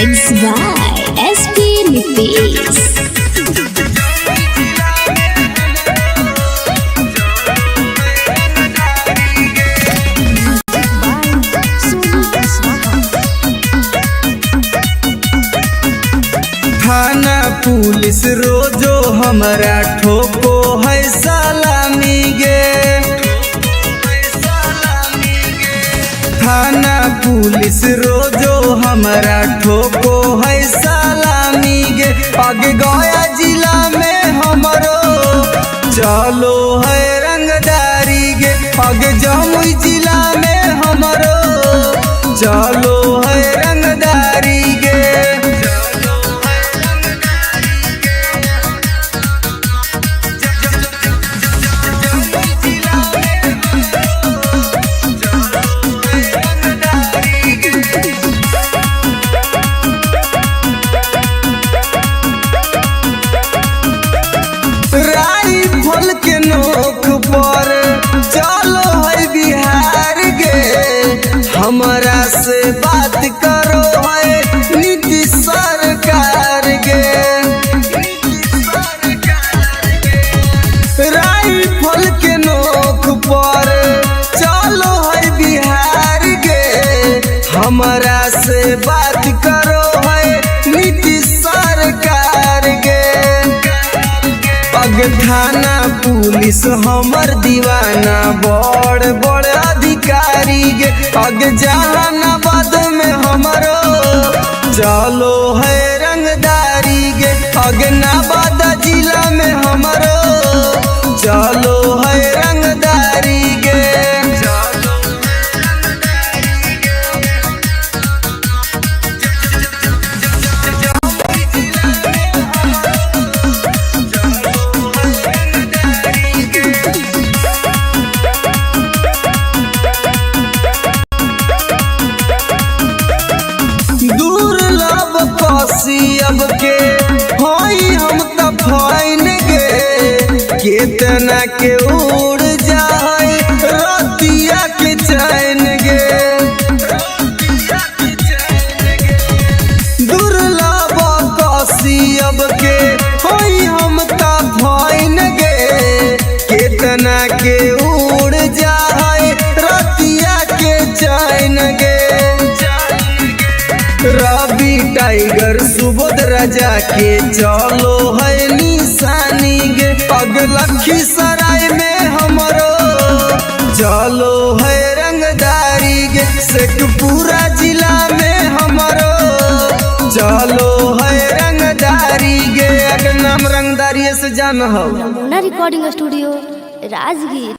Mixed by SP Nitish. थाना police रोजो हमरा ठोको है सलामी गे। थाना पुलिस रोजो हमरा ठोको है सलामी गे। आगे गया जिला में हमरो चलो है रंगदारी गे। आगे जमुई जिला में हमरो चलो है रंगदारी गे। राइफल के नोक पर चलो है बिहार गे। हमरा से बात करो है नीतीश सरकार गे। राइफल के नोक पर चलो है बिहार गे। हमरा से बात करो है नीतीश सरकार गे। अग थाना पुलिस हमर दीवाना बड़ बड़ अधिकारी गे। अग जहानाबाद में हमरो चलो है रंगदारी गे। अग नवादा जिला में हमरो चलो है रंगदारी गे। अब के होई हम त फाइन गे। केतना के उड़ जाए रतिया के चैन गे। दुर्लभ कसी अब के होई हम त फाइन गे। केतना के उड़ जाए रतिया के चैन गे। रवि टाइगर सुबोध राजा के चलो है निशानी गे। पग लखीसराय में हमरो चलो है रंगदारी गे। शेखपुरा जिला में हमरो चलो है रंगदारी गे। अगर नाम रंगदारी से जान हो recording studio Rajgir.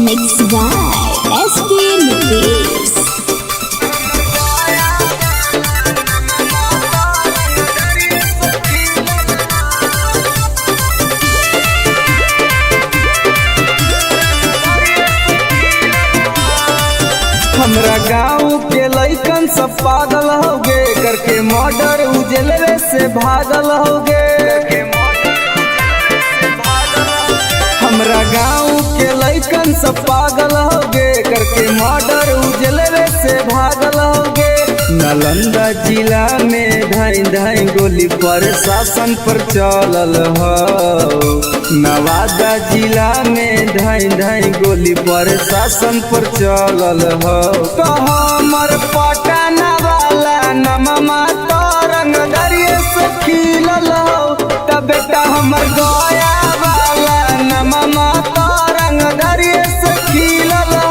Mixed by SP Nitish. हमरा गाँव के लइकन सब पागल हो गे। करके मर्डर उजलवे से भागल हो गे। हमरा गाँव के लइकन सब पागल हो गे। करके मर्डर उजलवे से भागल हो गे। नालंदा जिला में धाई धाई गोली प्रशासन पर चलल हो। नवादा जिला में धाई धाई गोली प्रशासन पर चलल हो। तो हमर पटना वाला नममा तो रंगदारिये से खिलल हो। तब बेटा हमर गया वाला नममा तो रंगदारिये से खिलल हो।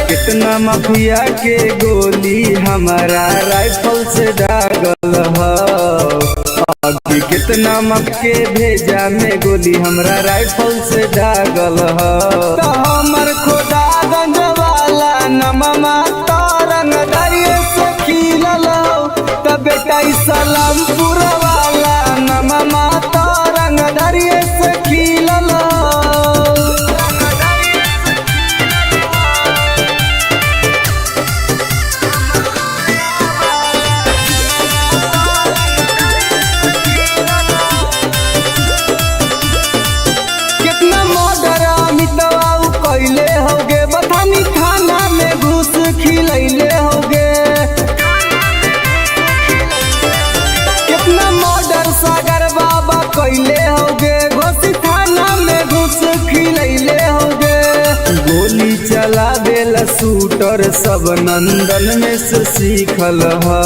कितना माफिया के गोली हमारा राइफल से दागल हो। कितना मक के भेजा में गोली हमरा राइफल से दागल हो। तो हमर खोदागंज वाला नम इस्लामपुर वाला नमा तो रंग दरिये से खिलल कितना मर्डर अमितवा कैले होगे बथानी थाना में घुस खिलैले होगे कितना मर्डर सागर बाबा कैले होगे घोसी थाना में घुस खिलैले होगे गोली चलावेला शूटर सब नंदन में से सीखल ह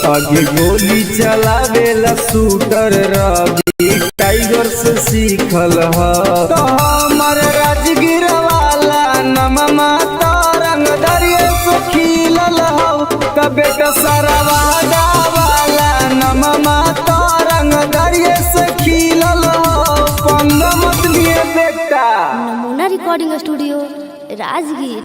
आगे गोली चलावेला शूटर रवि टाइगर से सीखल ह तो हमर राजगीर वाला नमा तो रंग दरिये से खिलल हो कबे कसरवादा वाला नमा तो रंग दरिये से खिलल हो पंग मत लिए बेटा। नमूना रिकॉर्डिंग स्टूडियो राजगीर।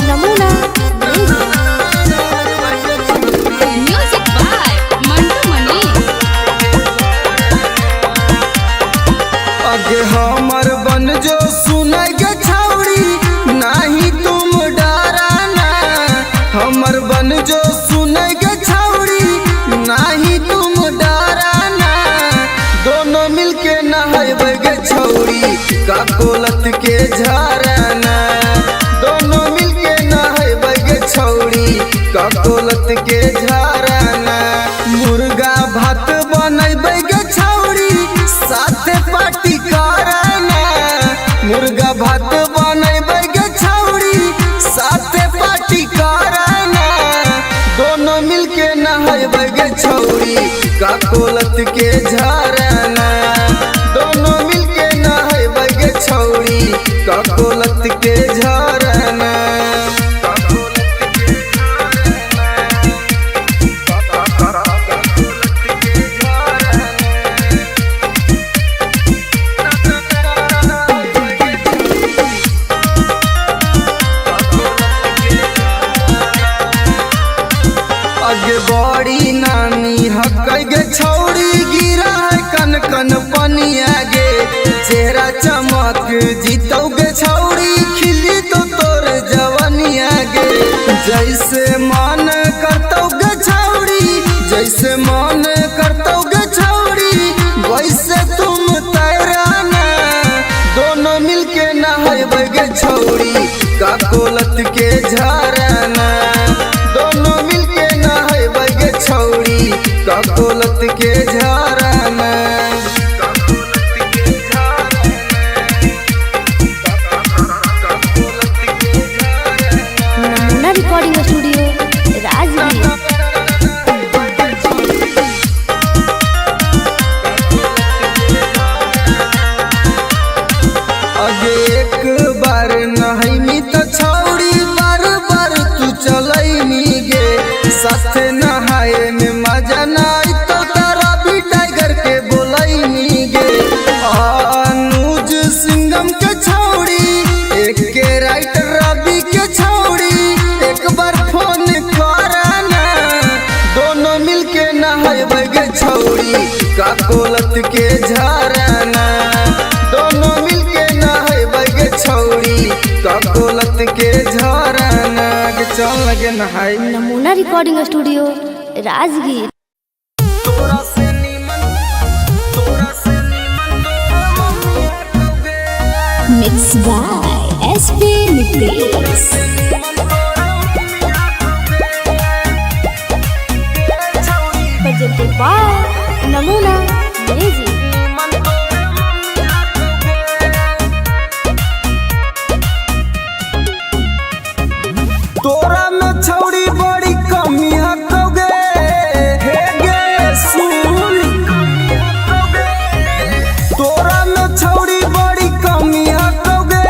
नमूना म्यूजिक बाय मंटू मनी। आगे हमर बन जो सुनगे छौड़ी नहीं तुम डराना हमर बन जो सुनगे छौड़ी नहीं तुम डराना दोनों मिलके नहाएबे छौड़ी का कोलत के झरना दोनों मिलके नहाएबे छौड़ी का कोलत के झरना मुर्गा भात बनैबे छौड़ी साथे पार्टी करना मुर्गा भात बनैबे छौड़ी साथे पार्टी करना दोनों मिलके नहाएबे छौड़ी का कोलत के झरना दोनों मिलके नहाएबे छौड़ी का कोलत के झरना आगे बड़ी नानी हकगे छौड़ी गिरा है कन कन पनिया गे चेहरा चमक जीतोगे छौड़ी खिली तो तोर जवनिया गे जैसे मन करतोगे छौड़ी जैसे मन करतोगे छौड़ी वैसे तुम तैराना दोनों मिलके नहाएबे छौड़ी का कोलत के झरना दोनों मिलके नहाएबे छौड़ी का कोलत के झरना नमूना रिकॉर्डिंग स्टूडियो राजगीर। आगे एक बार नहाइनी तो छौड़ी बार बार तू चलैनी गे साथे नहाए में मजा नहीं तो तारा भी टाइगर के बोलैनी गे अनुज सिंगम के छौड़ी एक के राइटर रवि के छौड़ी एक बार फोन करना दोनों मिलके नहाएबे छौड़ी का कोलत के झरना दोनों मिलके नहाएबे छौड़ी का कोलत के झरना के चल लगे नहाए। Namuna recording studio Rajgir. Mix by SP Nitesh. Presented by Namuna music. तोरा में छौड़ी बड़ी कमी हकोगे हे गे सुन तोरा में छौड़ी बड़ी कमी हकोगे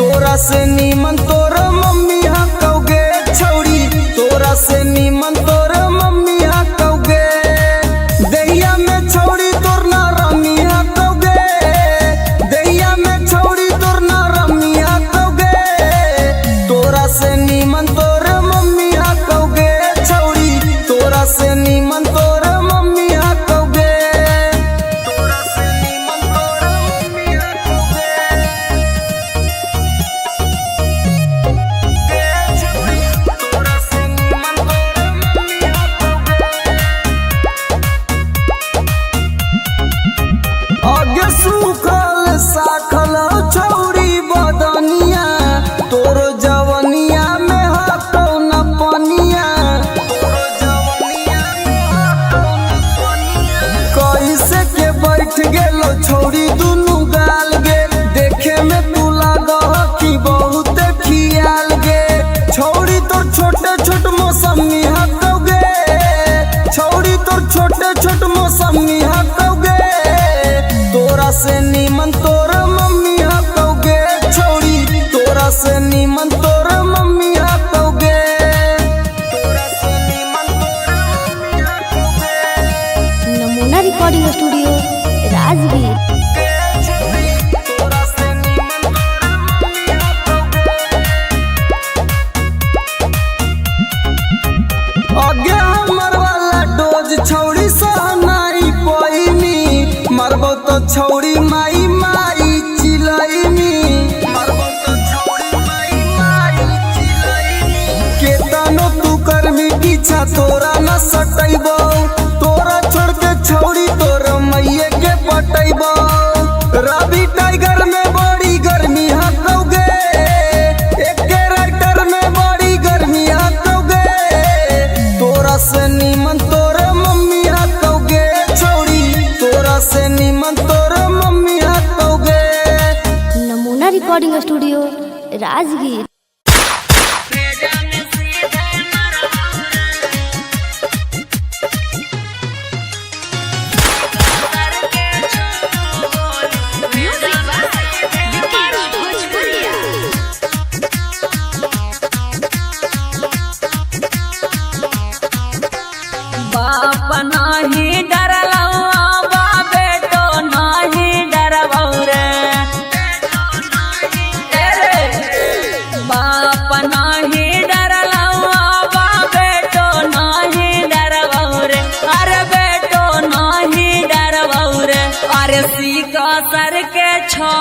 तोरा से नीमन तोर मम्मी हकोगे छौड़ी तोरा से नीमन तोर मम्मी हकोगे दहिया में छौड़ी तोर ना रमी हकोगे से नीमन तोर मम्मी हकौगे, तोरा से नीमन तोर मम्मी हकौगे। तोरा से नीमन तोर मम्मी हकौगे। आगे सूखल साखल छौरी बदनिया, तोरो जवनिया में हाथो न पनिया, तोरो जवनिया में हाथो न पनिया। कैसे के बैठ गेलो छौरी दुनु गाल गे, देखे में तू लागह कि बहुत खियाल गे। छौरी तोर छोटे छोट मौसमी हकौगे, छौरी तोर छोटे छोट मौसमी हकौगे। तोरा से नीमन तोर मम्मी हकौगे, छौरी तोरा से नीमन तोर मम्मी हकौगे, तोरा से नीमन तोर मम्मी हकौगे। Namuna recording studio Rajgir. तोरा से नीमन तोर मम्मी हकौगे। आगे हमर वाला डोज छौरी सहनाई पैनी, मरबो तो छौरी माई माई चिलैनी, मरबो तो छौरी माई माई चिलैनी। केतनो तू करबी पीछा तोरा न सटैबो, तोरा छोड़ के छौरी तोर मैये के पटैबो। रवि टाइगर में बड़ी गर्मी हकौगे, एके राइटर में बड़ी गर्मी हकौगे। तोरा से नीमन तोर मम्मी हकौगे, छौरी तोरा से नीमन तोर मम्मी हकौगे। Namuna recording studio Rajgir. Music by Vikesh Bhojpuriya. बाप नाही डरलौआ बा बेटो नाही डरबौ रे, बाप नाही डरलौआ बा बेटो नाही डरबौ रे, अरे बेटो नाही डरबौ रे। अरे सीका सर के छो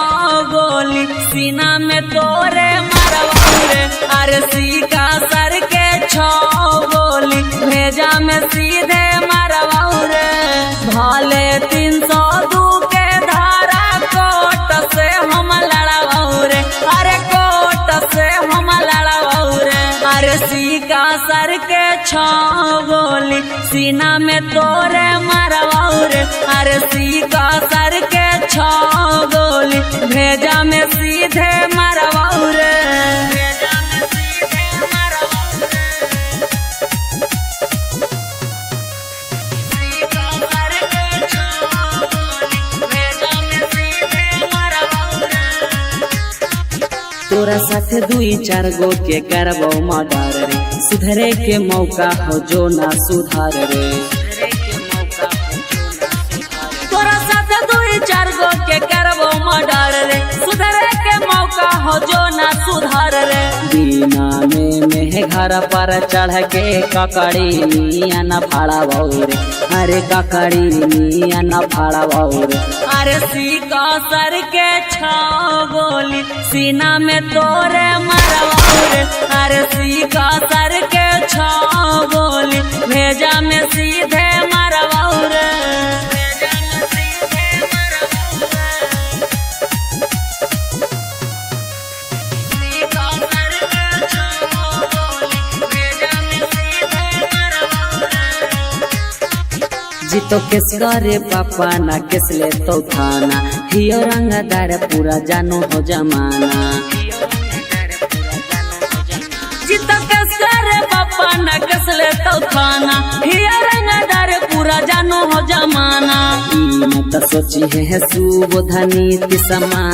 गोली सीना में तोरे मरबौ रे, अरे सीका सर के छो गोली भेजा में सीधे मरबौ रे। भाले 302 के धारा कोट से हम लड़बौ रे, अरे कोट से हम लड़बौ रे। अरे सीका सर के छो गोली सीना में तोरे मरबौ रे, अरे सीका सर के छो गोली भेजा में सीधे मरबौ रे, भेजा में सीधे मरबौ रे। सीका सर के छो गोली भेजा में सीधे मरबौ रे। तोरा साथ 2-4 गो के करबौ मर्डर रे, सुधरे के मौका हो जो ना सुधार रे। तोरा साथ 2-4 गो के करबौ मर्डर रे, सुधरे के मौका हो जो ना सुधार रे। दीना में घर पर चढ़ के ककड़ी निया न फाड़बौ रे, अरे ककड़ी निया न फाड़बौ रे। अरे सीका सर के छो गोली सीना में तोरे मरबौ रे, अरे सीका सर के छो गोली भेजा में सीधे मरबौ रे, भेजा में सीधे मरबौ रे। सीका सर के छो गोली भेजा में सीधे मरबौ रे। जीतो केस करे पापा ना केस ले तो थाना, हियो रंगदार पूरा जानो हो जमाना। जीतो केस करे पापा ना केस ले तो थाना, हियो रंगदार पूरा जानो हो जमाना। ई मत सोची है सुबोधनी तिसमा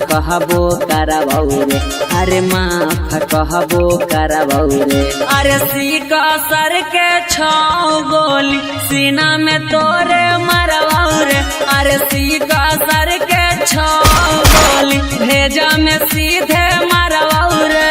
कहबो करबौ रे, अरे माफ कहबो करबौ रे। अरे सीका सर के छो गोली सीना में तोरे मरबौ रे, अरे सीका सर के छो गोली भेजा में सीधे मरबौ रे।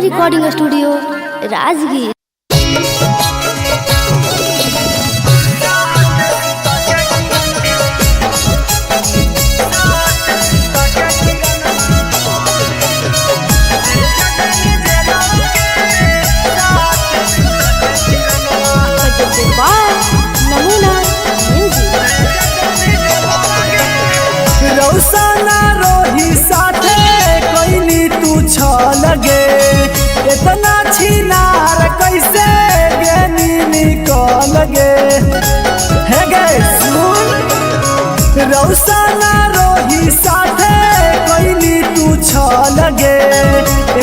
Recording studio Rajgir. नमूना रौसना रोही साथे कोइनी तू छ लगे इतना छिनार कैसे गेनी निकल गे हे गे सुन रौसना रोही साथे कोइनी तू छ लगे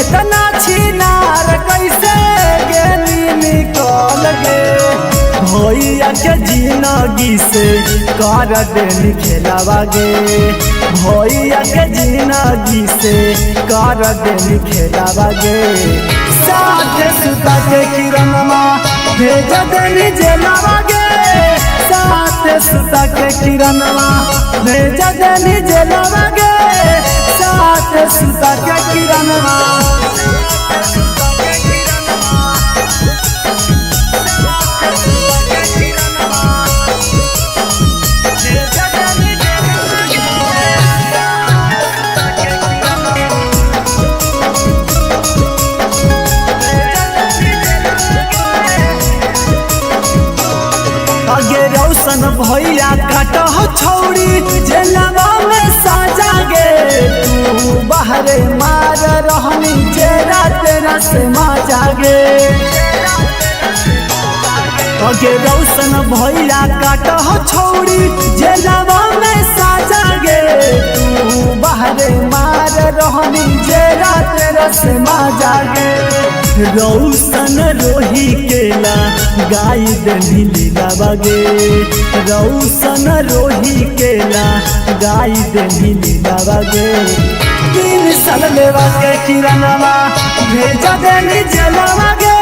इतना छिनार कैसे गेनी निकल गे भैया के जिंदगी से कर देनी खेलावागे भैया के जिंदगी से कर देनी खेलावागे साथ सुता के किरणमा भेज देनी जेलावागे साथ सुता के किरणमा भेज देनी जेलावागे साथ सुता के किरणमा रौशन भैया काट छौड़ी जेलवा में साजा गे तू बाहरे मार रहनी जेरा तेरा से माजा गे अगे रौशन भैया काट छौड़ी जेलवा में साजा गे तू बाहरे मार रहनी जेरा तेरा से माजा गे रौशन रोही केला गाई देनी लीला बागे रौशन रोही केला गाई देनी लीला बागे 3 साल लेवा के किरणवा भेज देनी जेलवा गे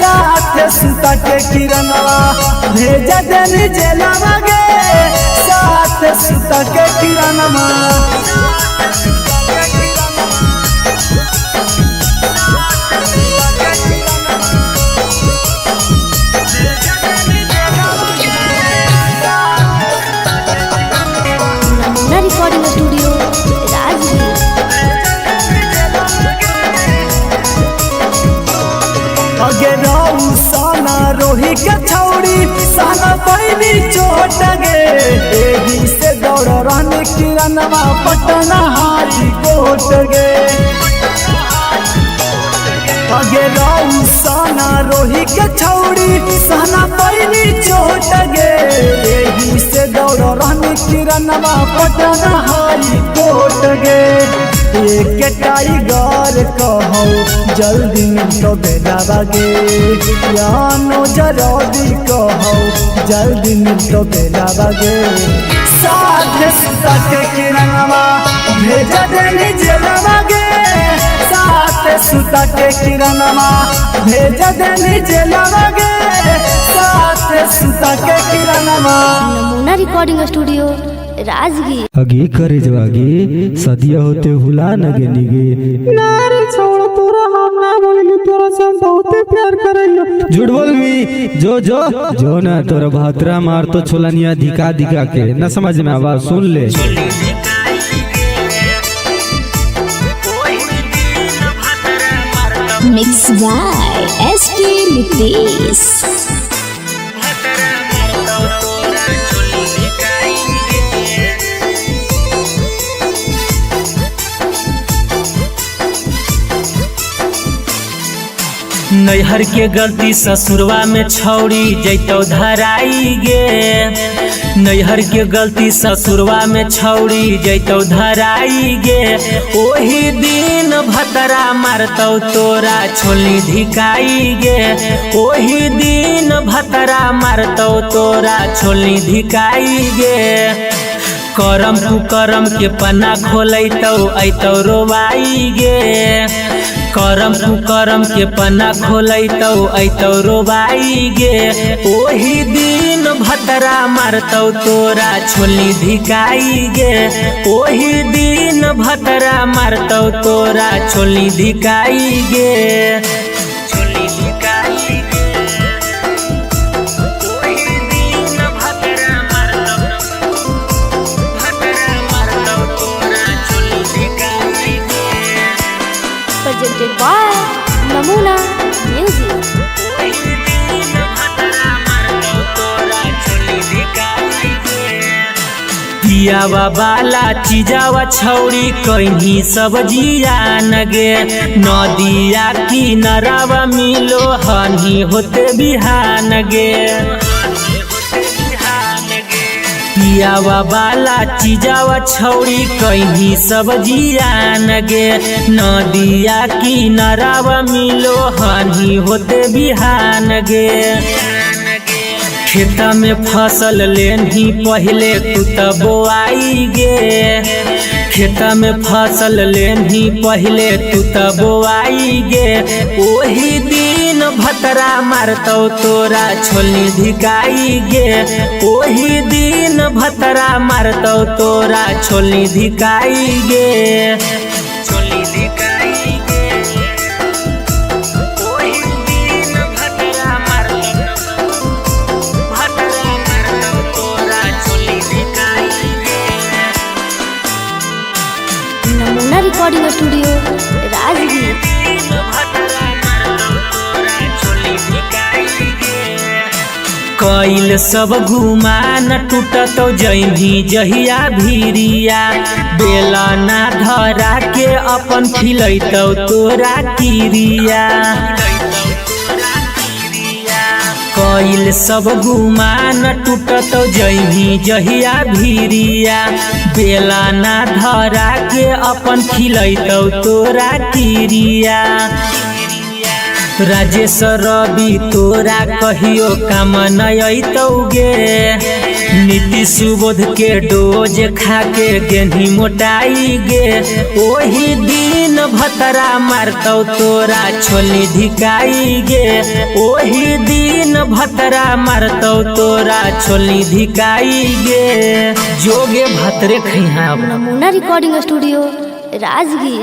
साथ सुता के किरणवा भेज देनी जेलवा गे साथ सुता के किरणवा रिकॉर्डिंग स्टूडियो राजगीर। अगे रौसना रोही के छौड़ी साना पैनी चोट गे एही से दौड़ रहने किरणवा पटना हारी कोट गे अगे रौसना रोही के छौड़ी साना पैनी चोट गे एही से दौड़ रहने किरणवा पटना हारी कोट गे एक टाइगर कहो जल्दी तो बेलावागे यानो जल्दी कहो जल्दी तो बेलावागे साथ सुता के किरणवा भेज देनी जेलवागे साथ सुता के किरणवा भेज देनी जेलवागे साथ सुता के किरणवा। नमूना रिकॉर्डिंग स्टूडियो राजगीर। अगे करे जवागे सदिया होते हुला नगे निगे नारे छोड़ तोरा हम ना बोली तोरा से हम बहुत प्यार करेलो झूठ बोल मी जो ना तोरा भातरा मार तो छोलनिया दिखा दिखा के न समझ में आवाज सुन ले मिक्स बाय एसके नितेश। नैहर के गलती ससुरवा में छौड़ी जैतो धराई गे नैहर के गलती ससुरवा में छौड़ी जैतो धराई गे ओही दिन भतरा मारतौ तोरा छोली धिकाई गे ओही दिन भतरा मारतौ तोरा छोली धिकाई गे करम कुकरम के पन्ना खोलैतौ ऐतौ रोवाई गे करम कुकरम के पन्ना खोलैतौ ऐतौ रोवाई गे ओही दिन दिन भतरा मारतौ तोरा छोली धिकाई गे, ओही दिन भतरा मारतौ तोरा छोली धिकाई गे, छोली धिकाई गे, ओही दिन भतरा मारतौ तोरा छोली धिकाई गे। presented by Namuna Music. पियावा वाला चीजावा छौड़ी कहीं सब्जिया नगे, नदिया किनारावा मिलो हनी होते बिहान गे, पियावा वाला चीजावा छौड़ी कहीं सब्जिया नगे, नदिया किनारावा मिलो हनी होते बिहान गे। खेता में फसल लेनी पहले तू त बोआई गे, खेता में फसल लेनी पहले तू त बोआई गे, ओही दिन भतरा मारतौ तोरा छोली धिकाई गे, ओही दिन भतरा मारतौ तोरा छोली धिकाई गे, छोली धिकाई गे, ओही दिन भतरा मारतौ तोरा छोली धिकाई गे। नमूना रिकॉर्डिंग स्टूडियो राजगीर। कैल सब गुमान टूटतौ जैनी जहिया भीरिया, बेला ना धरा के अपन खिलैतौ तोरा किरिया, कैल सब गुमान टूटतौ जैनी जहिया भीरिया, बेला ना धरा के अपन खिलैतौ तोरा किरिया। राजेश रवि तोरा कहियो काम नयतौ गे, नीति सुबोध के डोज खा के गेंधी मोटाई गे, ओही दिन भतरा मारतौ तोरा छोली धिकाई गे, ओही दिन भतरा मारतौ तोरा छोली धिकाई गे। जोगे भतरे खैहा। Namuna recording studio Rajgir.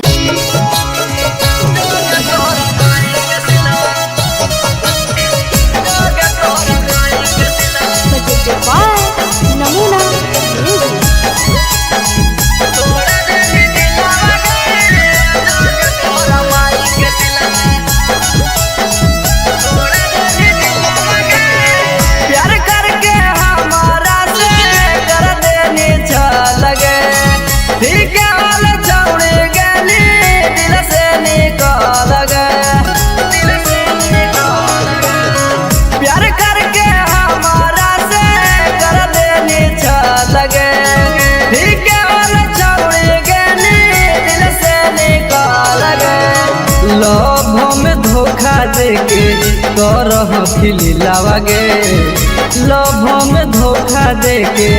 presented by Namuna Music. प्यार करके हमारा से कर देनी लगे, ठीक है हाल छौड़ी गली दिल से निकाल गए, प्यार करके हमारा से कर देनी लगे, ठीक है हाल छौड़ी गली दिल से निकाल गए। लोभों में धोखा देके करह खिलावा गे, लोभों में धोखा देके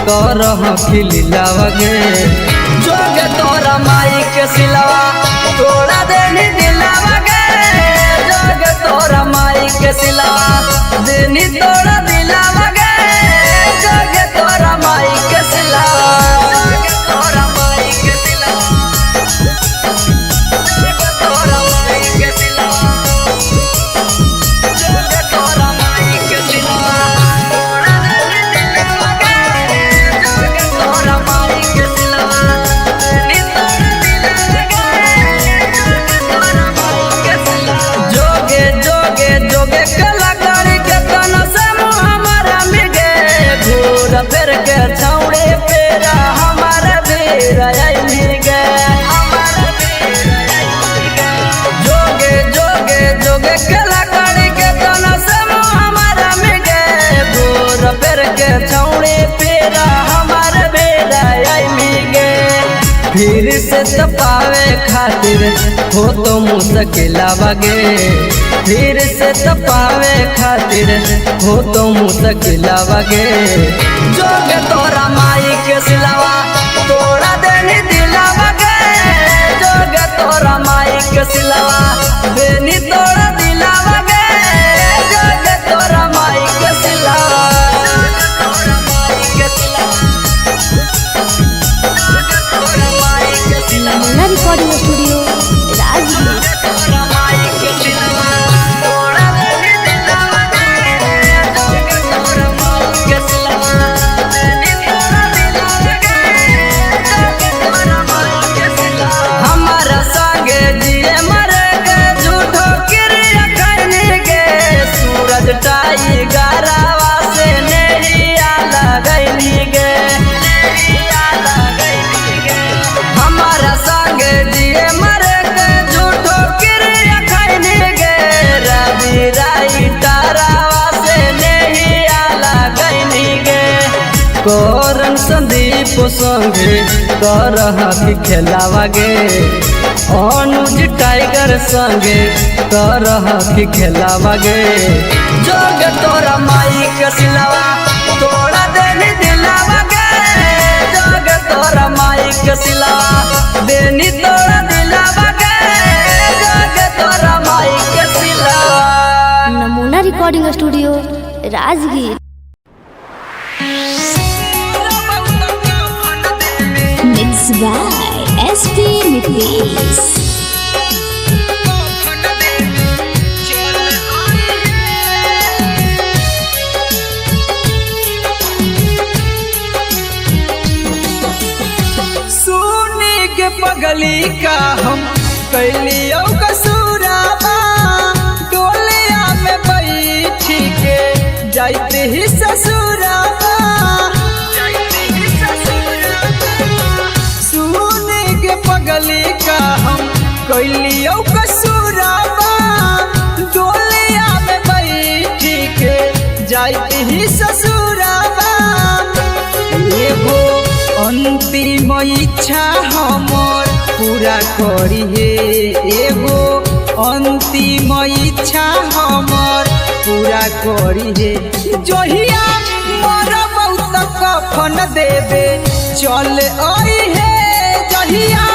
करह खिलावा गे। जोगे तोरा माई के सिलवा तोड़ा देनी दिलावा गे, जोगे तोरा माई के सिलवा देनी तोड़ा दिलावा गे, जोगे तोरा माई के सिलवा, जोगे तोरा माई के सिलवा, जोगे तोरा माई के सिलवा, जोगे तोरा माई के सिलवा तोड़ा देनी दिलावा गे, जोगे तोरा माई के सिलवा देनी तोड़ा दिलावा गे, जोगे तोरा माई के सिलवा। जोगे जोगे जोगे कलाकारी के तन से मुँह हमारा मिगे, घूर फिर के छौड़े पेरा हमारा बेरा मिगे, हमारा बेरा मिगे। जोगे जोगे जोगे कलाकारी के तन से मुँह हमारा मिगे, घूर फिर के छौड़े पेरा हमारा बेरा मिगे। फिर से तपावे खातिर हो तो मुश्किलावा गे, फिर से तपावे खातिर हो तो मुश्किलावा गे। जोगे तोरा माई के सिलवा तोड़ा देनी दिलावा गे, जोगे तोरा माई के सिलवा देनी तोड़ा दिलावा गे, जोगे तोरा माई के सिलवा। को संगे करह की खेलावा गे अनुज टाइगर संगे करह की खेलावा गे जोग तोरा माई के सिलावा तोड़ा देनी दिलावा गे जोग तोरा माई के सिलावा देनी तोड़ा दिलावा गे जोग तोरा माई के सिलावा। नमूना recording studio Rajgir. Mixed by SP Nitish. सुनी के पगली का हम कैलियो कसूराबा डोलिया में बैठी के जाते ही ससुराबा सुनी के पगली का हम कैलियो कसूराबा डोलिया में बैठी के जाते ही ससुराबा एगो अंतिम इच्छा हमर पूरा करिहे एगो अंतिम इच्छा हमर पूरा करिहे जहिया मोर बहुत कफन देवे चल अइहे जहिया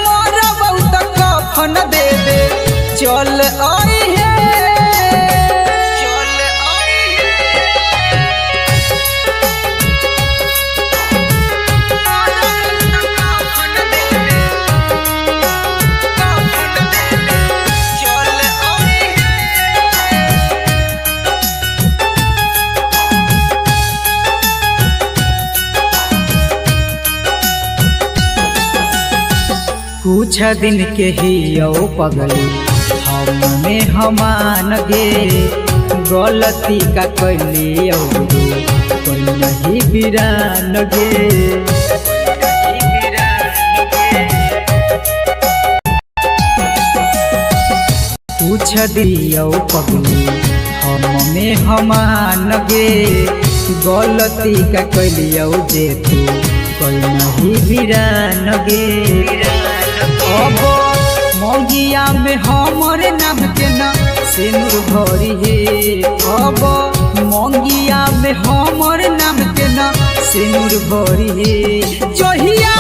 मोर बहुत कफन देवे चल अइहे कुछ दिन के ही यो पगली हमने हमान गे गलती का कैली कोई नहीं बिरान गे कुछ दियो पगली हमने हमान गे गलती का कैली जे तू कोई नहीं बिरान गे अब मोगिया में हमर नाम के ना सिंदूर भरी हे अब मोगिया में हमर नाम के ना सिंदूर भरी हे जहिया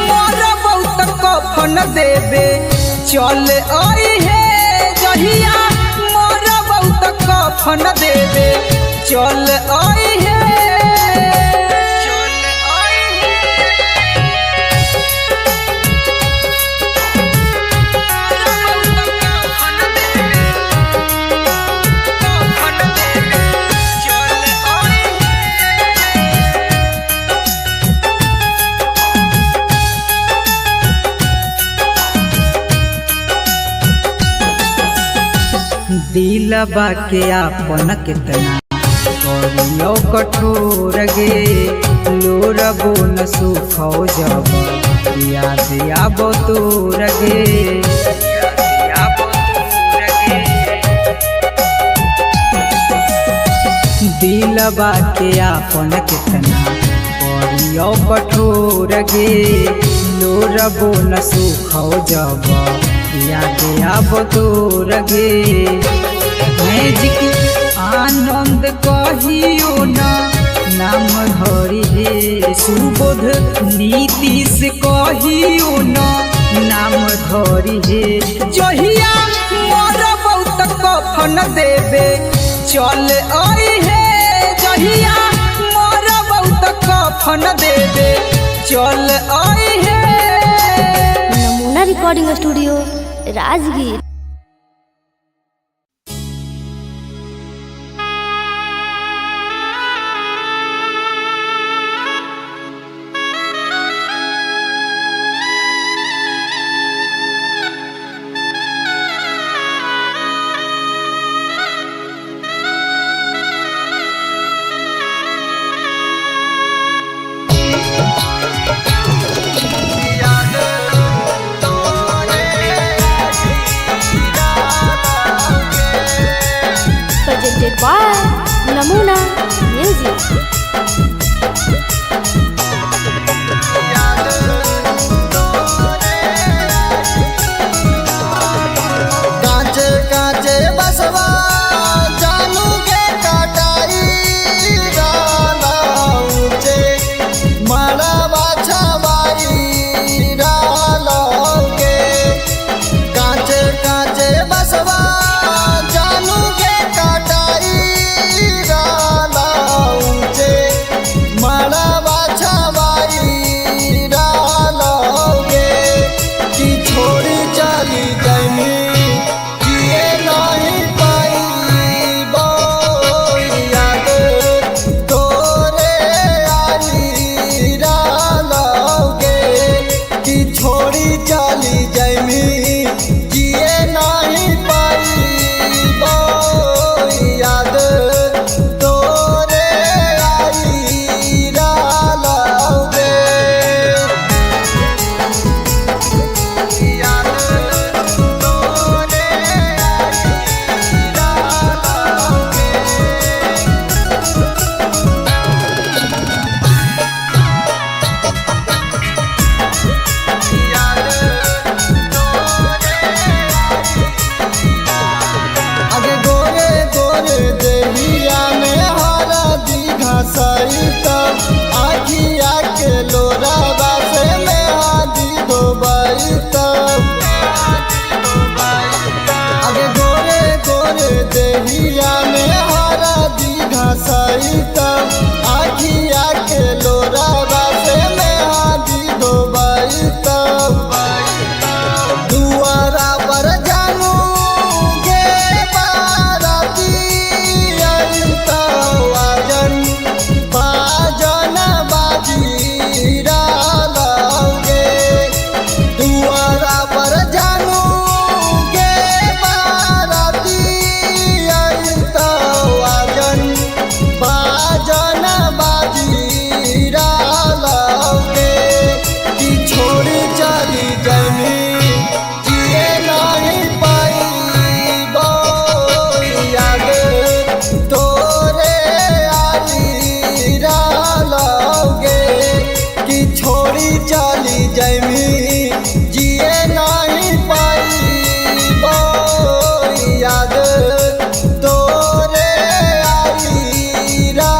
मोर बहुत कफन देवे चल अइहे जहिया मोर बहुत कफन देवे चल अइहे। दिलबा के आपन कितना करियो कठोर गे लोरबो न सुखो जब याद आबो तोर गे दिलबा के आपन कितना करियो कठोर गे लोरबो न सुखो जब याद आबो तोर गे मैजिक आनंद कहियो ना नाम धरी हे सुबोध नीतीश कहियो ना नाम धरी हे जहिया मोर बहुत कफन देवे चल अइहे जहिया मोर बहुत कफन देवे चल अइहे। नमूना recording studio Rajgir. presented by Namuna Music। देहिया में हरा दीघा सहित आखिया के लोरावा से में हादी धोबाई दुआरा पर जानू गे बाराती आजन बाजन बाजीरा लाओगे दुआरा पर जानू गे बाराती आजन बाजन बाजीरा लाओगे कि छोड़ी चली जमी जिए नहीं पाई याद तोरे आजीरा लाओगे कि छोड़ी चली जमी जिए नहीं पाई याद तोरे आजीरा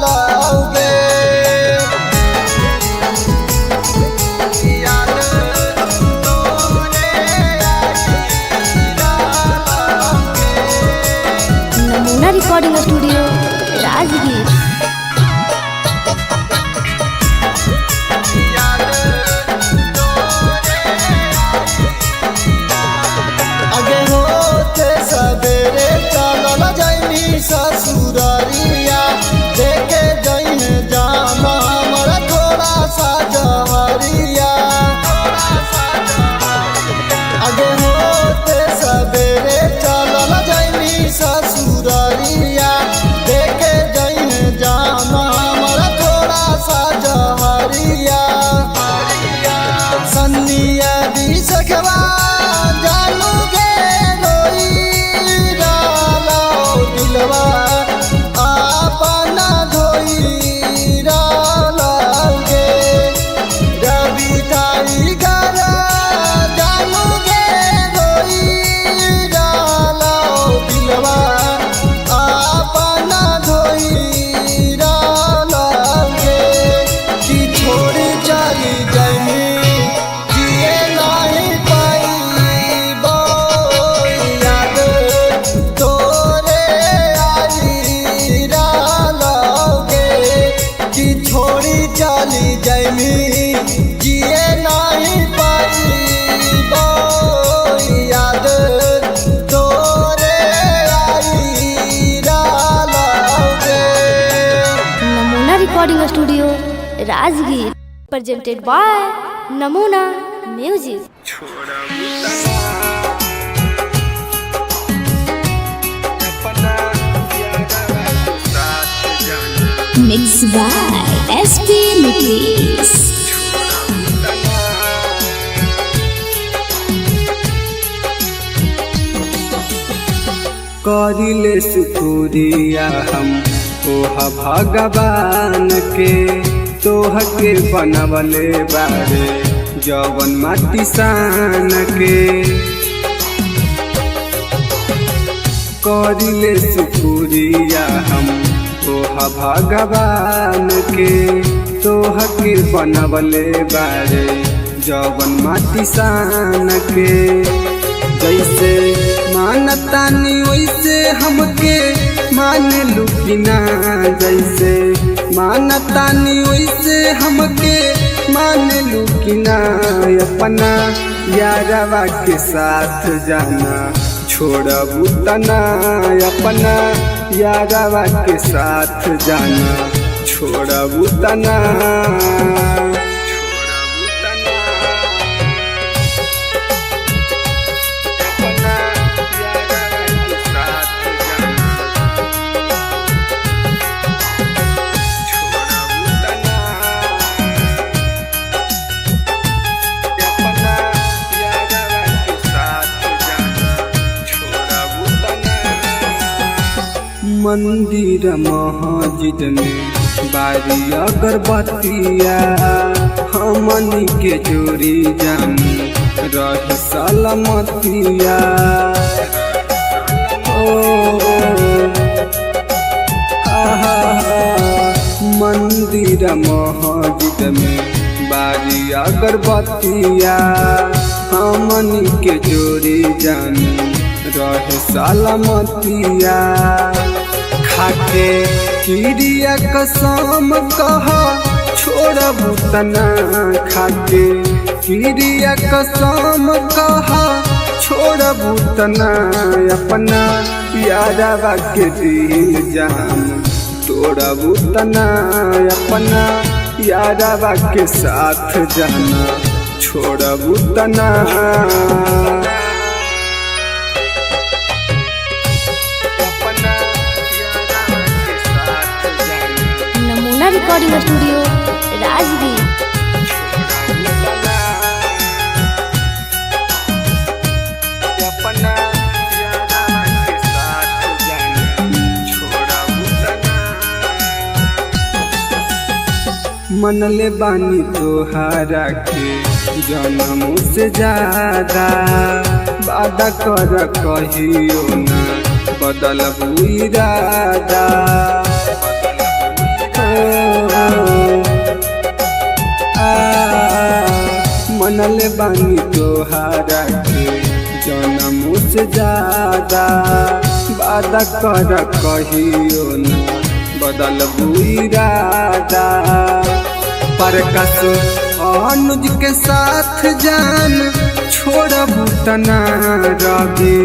लाओगे याद तोरे आजीरा लाओगे नमूना रिकॉर्डिंग स्टूडियो राजगीर। आगे होते सवेरे चलल जैनी ससुररिया देखे जैन जामा हमारा थोड़ा सा जहरिया आगे होते सवेरे चलल जैनी ससुररिया देखे जैन जामा हमारा थोड़ा सा जहरिया सन्निया दी सखवा जानू गे रोई डालो दिलवा आपना धोई डालोगे रवि टाइगर जानू गे रोई डालो दिलवा आपना धोई डालोगे कि छोड़ी चली जमी जिए नहीं पाई याद तोरे आजीरा लाओगे कि छोड़ी चली जमी जिए नहीं पाई याद तोरे आजीरा लाओगे Namuna recording studio Rajgir presented by Namuna music. Mixed by SP Mitris. करिले शुक्रिया हम तोहा भगवान के तोह के बनवले बारे जवन माटी सान के करिले शुक्रिया हम तोहा भगवान के तोह के बनवले बारे जवन माटी सान के जैसे मानतानी वैसे हमके मान लुकिना जैसे मानतानी वैसे हमके मान लुकिना अपना यारवा के साथ जाना छोड़बू तना अपना यारवा के साथ जाना छोड़बू तना मंदिर मस्जिद में बारी अगरबत्तिया हमनी के जोड़ी जान रही सलामतिया मंदिर मस्जिद में बारी अगरबत्तिया हमनी के जोड़ी जान रहे सलामतिया खाके किरिया कसम कहा छोड़बू तना खाके किरिया कसम कहा छोड़बू तना अपना यारवा के दिल जान तोड़बू तना अपना यारवा के साथ जाना छोड़बू तना नमूना रिकॉर्डिंग स्टूडियो राजगीर। मनले बानी तोहारा के जन्म से ज्यादा वादा कर कहियो ना बदलबू इरादा मनले बानी तोहारा के जन्म से ज्यादा वादा कर कहियो ना बदलबू इरादा प्रकाश अनुज के साथ जान छोड़बू तना रवि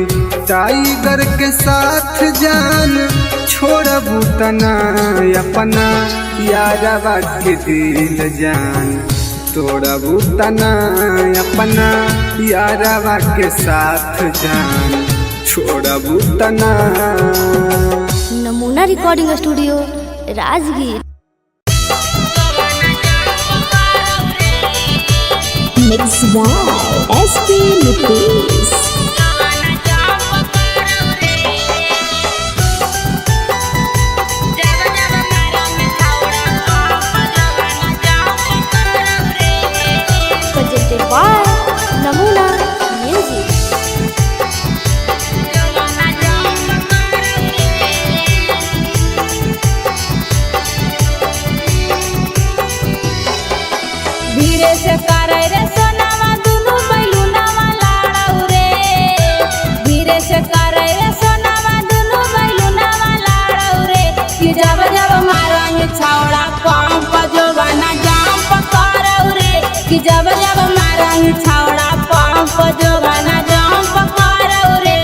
टाइगर के साथ जान छोड़बू तना अपना यारवा के दिल जान तोड़बू तना अपना यारवा के साथ जान छोड़बू तना। नमूना recording studio Rajgir. Mix by SP Nickies. Presented by Namuna Music. धीरे से करे रे सोनावा दुनु बैलुनावा लाड़ौ रे धीरे से करे रे सोनावा दुनु बैलुनावा लाड़ौ रे कि जब जब मारंग छौड़ा पंप जोबाना जंप करौ रे कि जब जब मारंग छौड़ा पंप जोबाना जंप करौ रे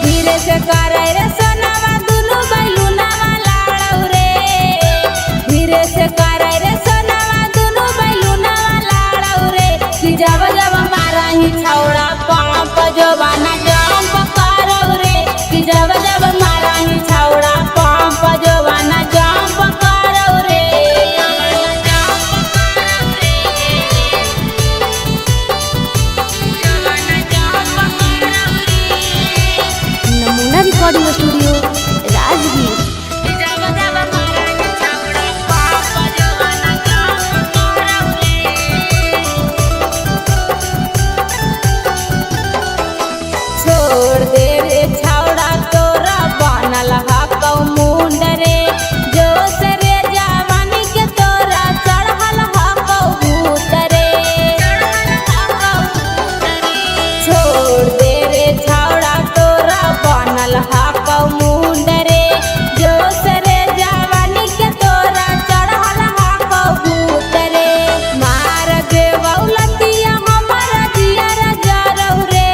धीरे से करे रे सोनावा दुनु बैलुनावा लाड़ौ रे धीरे से करे रे जब जब मारही छौड़ा पंप जोबाना जंप करौ रे कि जब जब मारही छौड़ा पंप जोबाना जंप करौ रे नमूना रिकॉर्डिंग स्टूडियो राजगीर। छोड़ दे रे छौड़ा तोरा बनल हकौ मुंड रे जोश रे जवानी के तोरा चढ़ल हकौ भूत रे छोड़ दे रे छौड़ा तोरा बनल हकौ मुंड रे जोश रे जवानी के तोरा चढ़ल हकौ भूत रे मार देवौ लतिया हमर जियर जरौ रे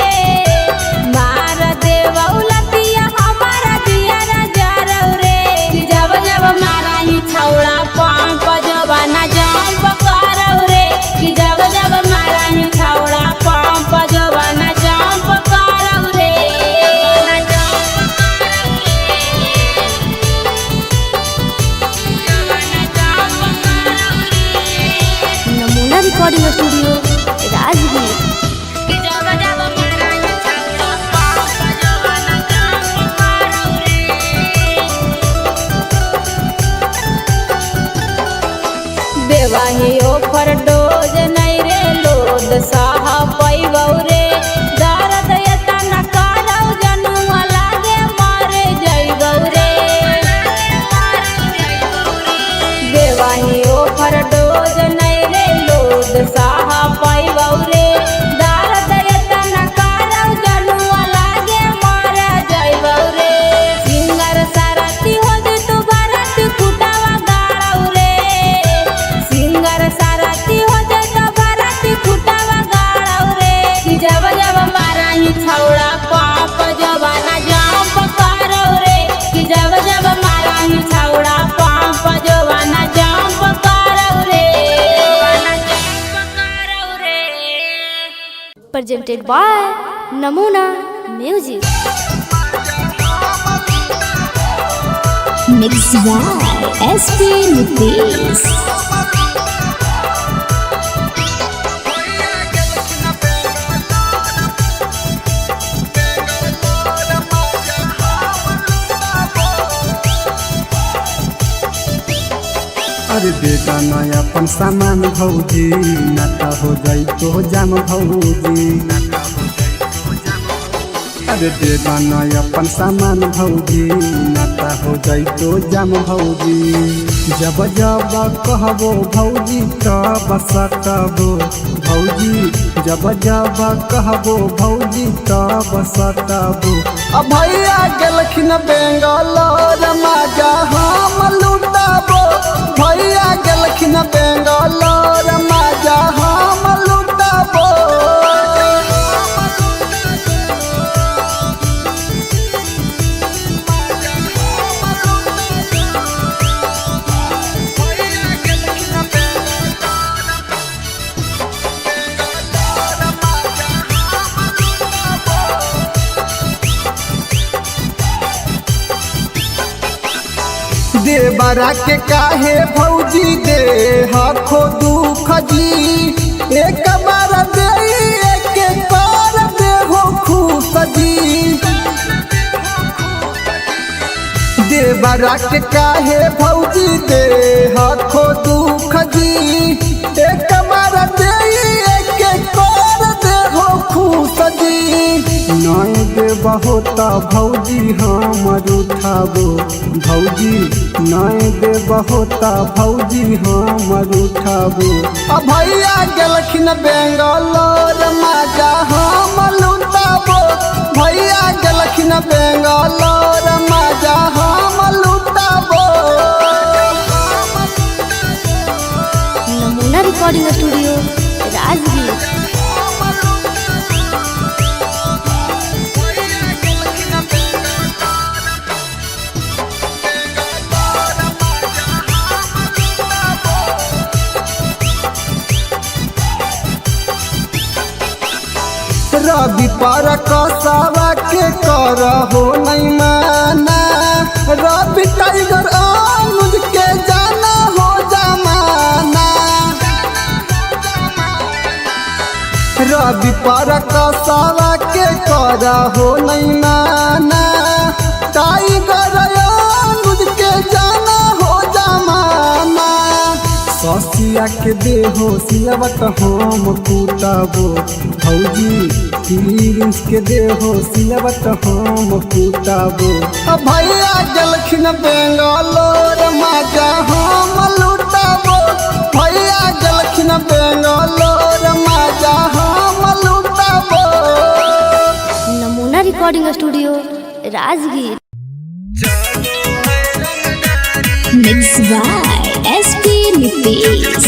मार देवौ लतिया हमर जियर जरौ रे जब जब मारही छौड़ा पंप जोबाना जंप करौ रे कि जब जब मारही छौड़ा पंप जोबाना जंप करौ रे नमूना रिकॉर्डिंग स्टूडियो राजगीर। कि जब जब मारही छौड़ा पंप जोबाना जंप करौ रे देवाही ओफर डोज नहीं रे लोद साह पैबौ रे दर्द एतना करौ जनुआ लागे मारे जइबौ रे देवाही ओफर डोज नहीं रे लोद साह पैबौ रे दर्द एतना करौ जनुआ लागे presented by Namuna Music. Mixed by SP Nitish. अरे बेटा नया अपन सामान भौजी नाता हो जाई तो जाम भौजी। अरे बेटा नया अपन सामान भौजी नाता हो जाई तो जाम भौजी। जब जब कहबो भौजी तब सकबो भौजी, जब जब कहबो भौजी तब सकबो। अब भैया गेलखिन बेंगलोर मजा हम लुटाबो, भैया गेलखिन बेंगलोर मजा हम लुटाबो। देवरा के काहे भौजी दे हखो दुख जी, एक बार दे एक बार दे हो खुश जी। देवरा के काहे भौजी दे हखो दुख जी, एक बार दे एक बार दे हो खुश जी। नय देबा होता भौजी हमर उठाबो भौजी, नय देबा होता भौजी हमर उठाबो। अब भैया गेलखिन बेंगलोर मजा हम लुटाबो, भैया गेलखिन बेंगलोर मजा हम लुटाबो। नमूना रिकॉर्डिंग स्टूडियो राजगीर। रवि पर कसावा के करहो नहीं माना, रवि टाइगर अनुज के जाना हो जमाना। रवि पर कसावा के करहो नहीं माना, टाइगर अनुज के जाना हो जमाना। ससिया के देहो सिलवट हम कुटाबो भौजी, प्रिंस के देहो सिलवट हम कुटाबो। अब भैया गेलखिन बेंगलोर मजा हम लुटाबो, भैया गेलखिन बेंगलोर मजा हम लुटाबो। नमूना recording studio Rajgir. Mixed by SP Nitish.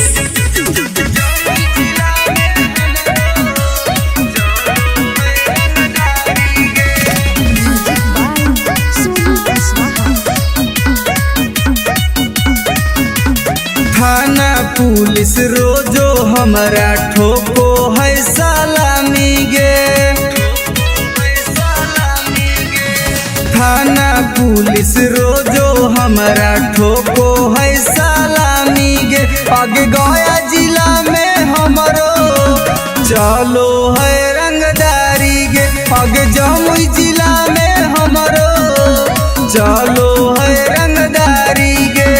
थाना पुलिस रोजो हमरा ठोको है सलामी गे, थाना पुलिस रोजो हमरा ठोको है सलामी गे। आगे गया जिला में हमरो चलो है रंगदारी गे, आगे जमुई जिला में हमरो चलो है रंगदारी गे।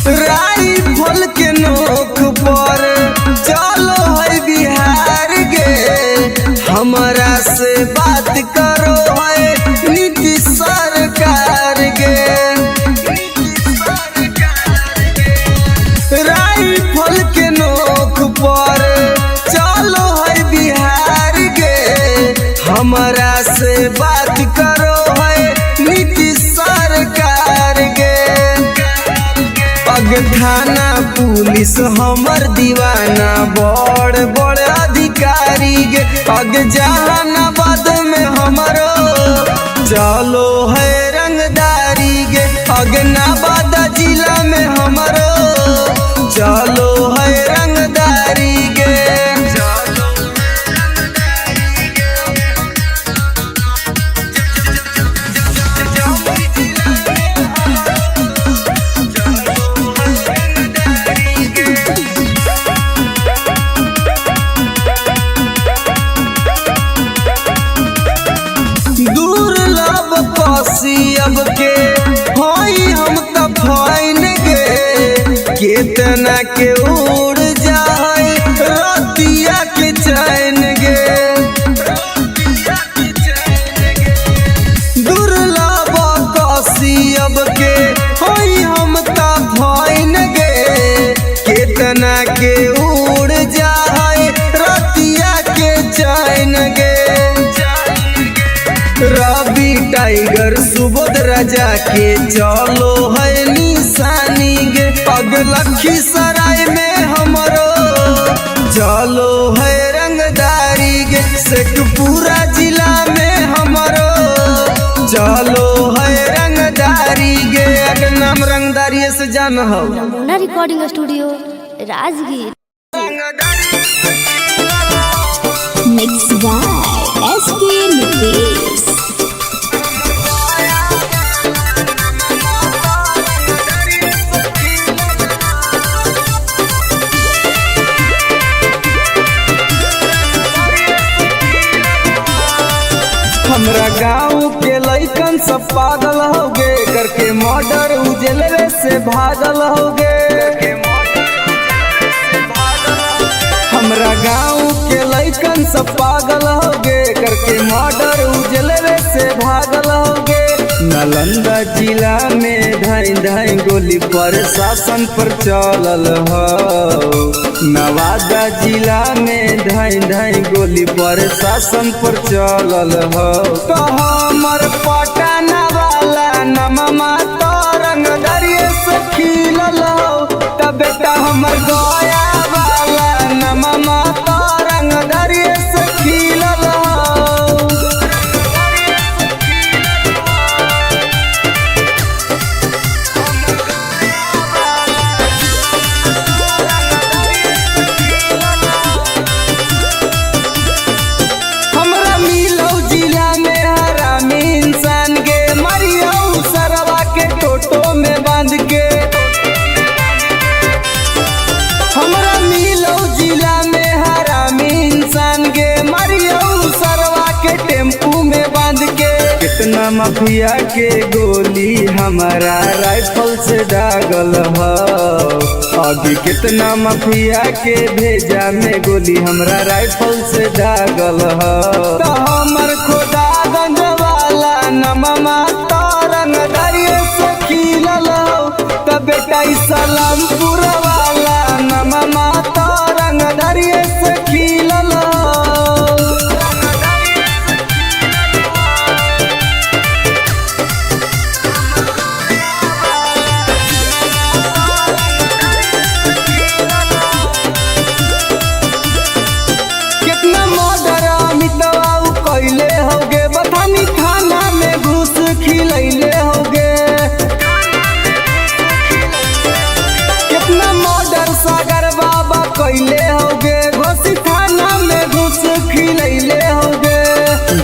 राइफल के नोक पर चलो है बिहार गे, हमरा से बात करो है नीतीश सरकार गे। राइफल के नोक पर चलो है बिहार गे, हमरा से बात करो है नीतीश सरकार गे। पग अगे थाना पुलिस हमर दीवाना बड़ बड़ अधिकारी गे अगे जहानाबाद में हमरो चलो है रंगदारी गे अगे नवादा जिला में हमरो चलो है रंगदारी गे अब के होई हम त फाइन गे कितना के उड़ जाए रतिया के चैन गे दुर्लभ कसी अब के होई हम त फाइन गे कितना के उड़ जाए रतिया के चैन गे रवि टाइगर सुबोध राजा के चलो है निशानी गे पग लखीसराय में हमरो चलो है रंगदारी गे शेखपुरा जिला में हमरो चलो है रंगदारी गे अगर नाम रंगदारी से जान हो Namuna recording studio Rajgir. Mixed by SP Nipesh. हमरा गाँव के लइकन सब पागल हो गे करके मर्डर उजलवे से भागल हो गे हमरा गाँव के लइकन सब पागल हो गे करके मर्डर उजलवे से भागल हो गे नालंदा जिला में धाई धाई गोली प्रशासन पर चलल हो नवादा जिला में धाई धाई गोली प्रशासन पर चलल हो तो हमर पटना वाला नममा तो रंगदरिये से खिलल हो तब बेटा हमर गया वाला नममा तो रंगदरिये से खिलल हो कितना माफिया के गोली हमारा राइफल से दागल हो अभी कितना माफिया के भेजा में गोली हमरा राइफल से दागल हो तो हमर खुदागंज वाला नममा तो रंगदरिये से खिलल हो तो बेटा सलामपुर वाला नममा तो रंगदरिये से खिलल हो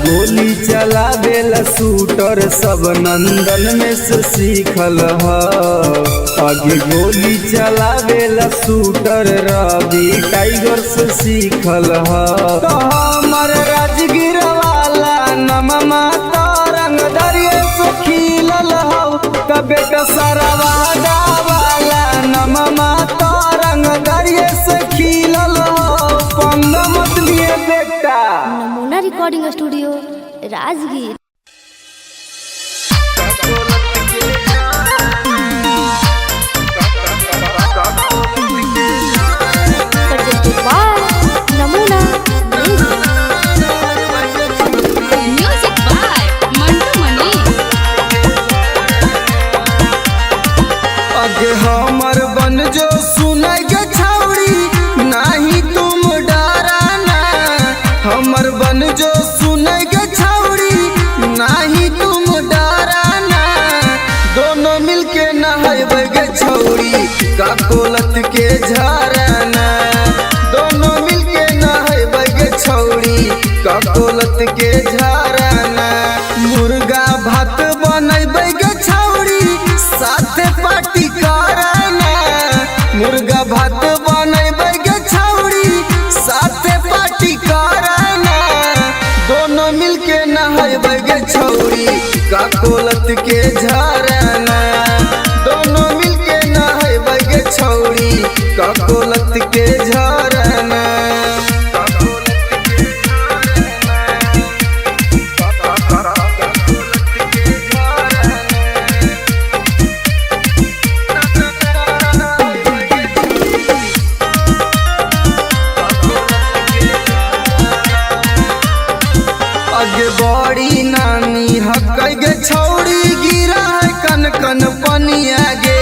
गोली चलावेला शूटर सब नंदन में से सीखल ह आगे गोली चलावेला शूटर रवि टाइगर से सीखल ह तो हमर राजगीर वाला नममा तो रंगदरिये से खिलल हो तो बेटा सरवादा वाला नममा तो रंगदरिये से खिलल हो पंग मत लिए बेटा। नमूना रिकॉर्डिंग स्टूडियो राजगीर। नमूना Music by Mantu Mani. अगे हमर झरना दोनों मिलके नहैबै गे छौड़ी ककोलत के झरना मुर्गा भात बनैबै गे छौड़ी साथे पार्टी करना मुर्गा भात बनैबै गे छौड़ी साथे पार्टी करना दोनों मिलके नहैबै गे छौड़ी ककोलत के झरना दोनों मिलके नहैबै गे छौड़ी ककोलत के झरना आगे बड़ी नानी हकै गे छौड़ी गिरा है कन कन पनिया गे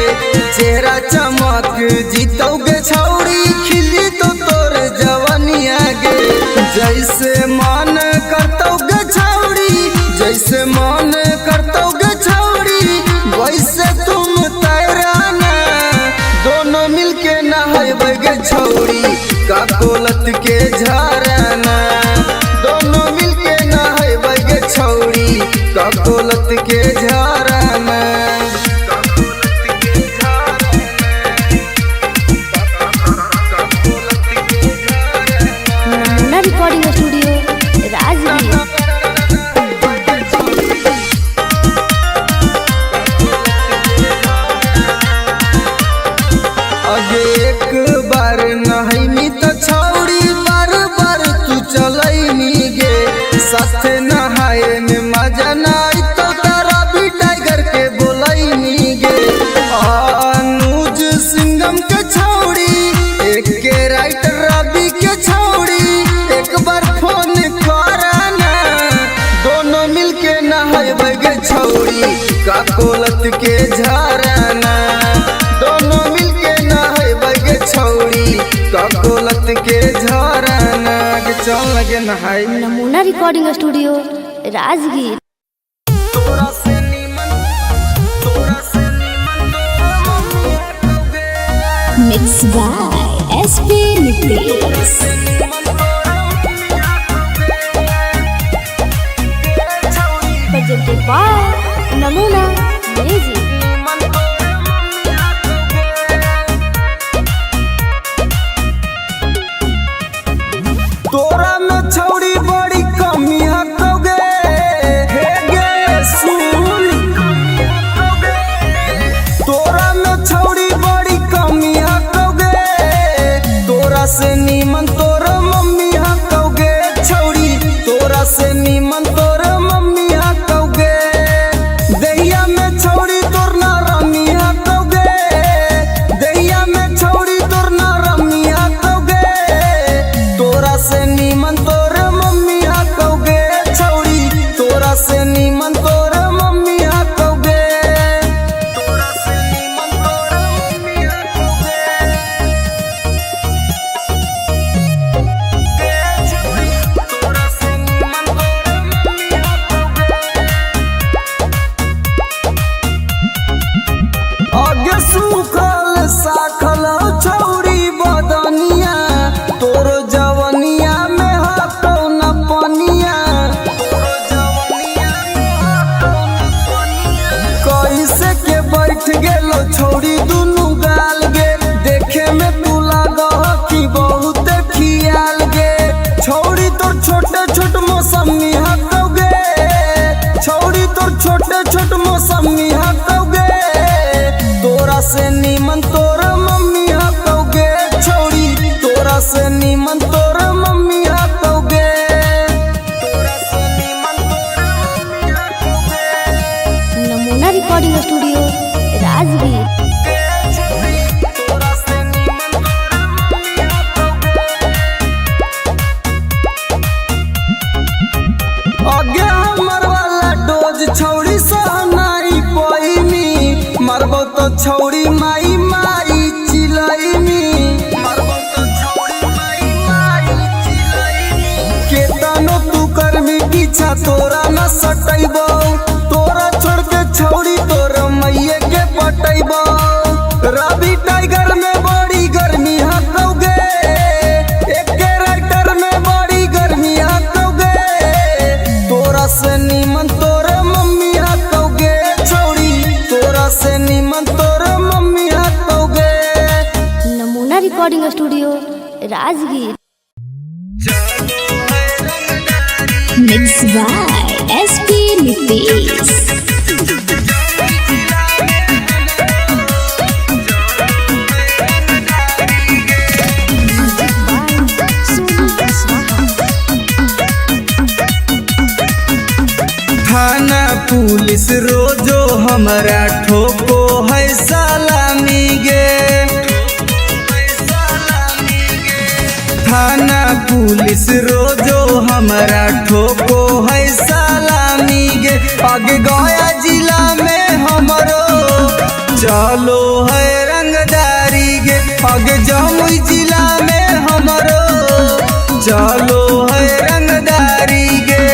चेहरा चमक जीतौ गे छौड़ी खिली तो तोर जवनिया गे जैसे मन करतौ गे छौड़ी जैसे मन करतौ गे छौड़ी वैसे तुम तैराना दोनों मिलके नहैबै गे छौड़ी ककोलत के झरना दोनों मिलके नहैबै गे छौड़ी ककोलत के झरना नमूना रिकॉर्डिंग स्टूडियो राजगीर। अगे एक बार नहैनी तो छौड़ी बार बार तू चलैनी गे साथे नहाए में मजा नाई तो तारा भी टाइगर के बोलैनी गे अनुज सिंघम के छौड़ी एक के राइटर रवि के छौड़ी एक बार फोन करना दोनों मिलके नहैबै गे छौड़ी ककोलत के झरना दोनों मिलके नहैबै गे छौड़ी ककोलत के झरना के चल लगे नहाई Namuna recording studio Rajgir. Mixed by SP Nitish. presented by Namuna music. तोरा में छौड़ी बड़ी कमी हकोगे हे गे सुन तोरा में छौड़ी बड़ी कमी हकोगे तोरा से नीमन तोर मम्मी हकोगे छौड़ी तोरा से नीमन तोर मम्मी हकोगे दहिया में छौड़ी तोर ना रमी हकोगे दहिया में छौड़ी तोर ना रमी हकोगे तोरा से नीमन तोर मम्मी हकोगे छौड़ी तोरा से नीमन तोर मम्मी हकोगे तोरा से नीमन तोर मम्मी हकोगे तोरा से नीमन तोर मम्मी हकोगे आगे सूखल साखल छौड़ी बदनिया तोर जवनिया में हकौ न पनिया कैसे के बैठ गेलो छौड़ी दुनू गाल गे देखे में तू लागह कि बहुत खियाल गे छौड़ी तोर छोटे छोट मौसमी हकौगे छौड़ी तोर छोटे छोट मौसमी हकौगे तोरा से नीमन तोर मम्मी हकौगे छौड़ी तोरा से नीमन तोर मम्मी हकौगे तोरा से नीमन तोर मम्मी हकौगे नमूना रिकॉर्डिंग स्टूडियो राजगीर। तोरा से नीमन तोर मम्मी हकौगे आगे हमर वाला डोज छौड़ी सहनाई पैनी मारबो तो छौड़ी माई माई चिलैनी मारबो तो छौड़ी माई माई चिलैनी केतनो तू करमी पीछा तोरा न सटैबो तोरा छोड़ के छौड़ी तोर मैये के पटैबो रवि टाइगर में बड़ी गर्मी से निमन तोर मम्मी हाथोगे छोड़ी, तोरा से निमन तोर मम्मी हाथोगे। Namuna recording studio Rajgir. Mix by SP Nitesh. थाना पुलिस रोजो हमारा ठोको है सलामी गे। थाना पुलिस रोजो हमारा ठोको है सलामी गे। आगे गया जिला में हमरो चलो है रंगदारी गे। आगे जमुई जिला में हमरो चलो है रंगदारी गे।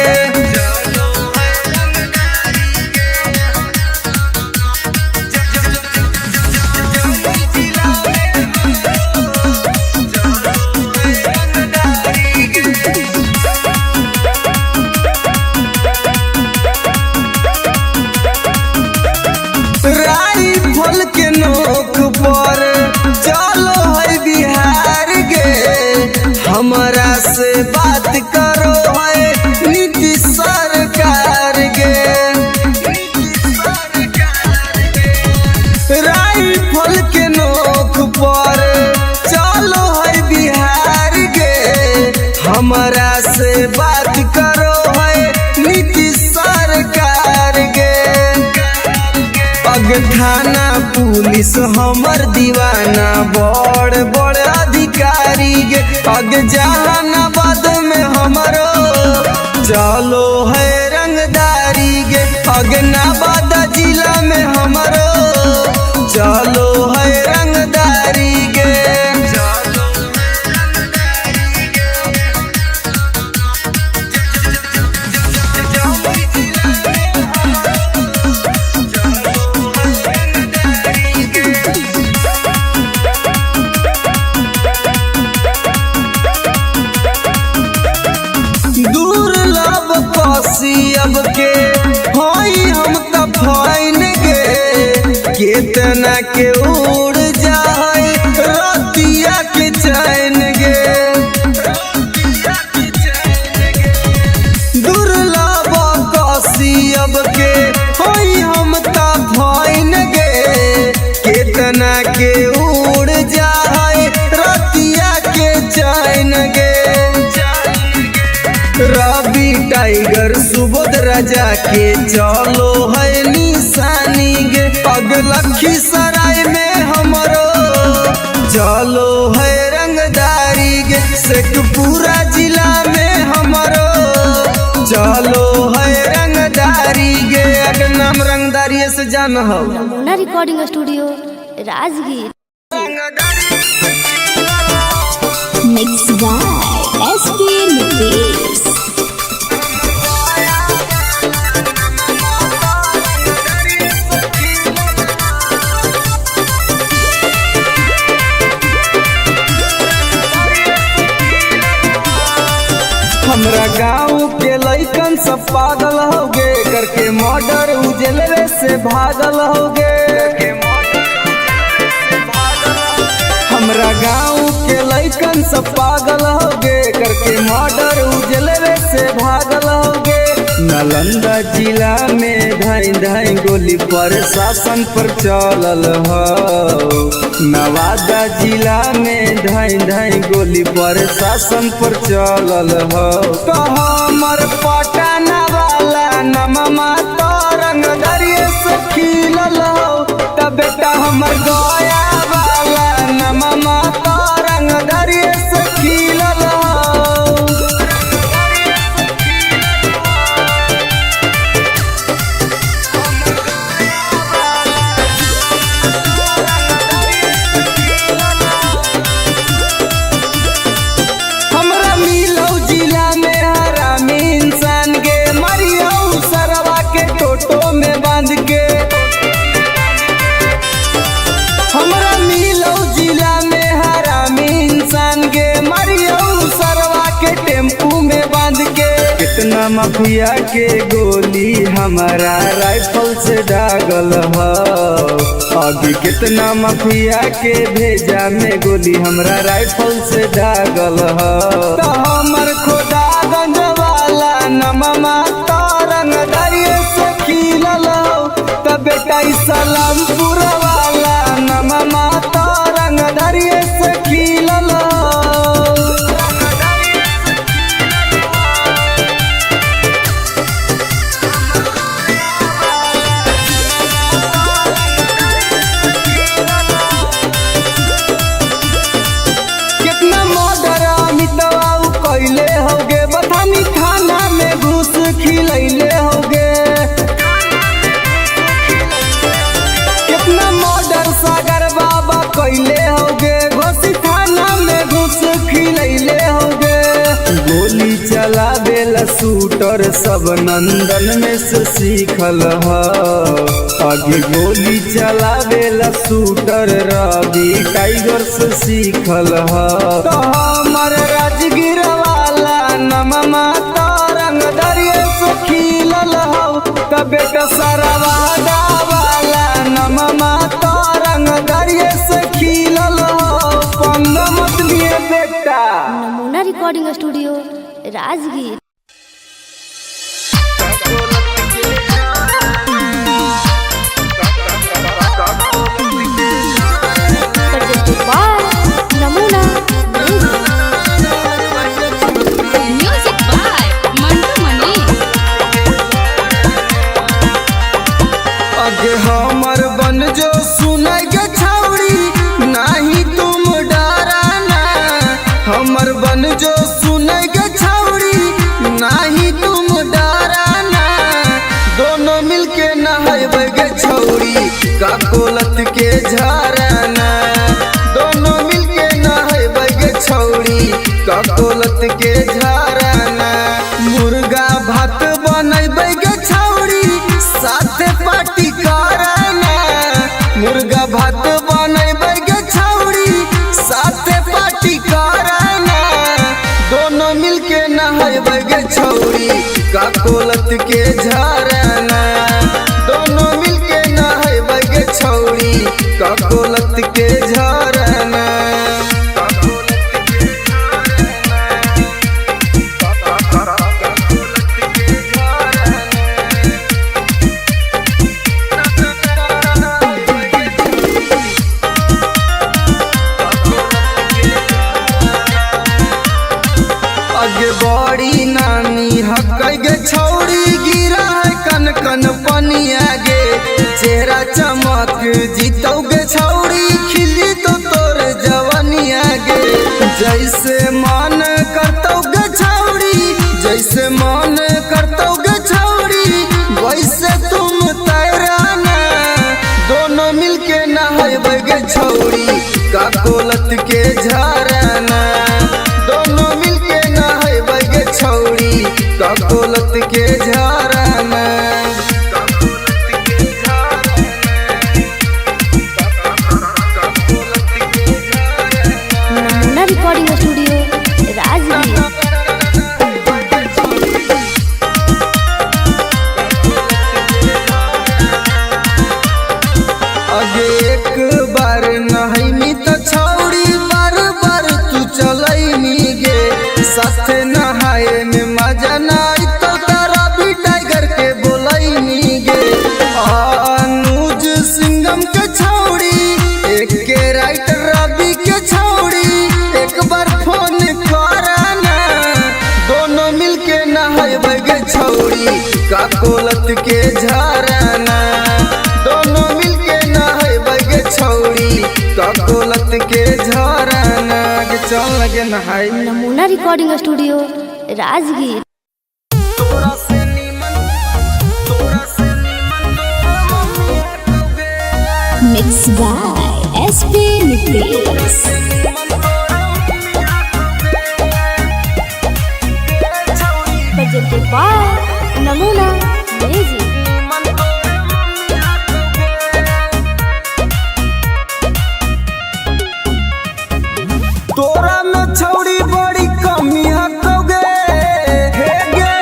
राइफल के नोक पर चलो है बिहार गे। हमारा से बात करो है नीतीश सरकार गे। राइफल के नोक पर चलो है बिहार गे। हमारा से बात करो है नीतीश सरकार गे। अग थाना पुलिस हमर दीवाना बड़ बड़ अधिकारी गे। अग जहानाबाद में हमरो चलो है रंगदारी गे। अग नवादा जिला में हमरो चलो है रंगदारी गे। दुर्लभ कसियब के हई हम त फाइन गे। केतना के उड़ जाए रतिया के चैन गे। दुर्लभ कसियब के हई हम त फाइन गे। केतना के उड़ जाए रतिया के चैन गे। रवि टाइगर सुबोध राजा के चलो है निशानी गे। अग लखीसराय में हमरो चलो है रंगदारी गे। शेखपुरा जिला में हमरो चलो है रंगदारी गे। अगर नाम रंगदारी से जान हो। Namuna recording studio Rajgir. Mix by SP Nitesh. हमरा गाँव के लइकन सब पागल होगे करके मर्डर उजलवे से भागल होगे। हमरा गाँव के लइकन सब पागल होगे करके मर्डर उजलवे से भागल होगे। नालंदा जिला में धाई धाई गोली प्रशासन पर चलल हो। नवादा जिला में धाई धाई गोली प्रशासन पर चलल हो। तो हमर पटना वाला नममा तो रंगदरिये से खिलल हो। तब बेटा हमर गया वाला नममा तो रंगदरिये से खिलल हो। हमरा मिलौ जिला में हरामी इंसान गे। मरियौ सरवा के टोटो में बांध के। कितना माफिया के गोली हमारा राइफल से दागल ह। अभी कितना माफिया के भेजा में गोली हमरा राइफल से दागल ह। तो हमर खोदा गंज वाला नममा तरंग दरिये से खिलल हो। तो बेटा सलामपुर वाला नममा तरंग दरिये से खिलल हो। कितना मर्डर अमितवा कैले होगे बथानी थाना में घूस खिलैले होगे। कितना मर्डर सागर बाबा कैले होगे घोसी थाना में घूस खिलैले होगे। गोली चलावेला शूटर सब नंदन में से सीखल ह। आगे गोली चलावेला शूटर रवि टाइगर से सीखल ह। तो हमर राजगीर वाला नममा तरंग दरिये से खिलल हो। तो बेटा सरवादा वाला नममा तरंग दरिये से खिलल हो। पंग मत लिए बेटा। नमूना रिकॉर्डिंग स्टूडियो राजगीर। नमूना म्यूजिक बाय मंटू मनी। अगे हमर बन जो सुनाई गे छौड़ी नहीं तुम डराना। हमर बन जो सुनाई गे छौड़ी नहीं तुम डराना। दोनों मिलके नहाइबे गे छौड़ी का कोलत के झरना। दोनों मिलके नहाइबे गे छौड़ी का कोलत के झरना। मुर्गा भात बनैबे गे छौड़ी साथे पार्टी करना। मुर्गा भात बनैबे गे छौड़ी साथे पार्टी करना। दोनों मिलके नहाइबे गे छौड़ी का कोलत के झरना। दोनों मिलके नहाइबे गे छौड़ी का कोलत के झरना। आगे बड़ी नानी हकई गे छौड़ी गिरा है कन कन पनिया गे। चेहरा चमक जीतौ गे छौड़ी खिली तो तोर जवनिया गे। जैसे मन करतौ गे छौड़ी जैसे मन करतौ गे छौड़ी वैसे तुम तैराना। दोनों मिलके नहाइबे गे छौड़ी का कोलत के झरना। दोनों मिलके नहाइबे गे छौड़ी का कोलत के झरना। नमूना रिकॉर्डिंग स्टूडियो राजगीर। अगे एक बार नहाइनी तो छौड़ी बार बार तू चलैनी गे। साथे नहाए में मजा नाई तो तारा भी टाइगर के बोलैनी गे। अनुज सिंगम के छौड़ी एक के राइटर रवि के छौड़ी एक बार फोन करना। दोनों मिलके नहाइबे गे छौड़ी का कोलत के झरना। दोनों मिलके नहाइबे गे छौड़ी का कोलत के झरना। के चल लगे नहाई। Namuna recording studio Rajgir. Mix by SP Nitesh. presented by Namuna music. तोरा में छौड़ी बड़ी कमी हकोगे। हे गे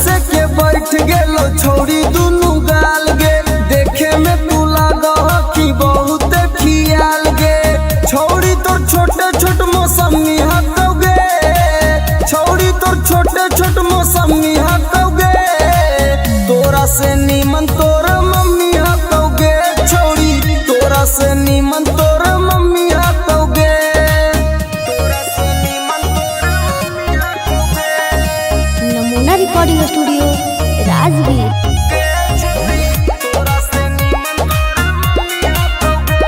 से के बैठ गेलो छौरी दुनु गाल गे देखे में तू लागो कि बहुत खियाल गे छौरी तोर छोटे छोट मौसमी हाथोगे छौरी तोर छोटे छोट मौसमी हाथोगे तोरा से नीमन तोर मम्मी हाथोगे छौरी तोरा से नीमन तोर मम्मी हाथोगे तोरा से नीमन तोर मम्मी हाथोगे नमूना रिकॉर्डिंग स्टूडियो राजगीर। तोरा से नीमन तोर मम्मी हाथोगे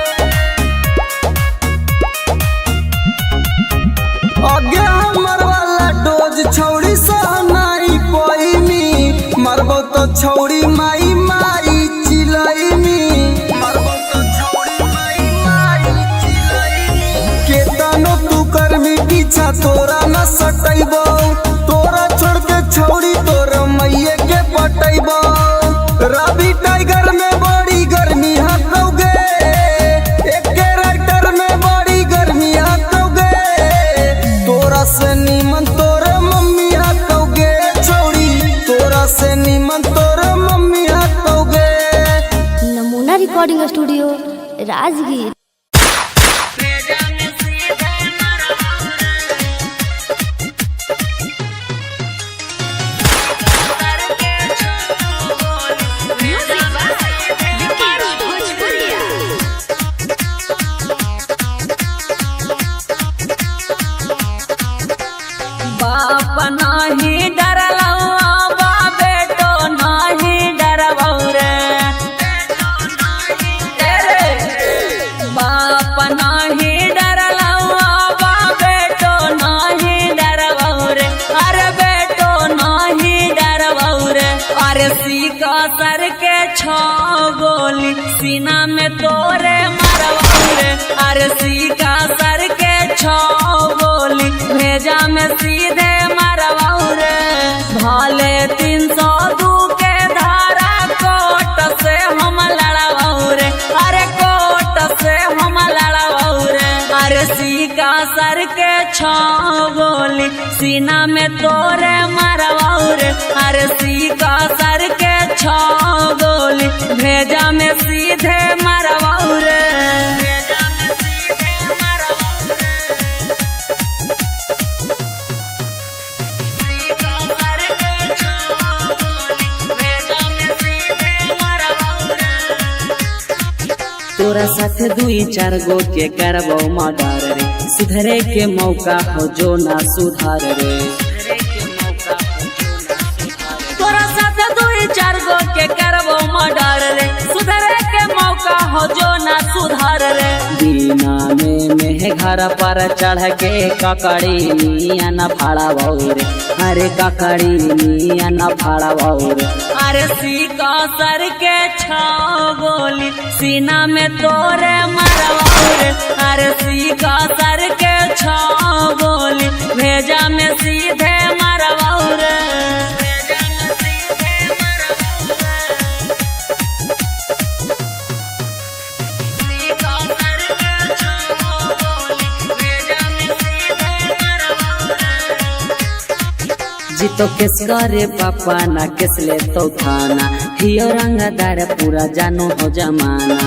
आगे हमर वाला डोज छौरी सहनाई पैनी मरबो तो छौरी माई माई चिलैनी मरबो तो छौरी माई माई चिलैनी केतनो तू करमी पीछा तोरा न सटैबो तोरा छोड़ के छौरी तोर मैये के पटैबो रवि टाइगर में बड़ी गर्मी हाथोगे एक राइटर में बड़ी गर्मी हाथोगे तोरा से नीमन तोर मम्मी हाथोगे छौरी तोरा से नीमन तोर मम्मी हाथोगे Namuna recording studio Rajgir. Music by Vikesh Bhojpuriya. बाप नाही डरलौ बा बेटो नाही डरबौ रे बाप नाही डरलौ बा बेटो नाही डरबौ रे अरे बेटो नाही डरबौ रे अरे सीका सर के छो गोली सीना में तोरे मरबौ रे अरे सीका सर के छो गोली भेजा में सीधे मरबौ रे भाले 302 के धारा कोट से हम लड़बौ रे अरे कोट से हम लड़बौ रे अरे सीका सर के छो गोली सीना में तोरे मरबौ रे अरे सीका सर के छो गोली भेजा में सीधे मरबौ रे तोरा साथ 2-4 गो के करबो मर्डर रे सुधरे के मौका हो जो ना सुधार रे तोरा साथ 2-4 गो के करबो मर्डर रे सुधरे के मौका हो जो ना सुधार रे दीना में घर पर चढ़ के ककड़ी निया न फाड़ा रे अरे ककड़ी निया न फाड़ा रे अरे सीका सर के छो गोली सीना में तोरे मरबौ रे अरे सीका सर के छो गोली भेजा में सीधे मरबौ रे जीतो केस करे पापा ना केस ले तो थाना हियो रंगदार पूरा जानो हो जमाना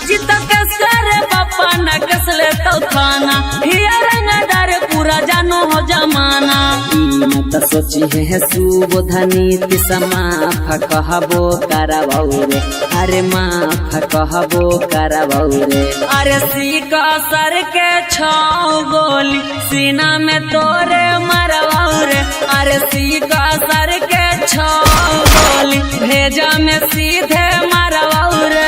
जीतो केस करे पापा ना केस ले तो थाना हियो रंगदार पूरा जानो हो जमाना ई त सोची है सुबोधनी तिसमा कहबो करबौ रे अरे माफ कहबो करबौ रे अरे सीका सर के छो गोली सीना में तोरे मरबौ रे अरे सीका सर के छो गोली भेजा में सीधे मरबौ रे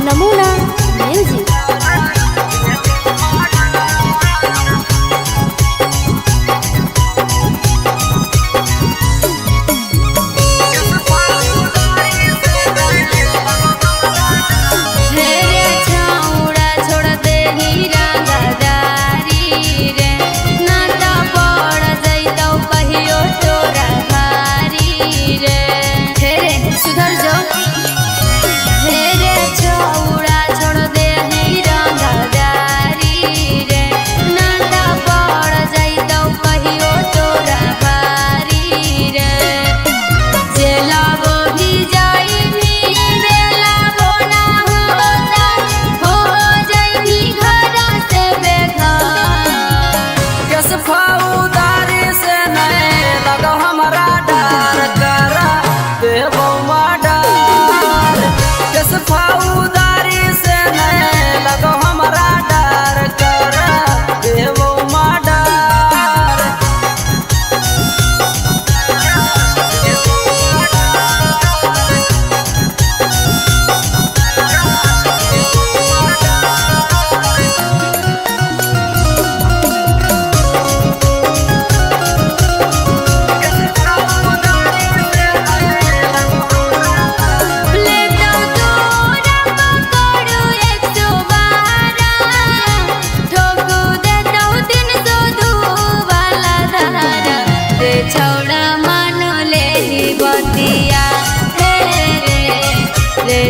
नमूना म्यूजिक। छोड़ दे हीरा दादा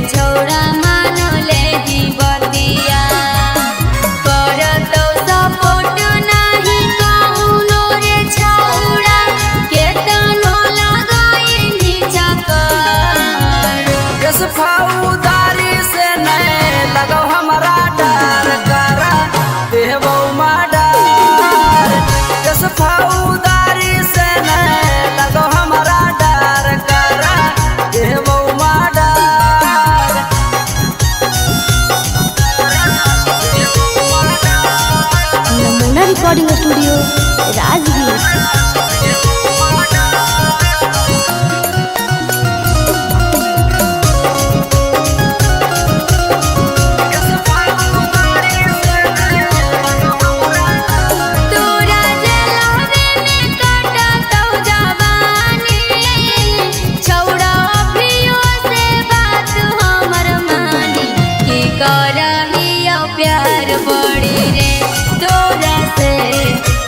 छौड़ा मानो ले जीवतिया करतो सपोर्ट नाही कौनो रे छौड़ा केतनो लगाई चक्कर जस फौदारी से नहीं लगो हमारा डर करा देवो माडर जस फौदारी से नहीं लगो हमारा डर करा देवो माडर नमूना रिकॉर्डिंग स्टूडियो राजगीर। तोरा जलवे में कटतौ जवानी छौड़ा अभियो से बात हमर मानी की करहियो प्यार बड़ी रे तोरा से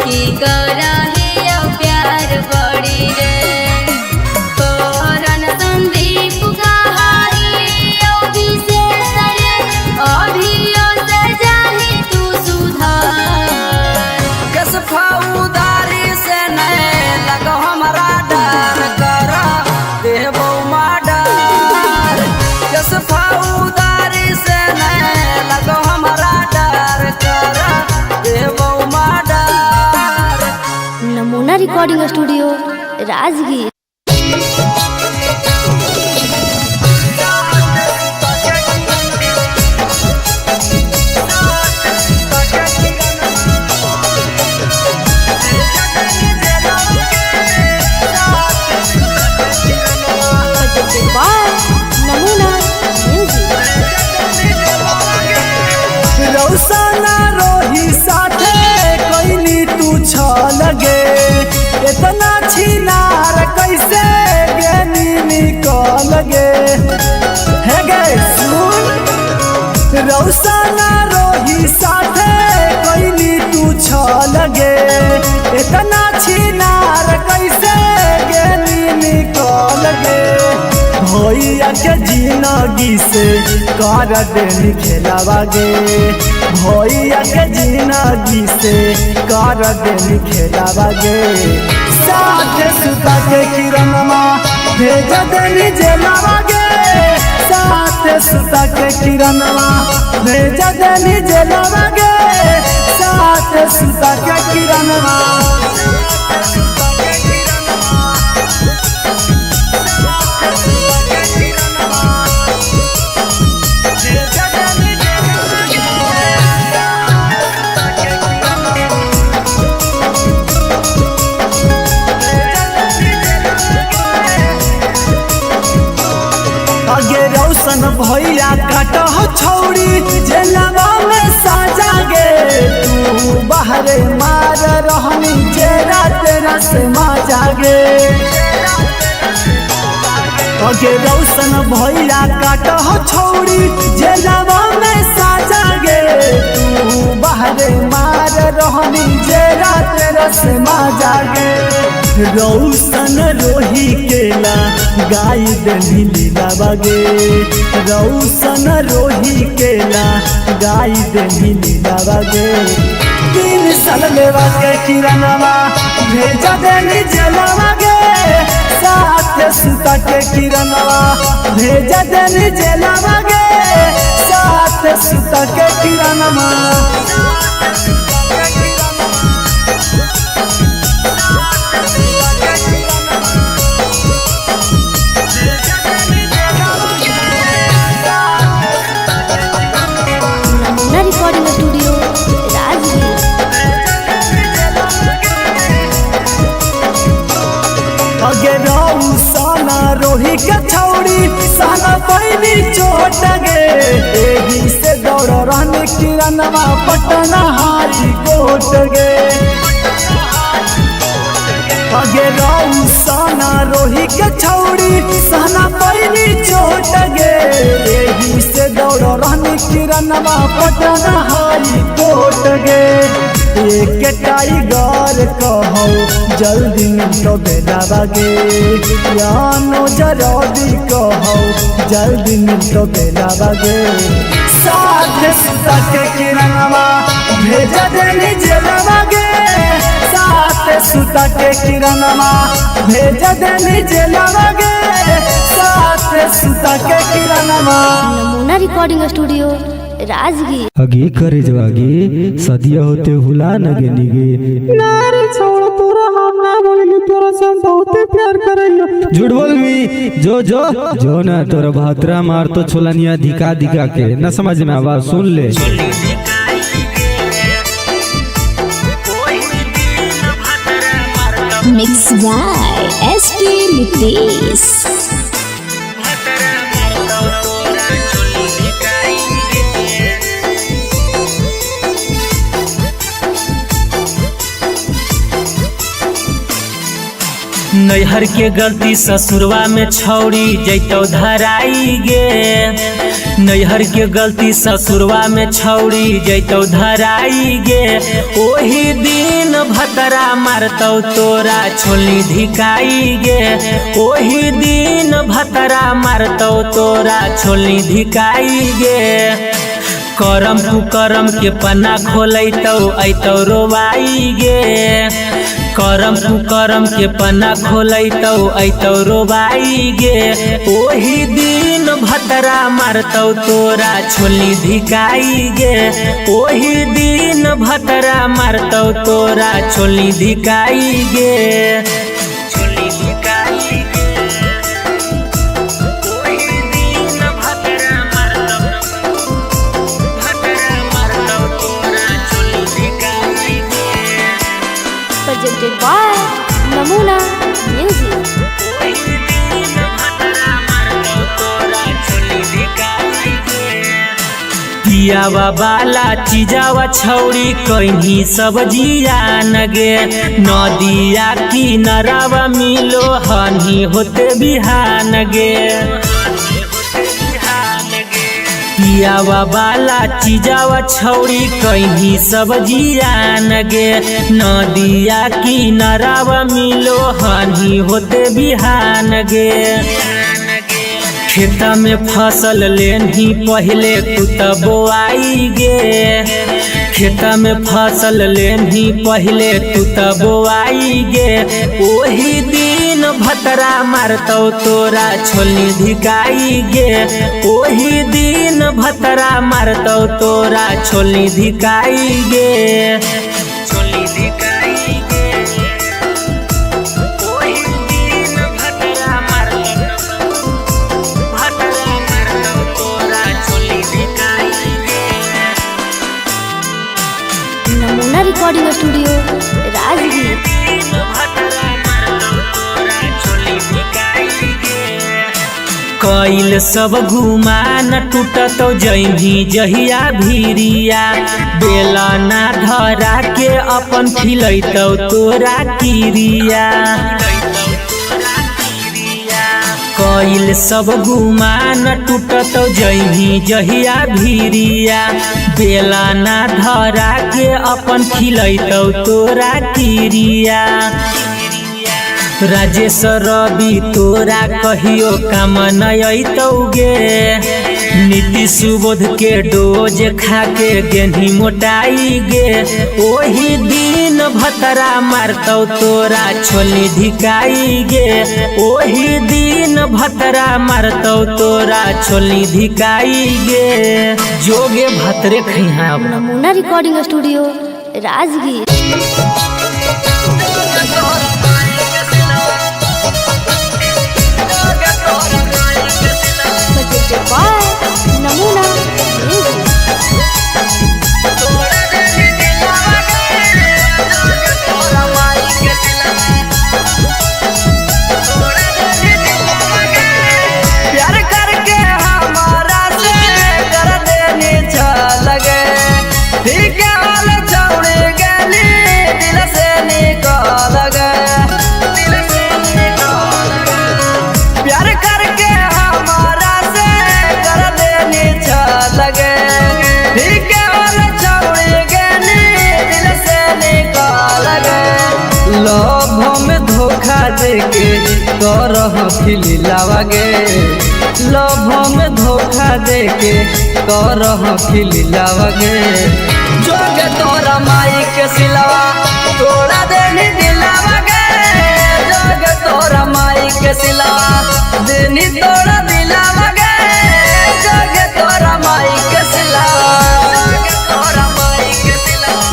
की करहियो प्यार बड़ी रे करन संदीप कहाइयो विशेष रे अभियो से जाही तू सुधार जस फौदारी से नहीं लगो हमारा डर करा देवो माडर जस फौदारी से नहीं लगो हमारा डर करा देवो माडर नमूना रिकॉर्डिंग स्टूडियो राजगीर। नमूना म्यूजिक। रौसना रोही साथे कोइनी तू छ लगे इतना छिनार कैसे गेनी निकल गे हे गे सुन रौसना रोही साथे कोइनी तू छ लगे इतना छिनार कैसे गेनी निकल गे भैया के जिंदगी से कर देनी खेलावागे भैया के जिंदगी से कर देनी खेलावागे साथ सुता के किरणमा भेज देनी जेलावागे साथ सुता के किरणमा भेज देनी जेलावागे साथ सुता के किरणमा आगे रौशन भैया काट छौड़ी जेलवा में साजा गे तू बाहरे मार रहनी जेरा तेरा से माजा गे आगे रौशन भैया काट छौड़ी जेलवा में साजा गे तू बाहरे मार रहनी जेरा तेरा से माजा गे रौशन रोही केला गाय दनी लीला बागे रौशन रोही केला गाय दनी लीला बागे 3 साल लेवा के किरणवा भेज देनी जेलवा गे साथ सुता के किरणवा भेज देनी जेलवा गे साथ सुता के किरणवा नमूना रिकॉर्डिंग स्टूडियो राजगीर। अगे रौसना रोही के छौड़ी साला पैनी चोट गे एही से दौड़ रहने किरणवा पटना हारी कोट गे अगे रौसना रोही के छौड़ी साला पैनी चोट गे एही से दौड़ रहने किरणवा पटना हारी कोट गे एक टाइगर कहो जल्दी तो बेलावा गे यानो जरदी कहो जल्दी तो बेलावा गे साथ सुता के किरणवा भेज देनी जेलवा गे साथ सुता के किरणवा भेज देनी जेलवा गे साथ सुता के किरणवा। नमूना रिकॉर्डिंग स्टूडियो राजगीर। आगे करे जवागे सदिया होते हुला नगे निगे नारे छोड़ तोरा हम ना बोली तोरा से हम बहुते प्यार करेलो। झूठ बोल मी जो ना तोरा भातरा मार तो छोलनिया दिखा दिखा के न समझ में आवाज सुन ले। Mix by ST Nitesh. नैहर के गलती ससुरवा में छौड़ी जैतो धराई गे नैहर के गलती ससुरवा में छौड़ी जैतो धराई गे ओही दिन भतरा मारतौ तोरा छोली धिकाई गे ओही दिन भतरा मारतौ तोरा छोली धिकाई गे करम कुकरम के पन्ना खोलैतौ ऐतौ रोवाई गे करम कुकरम के पन्ना खोलैतौ ऐतौ रोवाई गे ओही दिन भतरा मारतौ तोरा छोली धिकाई गे ओही दिन भतरा मारतौ तोरा छोली धिकाई गे छोली धिकाई गे ओही दिन भतरा मारतौ तोरा छोली धिकाई गे। Presented by Namuna music. पियावा वाला चीजावा छौड़ी कहीं सब्जिया नगे नदिया किनारावा मिलो हनी होते बिहान गे पियावा वाला चीजावा छौड़ी कहीं सब्जिया नगे नदिया किनारावा मिलो हनी होते बिहान गे खेता में फसल लेनी पहले तू त बोआई गे खेता में फसल लेनी पहले तू त बोआई गे ओही दिन भतरा मारतौ तोरा छोली धिकाई गे ओही दिन भतरा मारतौ तोरा छोली धिकाई गे छोली धिकाई गे ओही दिन भतरा नमूना रिकॉर्डिंग स्टूडियो राजगीर। कैल सब घुमान टूटतो जही जहिया भीरिया बेला ना धरा के अपन खिलैतौ तोरा किरिया कैल सब गुमान टूटतो जही जहिया भीरिया बेला ना धरा के अपन खिलैतौ तोरा किरिया राजेश रवि तोरा कहियो काम नयतौ गे नीति सुबोध के डोज खा के गेंधी मोटाई गे ओही दिन भतरा मारतौ तोरा छोली धिकाई गे ओही दिन भतरा मारतौ तोरा छोली धिकाई गे जोगे भतरे खैहा। Namuna recording studio Rajgir. Presented by Namuna music. प्यार करके हमारा से कर देनी लगे ठीक है वाले छौड़ी गली देके करह खिलावा गे लभ में धोखा देके करह खिलावा गे जोगे तोरा माई के सिलवा तोड़ा देनी दिलावा गे जोगे तोरा माई के सिलवा देनी तोड़ा दिलावा गे जोगे तोरा माई के सिलवा जोगे तोरा माई के सिलवा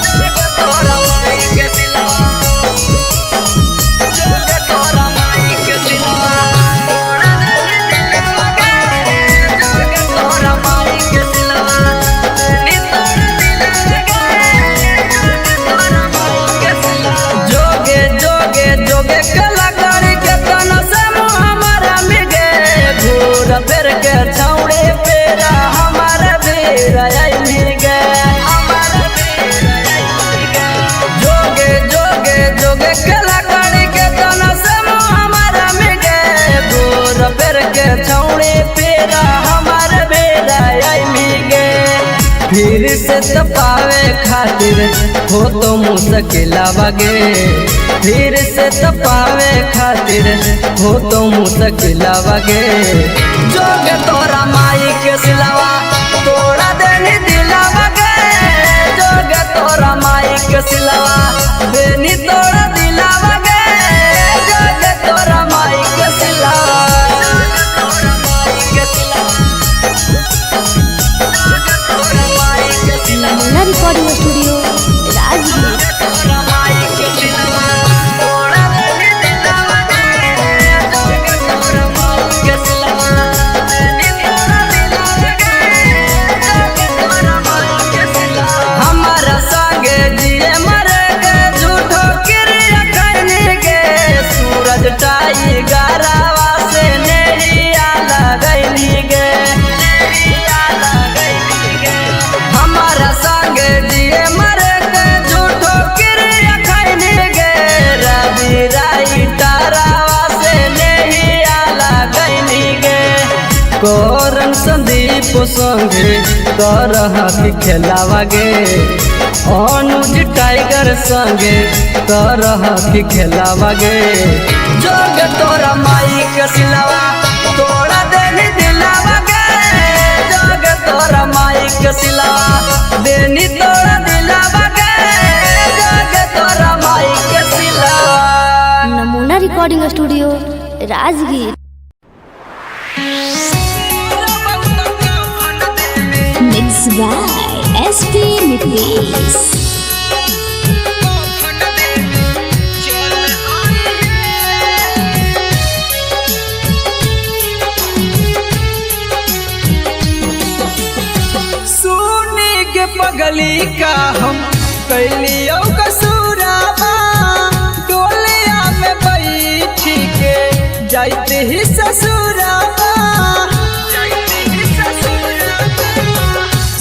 जोगे तोरा माई के सिलवा जोगे तोरा माई के सिलवा तोड़ा देनी दिलावा गे जोगे तोरा माई के सिलवा देनी तोड़ा दिलावा गे जोगे तोरा माई के सिलवा जोगे जोगे जोगे कलाकारी के तन से हमारा मिगे घूर फिर के छौड़े पेरा हमारा बेरा आई मिगे हमारा बेरा आई मिगे जोगे जोगे जोगे कलाकारी के तन से हमारा मिगे घूर फिर के छौड़े पेरा हमारा बेरा आई मिगे फिर से तपावे खातिर हो तो मुश्किल गे फिर से तपावे खातिर हो तो मुश्किल गे जोगे तोरा माई के सिलवा तोड़ा देनी दिलावा गे जोगे तोरा माई के सिलवा देनी तोड़ा दिलावा गे जोगे तोरा माई के सिलवा जोगे तोरा माई के सिलवा जोगे तोरा माई के सिलवा नमूना रिकॉर्डिंग स्टूडियो राजगीर। तोरा माई के सिलवा तोड़ा देनी दिलावा गे जोगे तोरा माई के सिलवा देनी तोड़ा दिलावा गे जोगे तोरा माई के सिलवा हमारा संगे जिए मरे गे झूठो क्रिया करने गे सूरज टाई गारावा से नैया लगैली गे नैया लगैली गे हमारा संगे जिए मरे गे झूठो क्रिया करने गे रवि राई तारावा से नैया लगैली गे कोरन संदीप संगे करह खेलावा गे अनुज टाइगर संगे करह खेलावा गे जोगे तोरा माई के सिलवा तोड़ा देनी दिलावा गे जोगे तोरा माई के सिलवा देनी तोड़ा दिलावा गे जोगे तोरा माई के सिलवा नमूना recording studio Rajgir. Mixed by SP Nitish. सुनी के पगली का हम कैलियो कसूराबा डोलिया में बैठी के जाते ही ससुराबा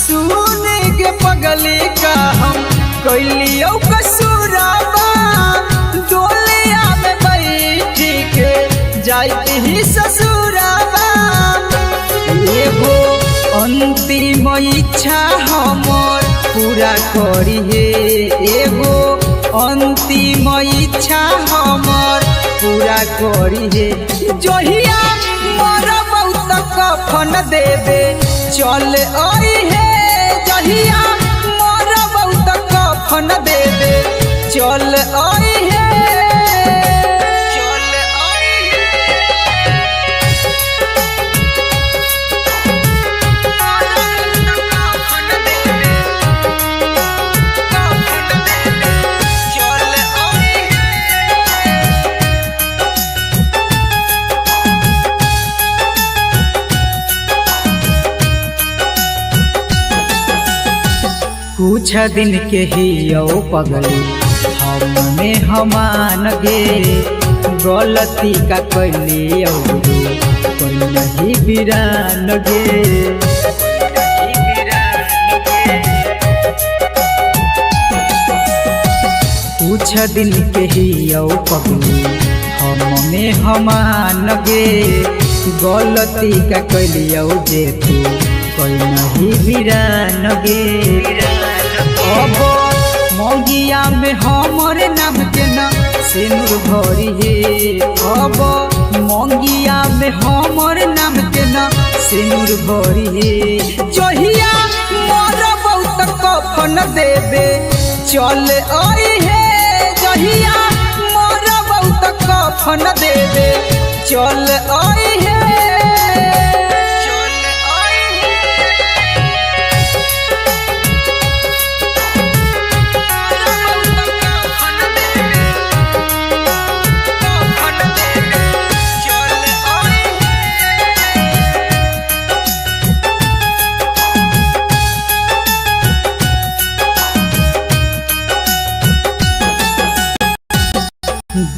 सुनी के पगली का हम कैलियो कसूराबा डोलिया में बैठी के जाते ही ससुराबा एगो अंतिम इच्छा हमर पूरा करी हे एगो अंतिम इच्छा हमर पूरा करी हे जहिया मोरा बहुत कफन देवे चल आई हे जहिया मोरा बहुत कफन देवे चल आई हे चल आई कुछ दिन के ही पगली हमने हमान गे गलती का कैली कोई नहीं बिरान गे कुछ दिन के ही पगली हमने हमान गे गलती का कैली जे तू कोई नहीं बिरान गे अब मौगिया में हमरे नाम के न सिनुर भरी हे अब मंगिया में हमर नाम के ना सिनुर भरी हे जहिया मोर बहुत कफन देबे चल आई हे जहिया मोर बहुत कफन देबे चल आई हे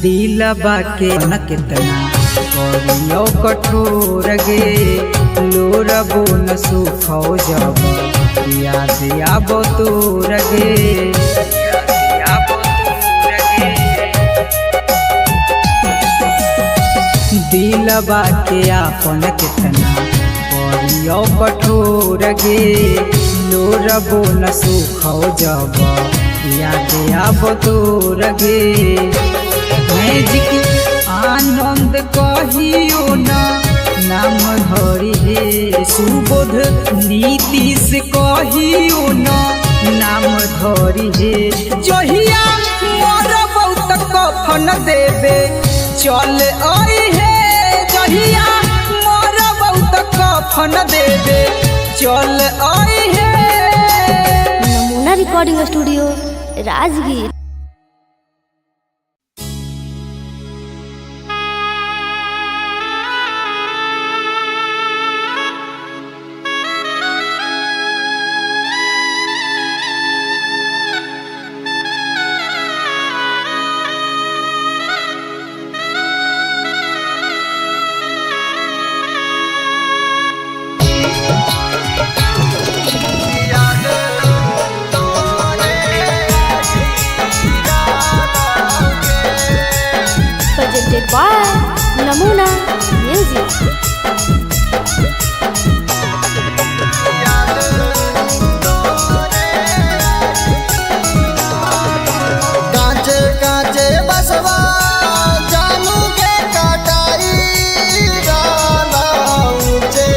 दिलबा के न कितना करियो कठोर गे लोरबो न सुखो जब याद आबो तोर गे दिलबा के आपन कितना करियो कठोर गे लोरबो न सुखो जब याद आबो तोर गे मैजिक आनंद कहियो ना नाम धरी हे सुबोध नीतीश कहियो ना नाम धरी हे जहिया मोर बहुत कफन देबे चल आई हे जहिया मोर बहुत कफन देबे चल आई हे। नमूना recording studio Rajgir. Presented by Namuna Music। कांचे कांचे बसवा जानू के कटाई डाला ऊंचे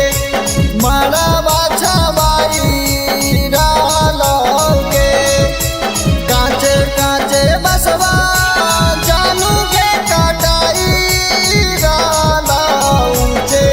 मारा बाछा बाई डाला के कांचे कांचे बसवा जानू के कटाई डाला ऊंचे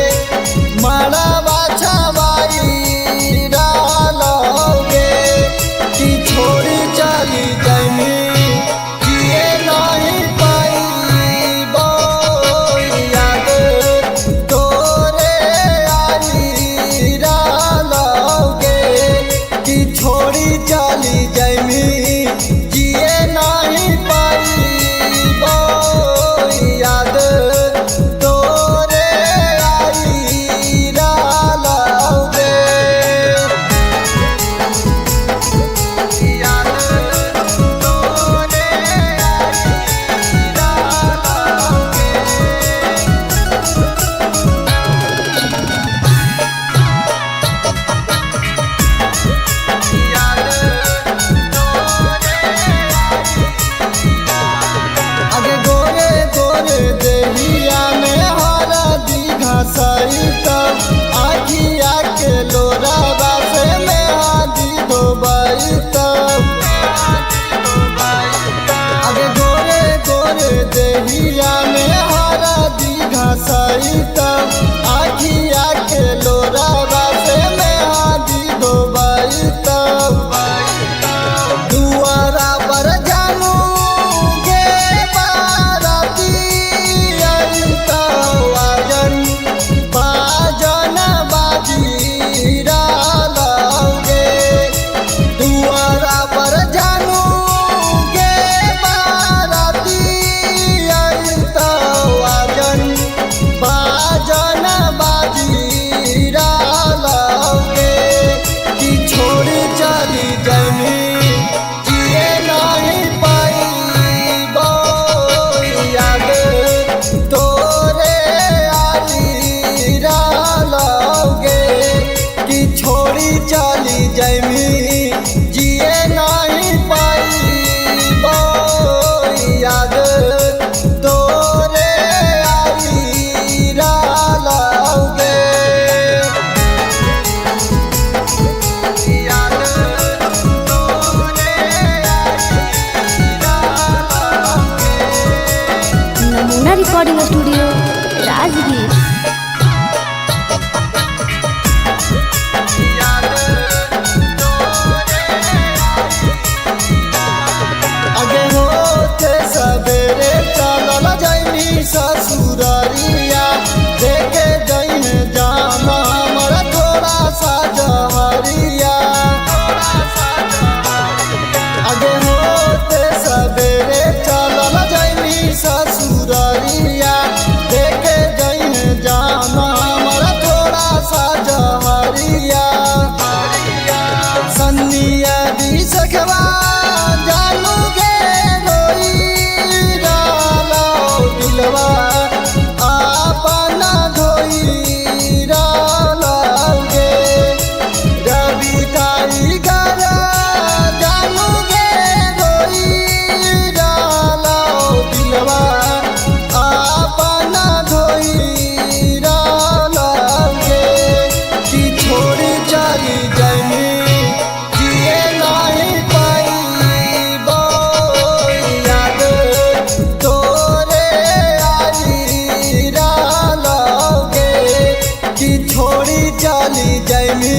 छोड़ी चली जैमी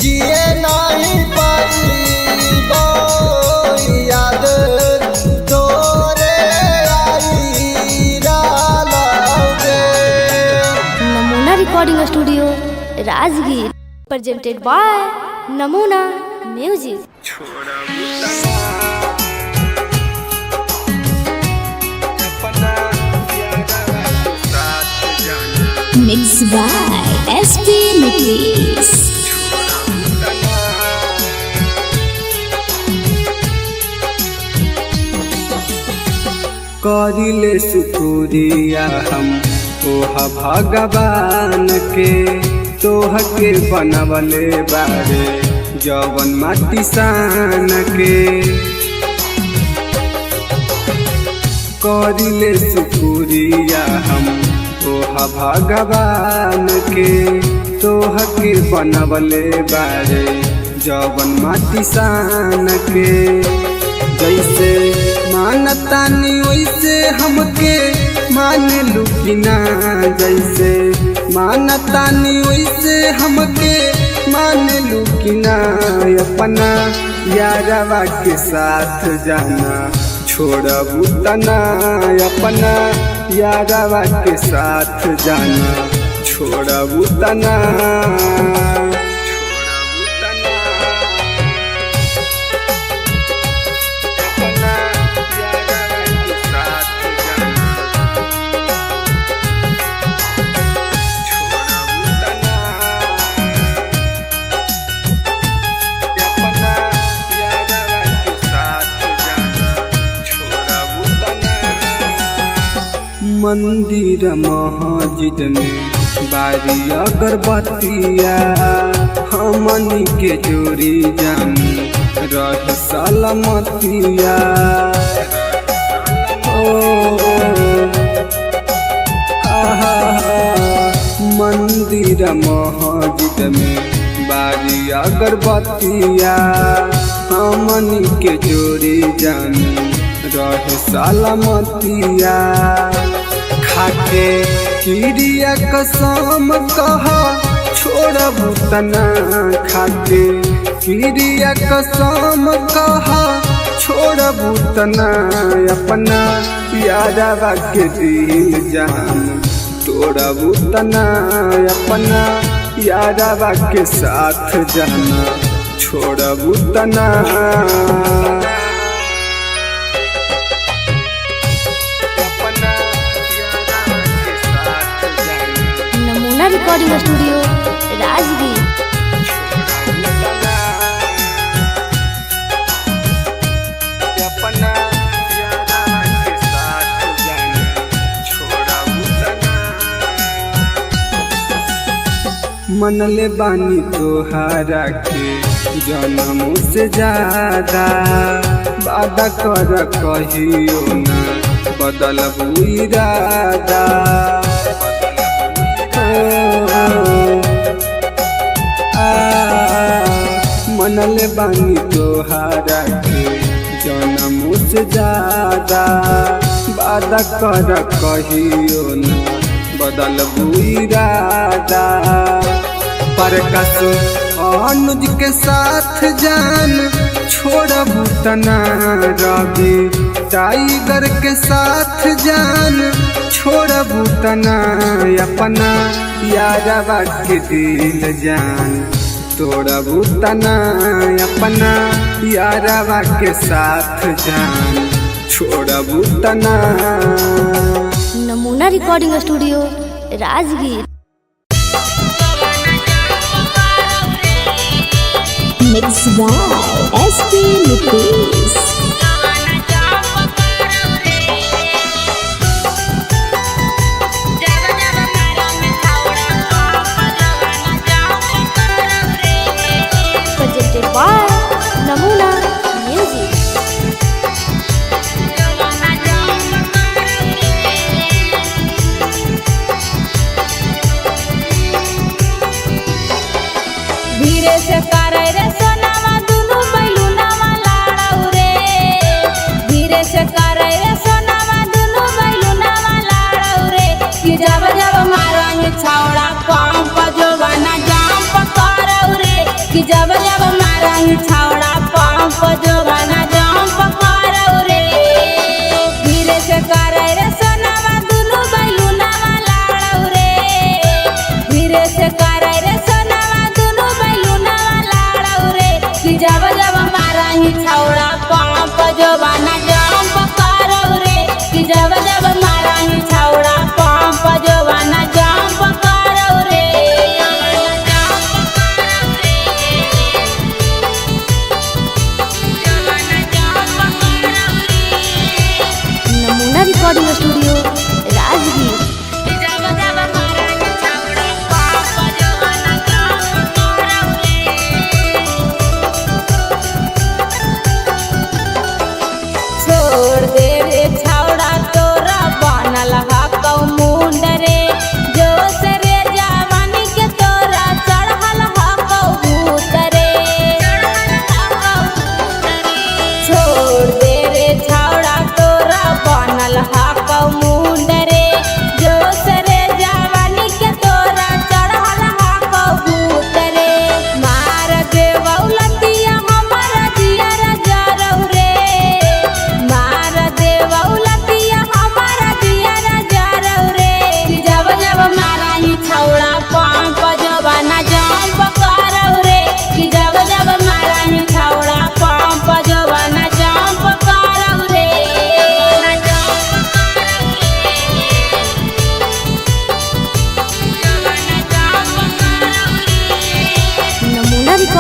जिए नहीं पाई याद तोरे आई डालोगे। Namuna recording studio Rajgir presented by Namuna music. Mixed by SP Mitris. करिले शुक्रिया हम तोहा भगवान के तोह के बनवले बारे जवन माटी सान के। करिले शुक्रिया हम तोहा भगवान के तोह के बनवले बारे जवन माटी सान के। जैसे मानतानी वैसे हमके मान लुकिना जैसे मानतानी वैसे हमके मान लुकिना अपना यारवा के साथ जाना छोड़बू तना अपना यारवा के साथ जाना छोड़बू तना। मंदिर मस्जिद में बारी अगरबत्तिया हमनी के जोड़ी जान रह सलामतिया। मंदिर मस्जिद में बारी अगरबत्तिया हमनी के जोड़ी जान रह सलामतिया। खाके किरिया कसम कहा छोड़बू तना खाके किरिया कसम कहा छोड़बू तना अपना यारवा के दिल जान तोड़बू तना अपना यारवा के साथ जाना छोड़बू तना। नमूना रिकॉर्डिंग स्टूडियो राजगीर। मनले बानी तोहारा के जन्म से ज्यादा वादा कर कहियो ना बदलबू इरादा। मनले बानी तोहारा के जन्म से ज्यादा वादा कर कहियो ना बदलबू इरादा। प्रकाश अनुज के साथ जान छोड़बू तना रवि टाइगर के साथ जान छोड़बू तना अपना यारवा के दिल जान तोड़बू तना अपना यारवा के साथ जान छोड़बू तना। नमूना recording studio Rajgir. Mixed by SP Mitris. Presented by Namuna music. धीरे से करे रे सोनावा दुनु बैलुनावा लाड़ौ रे। धीरे से करे रे सोनावा दुनु बैलुनावा लाड़ौ रे। कि जब जब मारा में छौड़ा पंप जो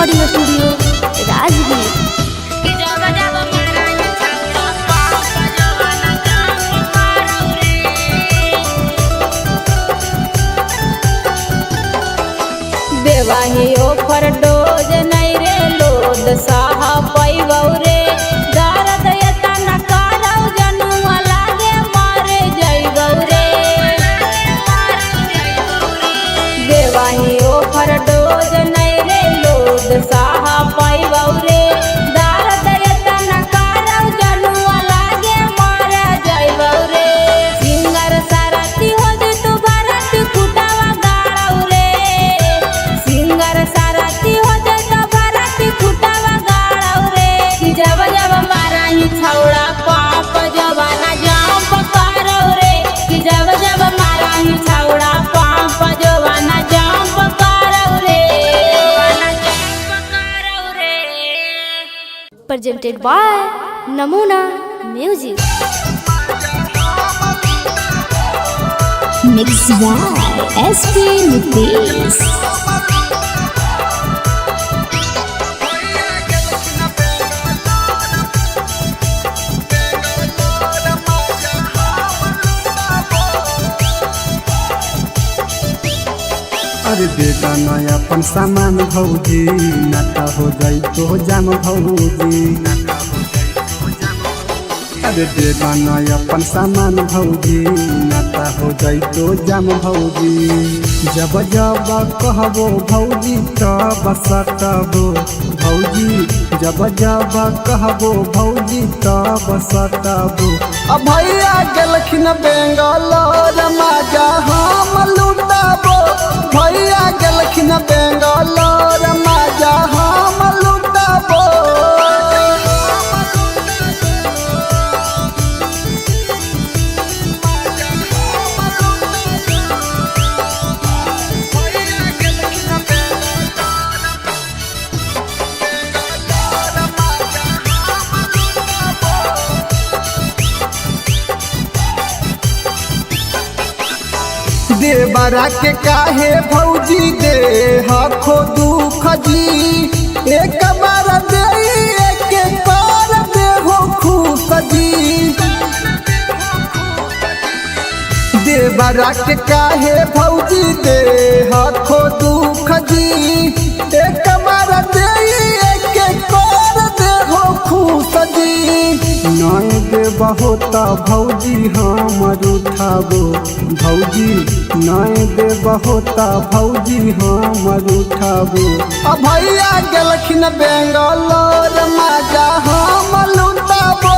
रिकॉर्डिंग स्टूडियो राजगीर। देवाही ओफर डोज नहीं रे लोद साहा पैबौ रे दर्द एता न करौ जनुआ लागे मारे जइबौ रे। देवाही ओफर डोज नहीं रे लोद साहा पैबौ रे दर्द एता न करौ जनुआ लागे मारे जइबौ रे। सिंगर सारथी हो जे तू भरत कुटावा गाड़ौ रे। सिंगर सारथी हो जे तो भरत कुटावा गाड़ौ रे। कि जब जब माराही छौड़ा पाप जवाना जाप करौ रे। कि जब जब माराही छौड़ा पाप जवाना जाप करौ रे। Presented by Namuna music. Mixed by SP Nitish. अरे बेटा नया अपन सामान भौजी नाता हो जाई तो जाम भौजी। अरे बेटा नया अपन सामान भौजी नाता हो जाई तो जाम भौजी। जब जब कहबो भौजी तब सटबो भौजी। जब जब कहबो भौजी तब सटबो। अब भैया गेलखिन बेंगलोर मजा हम लुटाबो। भैया गेलखिन बेंगलोर मजा हम लुटाबो। देवरा के काहे भौजी दे हखो दुख जी। एक बार दे एक बार दे हो खुश जी। देवरा के काहे भौजी दे हखो दुख जी। एक बार दे एक बार दे हो खुश जी। नय देबहो त भौजी हमर उठाबो भौजी। नय देबहो त भौजी हमर उठाबो। अब भैया गेलखिन बेंगलोर मजा हम लुटाबो।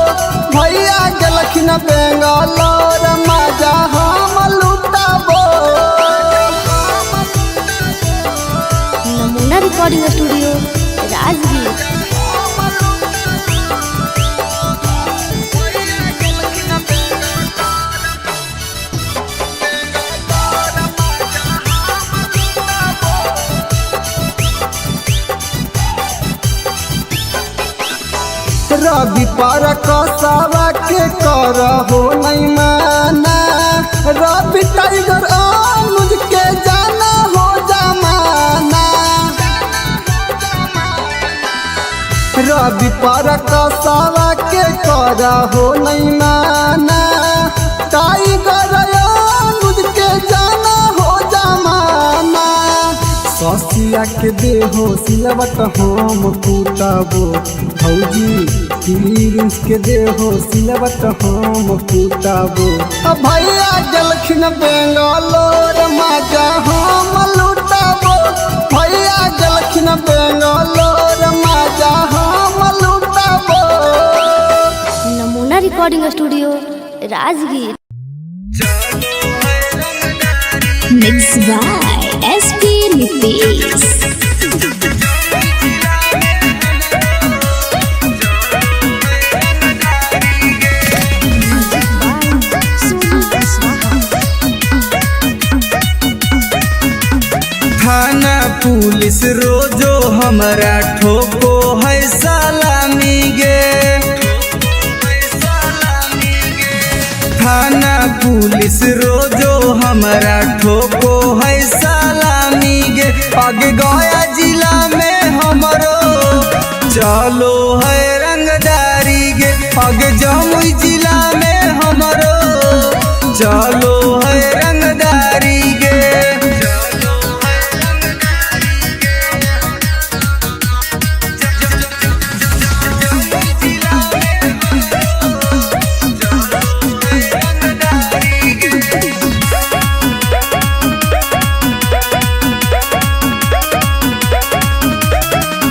भैया गेलखिन बेंगलोर मजा हम लुटाबो। नमूना रिकॉर्डिंग स्टूडियो राजगीर। रवि पर कसावा के करहो नहीं माना। रवि टाइगर अनुज के जाना हो जमाना। रवि पर कसावा के करहो नहीं माना। टाइगर अनुज के जाना हो जमाना। ससिया के देहो सिलवट हम कुटाबो भौजी। प्रिंस के देहो सिलवट हम कुटाबो। अब भैया गेलखिन बेंगलोर मजा हम लुटाबो। भैया गेलखिन बेंगलोर मजा हम लुटाबो। नमूना recording studio Rajgir. Mixed by SP Nitish. थाना पुलिस रोजो हमरा ठोको है सलामी गे। थाना पुलिस रोजो हमरा ठोको है सलामी गे। आगे गया जिला में हमर चलो है रंगदारी गे आगे जमुई जिला में हमरो चलो है रंगदारी गे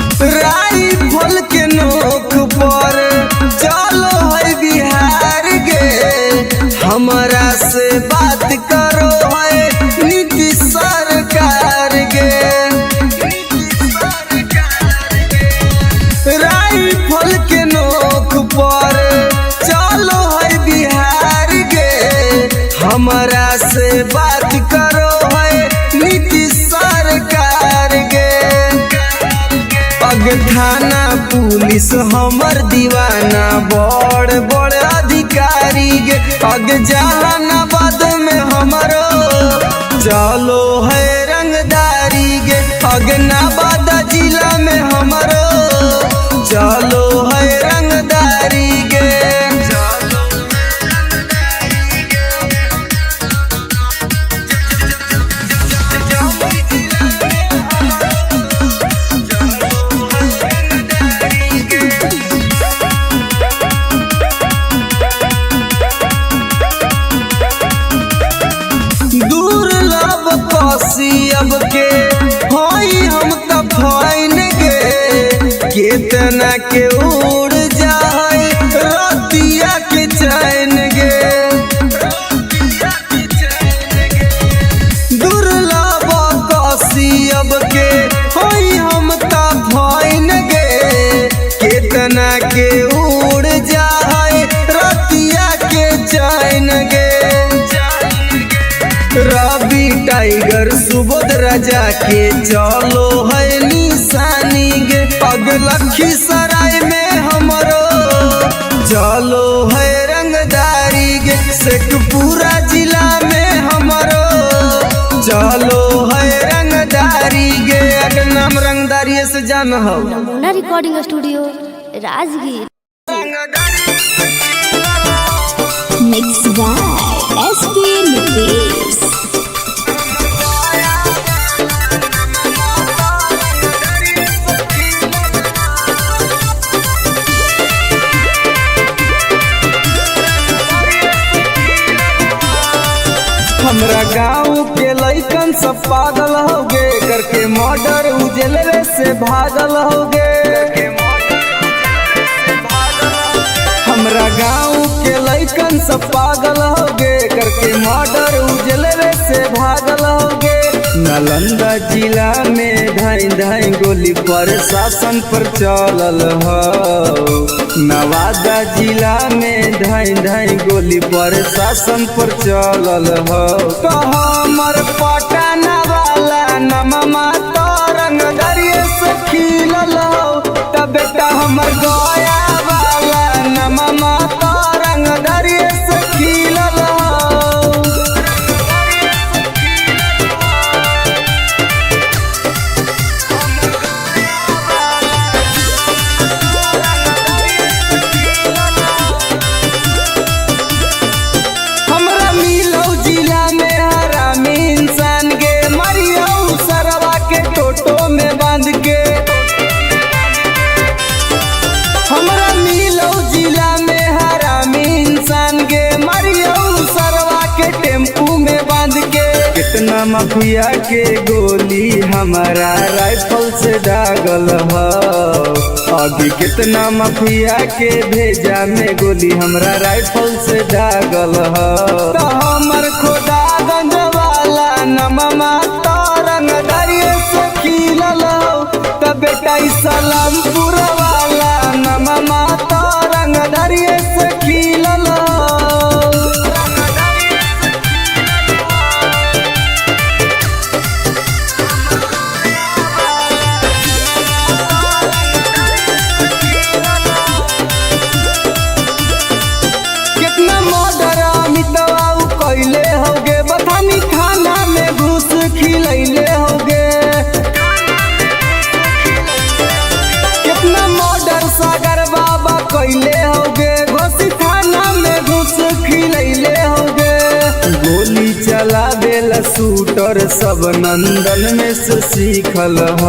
राइफल के नोक पर चलो है बिहार गे हमारा से बात करो है नीतीश सरकार गे राइफल के नोक पर चलो है बिहार गे हमारा से बात करो है नीतीश सरकार गे अग थाना पुलिस हमर दीवाना बड़ बड़ अधिकारी गे अग जहानाबाद में हमरो चलो है रंगदारी गे अग नवादा जिला में हमरो चलो है रंगदारी गे अब के होई हम त फाइन गे कितना के उड़ जाए रतिया के चैन गे दुर्लभ कसी अब के होई हम त फाइन गे कितना के उड़ जाए रतिया के चैन गे रवि टाइगर सुबोध राजा के चलो है निशानी गे अग लखीसराय में हमरो चलो है रंगदारी गे शेखपुरा जिला में हमरो चलो है रंगदारी गे अगर नाम रंगदारी से जान हो Namuna recording studio Rajgir. Mix by SP Nitesh. हमरा गाँव के लइकन सब पागल होगे करके मर्डर उजलवे से भागल होगे हमरा गाँव के लइकन सब पागल होगे करके मर्डर उजलवे से भागल होगे नालंदा जिला में धाई धाई गोली प्रशासन पर चलल हो नवादा जिला में धाई धाई गोली प्रशासन पर चलल हो तो हमर पटना वाला नममा तो रंगदरिये से खिलल हो तब बेटा हमर गया वाला नममा तो रंगदरिये से खिलल हो। हमरा मिलौ जिला में हरामी इंसान गे मरियौ सरवा के टोटो में बांध के हमरा मिलौ जिला में हरामी इंसान गे मरियौ सरवा के टेम्पू में बांध के कितना माफिया के गोली हमारा राइफल से दागल हो अभी कितना माफिया के भेजा में गोली हमरा राइफल से दागल हो तो हमर खोदागंज वाला नममा तो रंगदरिये से खिलल हो तो बेटा सलामपुर वाला नममा तो रंगदरिये से खिलल हो। कितना मर्डर अमितवा कैले होगे बथानी खाना में घुस खिलैले होगे शूटर सब नंदन में से सीखल ह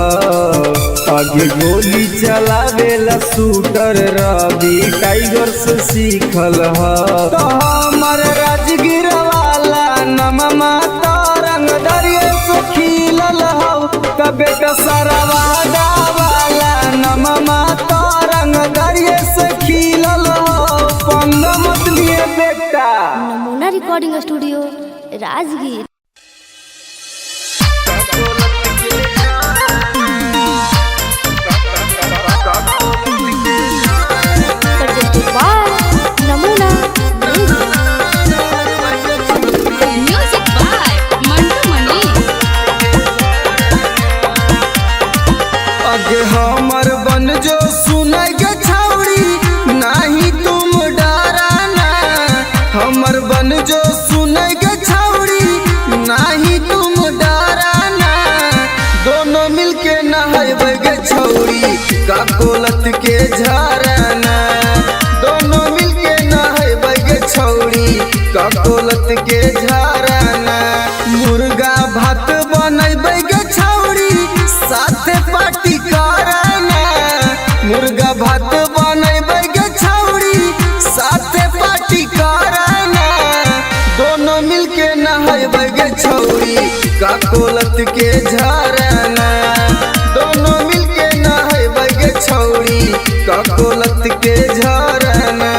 आगे गोली चलावेला शूटर रवि टाइगर से सीखल ह तो हमर राजगीर वाला नममा तरंग दरिया से खिलल हौ तबे कसरवाड़ा वाला नममा तरंग दरिया से खिलल हौ पंग मत लिए बेटा। नमूना रिकॉर्डिंग स्टूडियो राजगीर। नमूना म्यूजिक बाय मंटू मनी। आगे हमर बन जो सुनाई के छौड़ी नहीं तुम डराना हमर बन जो सुनाई के छौड़ी नहीं तुम डराना दोनों मिलके नहाइबे गे छौड़ी का कोलत के झरना दोनों मिलके नहाइबे गे छौड़ी का कोलत के झरना मुर्गा भात बनैबे गे छौड़ी साथे पार्टी करना मुर्गा भात बनैबे गे छौड़ी साथे पार्टी करना दोनों मिलके नहाइबे गे छौड़ी का कोलत के झरना दोनों मिलके नहाइबे गे छौड़ी का कोलत के झरना।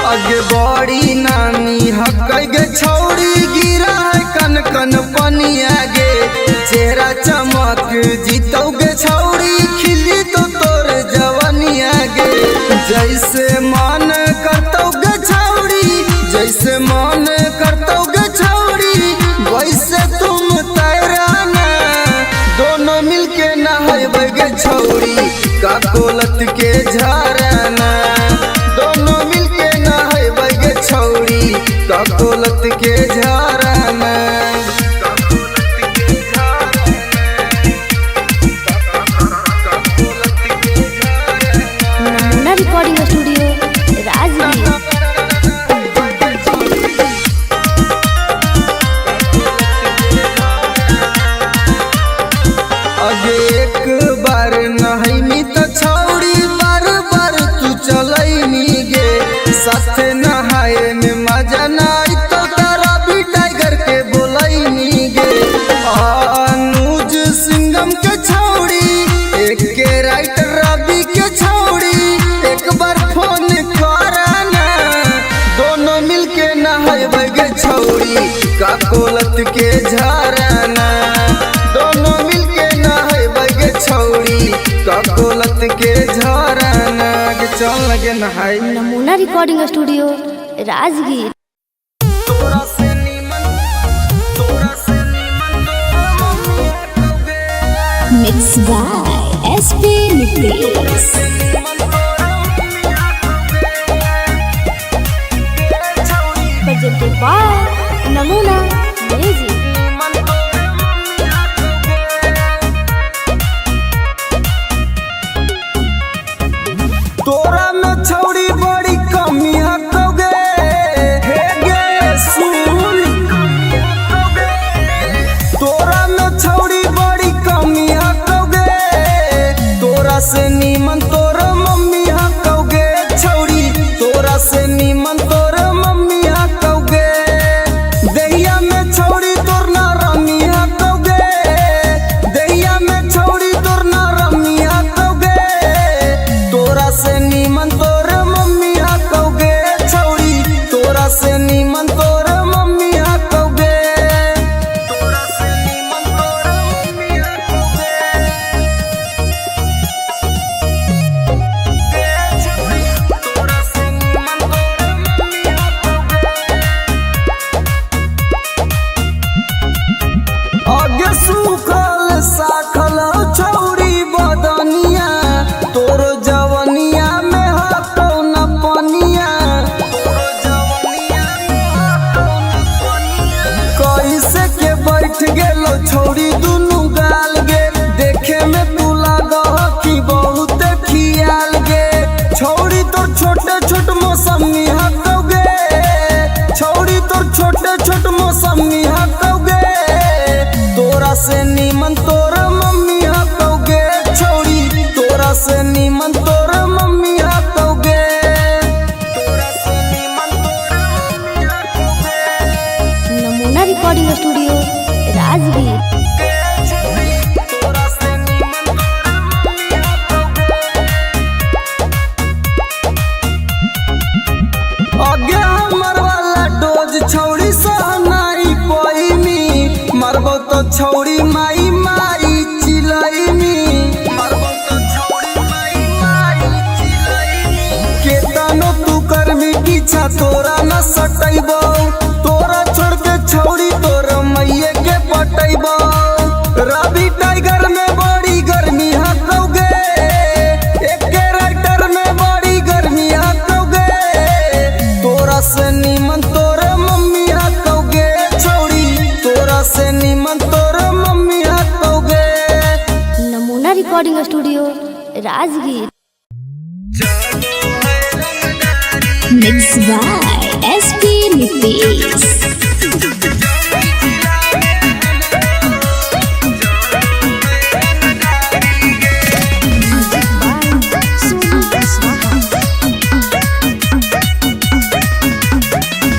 आगे बड़ी नानी हकै गे छौड़ी गिरा है कन कन पनिया गे चेहरा चमक जीतौ गे छौड़ी खिली तो तोर जवनिया गे जैसे मन करतौ गे छौड़ी जैसे मन करतौ गे छौड़ी वैसे तुम तैराना दोनों मिलके नहाइबे गे छौड़ी का कोलत के झरना दोनों मिलके नहाइबे गे छौड़ी का कोलत के झरना। नमूना रिकॉर्डिंग स्टूडियो राजगीर। आगे एक बार नहाइमी तो छौड़ी बार बार तू चलैनी गे साथे नहाए में मजा नाई तो तारा भी टाइगर के बोलैनी गे अनुज सिंगम के छौड़ी एक के राइटर रवि के छौड़ी एक बार फोन करना दोनों मिलके नहाइबे गे छौड़ी का कोलत के झरना दोनों मिलके नहाइबे गे छौड़ी का कोलत के झरना के चल लगे नहाई। Namuna recording studio Rajgir. Mix by SP Nitesh. Namuna music. तोरा में छौड़ी बड़ी कमी हकोगे हे गे सुन तोरा में छौड़ी बड़ी कमी हकोगे तोरा से नीमन तोर मम्मी हकोगे छौड़ी तोरा से नीमन तोर मम्मी हकोगे दहिया में छौड़ी तोर ना रमी हकोगे दहिया में छौड़ी तोर ना रमी हकोगे तोरा से नीमन तोर मम्मी हकोगे छौड़ी तोरा से नीमन तोर मम्मी हकोगे तोरा से नीमन तोर मम्मी हकोगे तोरा से नीमन तोर मम्मी हकोगे आगे सूखल साखल छौड़ी बदनिया तोर जवनिया में हकौ न पनिया तोर जवनिया में छौड़ी माई माई चिलैनी केतनो तू करमी पीछा तोरा न सटैबो तोरा छोड़ के छौड़ी तोर मैये के पटैबो रवि टाइगर में बड़ी गर्मी हकौगे एके राइटर में बड़ी गर्मी हकौगे तोरा से नीमन तोर मम्मी हकौगे छौड़ी तोरा से नीमन तोर मम्मी हकौगे। Namuna recording studio Rajgir. Mixed by SP Nitish.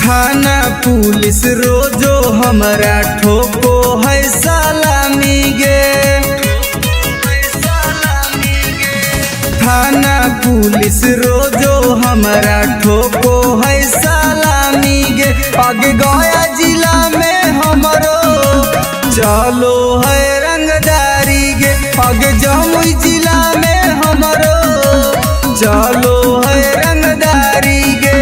थाना पुलिस रोजो हमरा ठोको है सलामी गे थाना पुलिस रोजो हमरा ठोको है सलामी गे आगे गया जिला में हमरो चलो है रंगदारी गे आगे जमुई जिला में हमरो चलो है रंगदारी गे।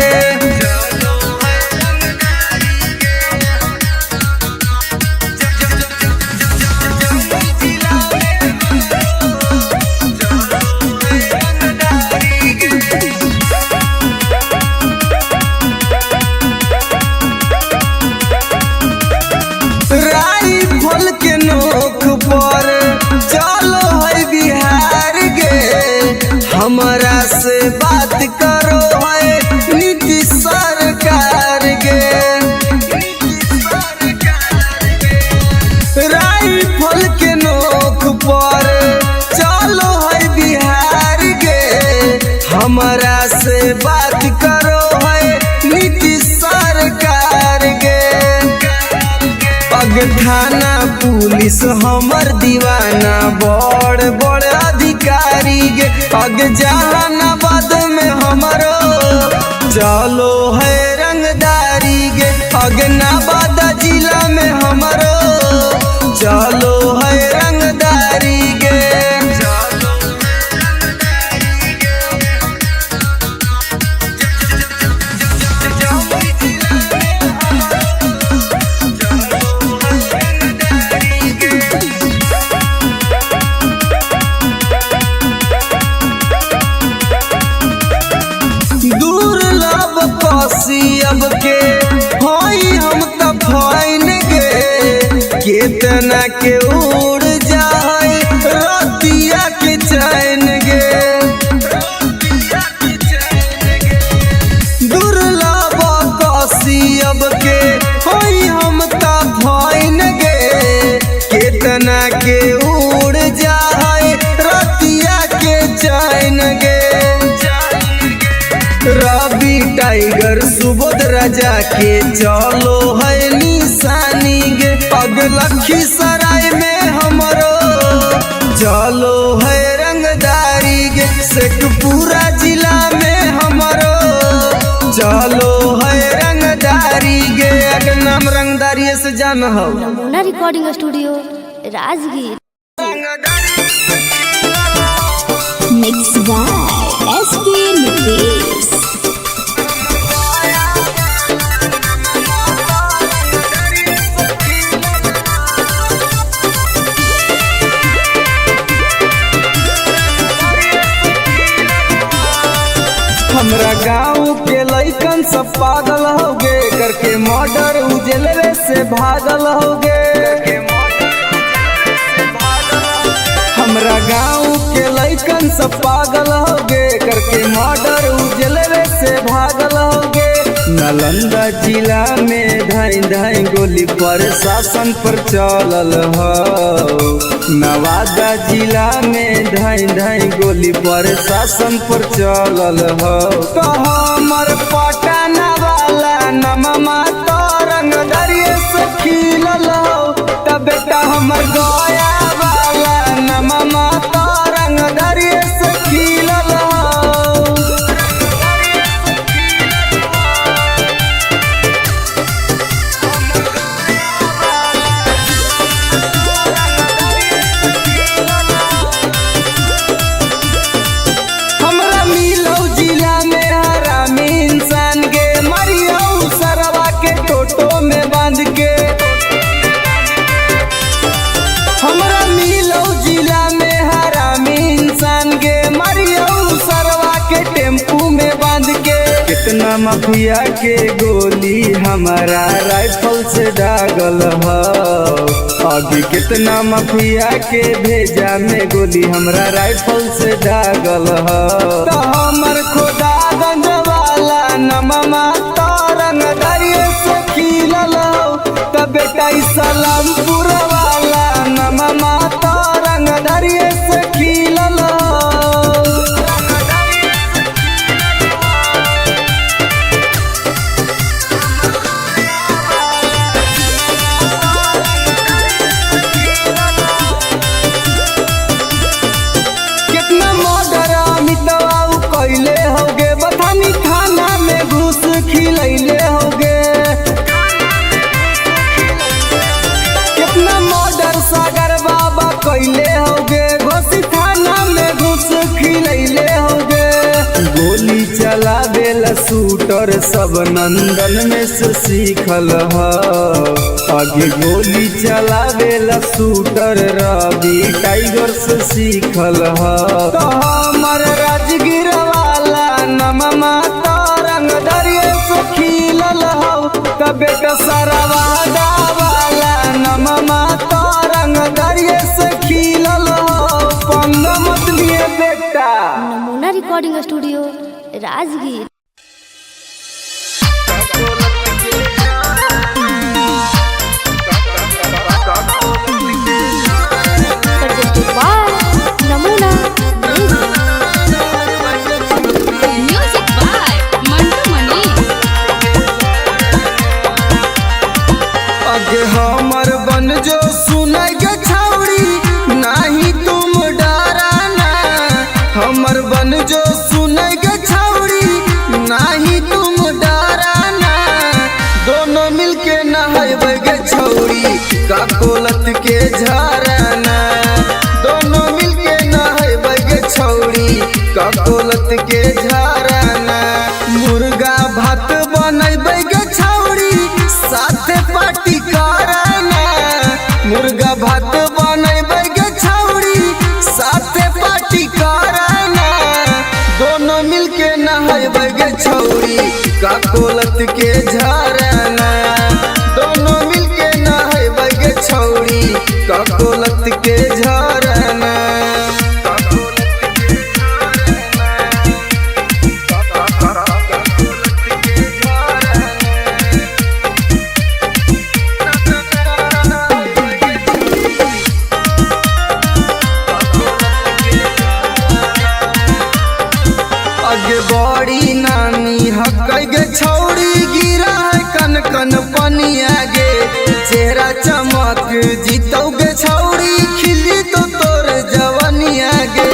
राइफल के नोक पर चलो है बिहार गे हमरा से बात करो है नीतीश सरकार गे राइफल के नोक पर चलो है बिहार गे हमरा से बात करो है नीतीश सरकार गे पग थाना पुलिस हमर दीवाना बड़ बड़ अधिकारी गे पग जहानाबाद में हमरो चलो है रंगदारी गे पग नवादा जिला में हमरो चलो है रंगदारी गे। अब के होई हम त फाइन गे केतना के उड़ जाए रतिया के चैन गे दुर्लभ कसी अब के होई हम त फाइन गे केतना के उड़ जाए रतिया के चैन गे रवि टाइगर सुबोध राजा के चलो है निशानी गे पग लखीसराय में हमरो चलो है रंगदारी गे शेखपुरा जिला में हमरो चलो है रंगदारी गे अगर नाम रंगदारी से जान हो। Namuna recording studio Rajgir. Mixed by SP Nitish. हमरा गाँव के लइकन सब पागल होगे करके मर्डर उजलवे से भागल होगे हमरा गाँव के लइकन सब पागल होगे करके मर्डर उजलवे से भागल होगे नालंदा जिला में धाई धाई गोली प्रशासन पर चलल हो नवादा जिला में धाई धाई गोली प्रशासन पर चलल हो तो हमर पटना वाला नममा तो रंगदारिये से खिलल हो तब बेटा हमर गया वाला नममा तो रंगदारिये से खिलल हो। माफिया के गोली हमारा राइफल से दागल ह। अभी कितना माफिया के भेजा में गोली हमरा राइफल से दागल ह। तो हमर खोदा गंज वाला नममा तरंग दरिये से खिलल त बेटा सलामपुर वाला नममा तरंग दरिये से खिलल। कितना मर्डर अमितवा कैले होगे बथानी थाना में घूस खिलैले होगे। कितना मर्डर सागर बाबा कैले होगे घोसी थाना में घूस खिलैले होगे। गोली चलावेला शूटर सब नंदन में से सीखल ह। आगे गोली चलावेला शूटर रवि टाइगर से सीखल ह। तो हमर राजगीर वाला नममा तरंग दरिये से खिलल हौ त बेटा सरवादा वाला नममा तरंग दरिये से खिलल हौ। पंग मत लिए बेटा। नमूना रिकॉर्डिंग स्टूडियो राजगीर। नमूना म्यूजिक बाय मंटू मनी। आगे हमर बन जो सुनाई के छौड़ी नहीं तुम डराना। हमर बन जो सुनाई के छौड़ी नहीं तुम डराना। दोनों मिलके नहाइबे गे छौड़ी का कोलत के झरना। दोनों मिलके नहाइबे गे छौड़ी का कोलत के झरना। मुर्गा भात बनैबे गे छौड़ी साथे पार्टी करना। मुर्गा भात बनैबे गे छौड़ी साथे पार्टी करना। दोनों मिलके नहाइबे गे छौड़ी का कोलत के झरना। दोनों मिलके नहाइबे गे छौड़ी का कोलत के झरना। आगे बड़ी नानी हकै गे छौड़ी गिरा है कन कन पनिया गे। चेहरा चमक जीतौ गे छौड़ी खिली तो तोर जवनिया गे।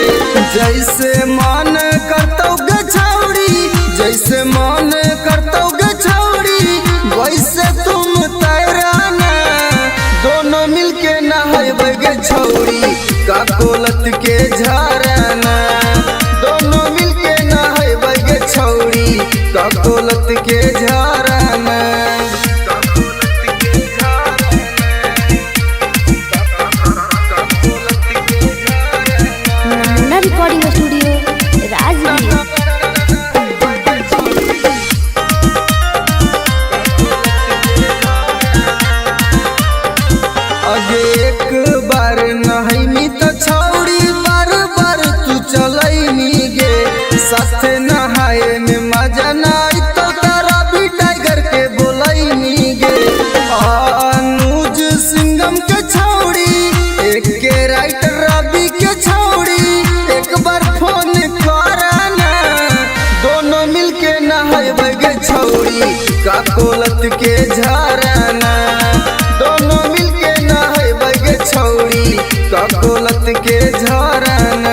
जैसे मन करतौ गे छौड़ी जैसे मन करतौ गे छौड़ी वैसे तुम तैराना। दोनों मिलके नहाइबे गे छौड़ी का कोलत के झरना। दोनों मिलके नहाइबे गे छौड़ी का कोलत के झरना। नमूना रिकॉर्डिंग स्टूडियो राजगीर। अगे एक बार नहाइमी तो छौड़ी बार बार तू चलैमी गे। साथे नहाए में मजा नाई तो तारा भी टाइगर के बोलैमी गे। अनुज सिंगम के छौड़ी एक के राइटर रवि के छौड़ी एक बार फोन करना। दोनों मिलके नहाइबे गे छौड़ी का कोलत के झरना। दोनों मिलके नहाइबे गे छौड़ी का कोलत के झरना।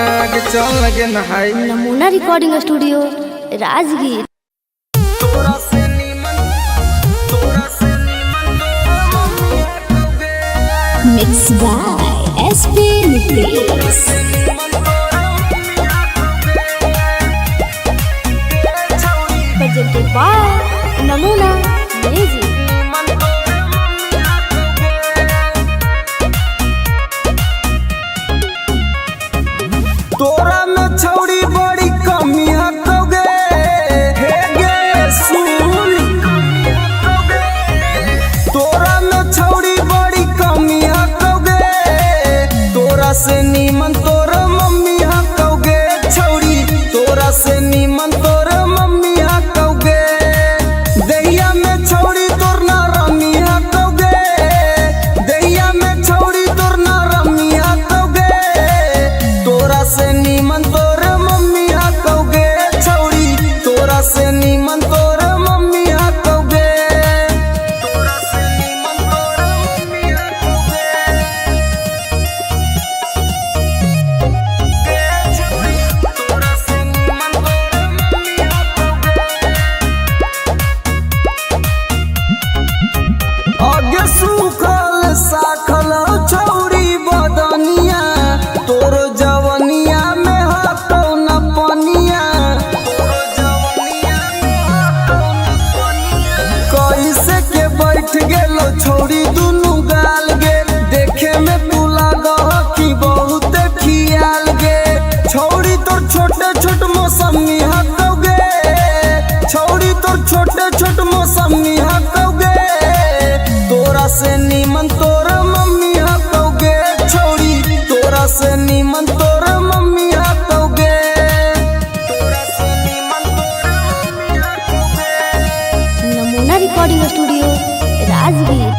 चल लगे नहाई। Namuna recording studio Rajgir. Mix by SP Nitesh. presented by Namuna music. तोरा में छौड़ी बड़ी कमी हटोगे हे गे से नीमन तोर मम्मी हकौगे छौरी, तोरा से नीमन तोर मम्मी हकौगे, तोरा से नीमन तोर मम्मी हकौगे। Namuna recording studio Rajgir.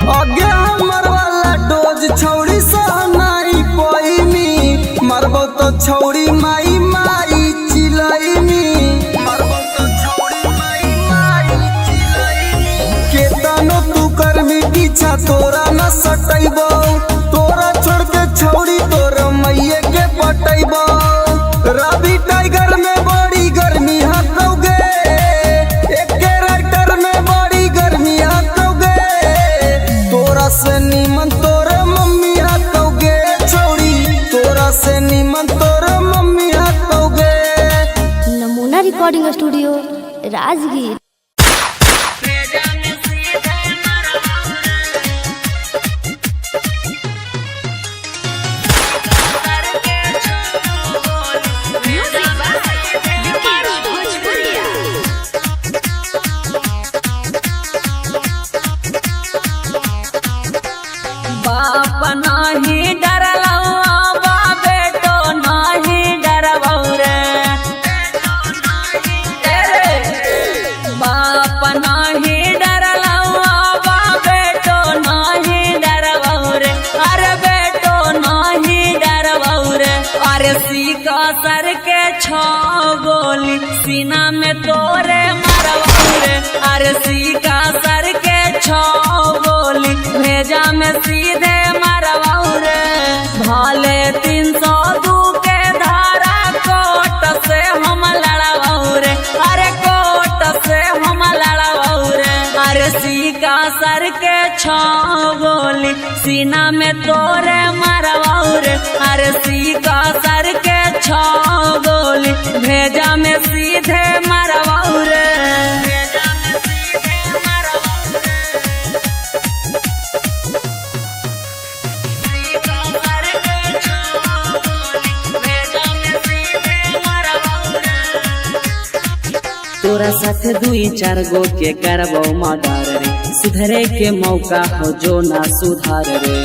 आगे हमर वाला डोज छौरी सहनाई पैनी, मरबो तो छौरी माई माई चिलैनी, मरबो तो छौरी माई माई चिलैनी। केतनो तू करमी पीछा तोरा न सटैबो, तोरा छोड़ के छौरी तोर मैये के पटैबो। रवि टाइगर में बड़ी गर्मी हकौगे, एके राइटर में बड़ी गर्मी हकौगे, तोरा से नीमन तोर मम्मी हकौगे छौरी, तोरा से नीमन तोर मम्मी हकौगे। Namuna recording studio Rajgir. बाप नाही डरलवा बेटो नाही डरबौ रे, बाप नाही डरलवा बेटो नाही डरबौ रे, अरे बेटो नाही डरबौ रे। अरे सीका सर के छो गोली सीना में तोरे मरबौ रे, अरे सीका सर के छो गोली भेजा में सीधे मरबौ रे। भाले 302 के धारा कोट से हम लड़बौ रे, अरे कोट से हम लड़बौ रे। अरे सीका सर के छो गोली सीना में तोरे मरबौ रे, अरे सीका सर के छो गोली भेजा में सीधे मरबौ रे। तोरा साथे 2-4 गो के करबो मर्डर रे, सुधरे के मौका हो जो ना सुधार रे।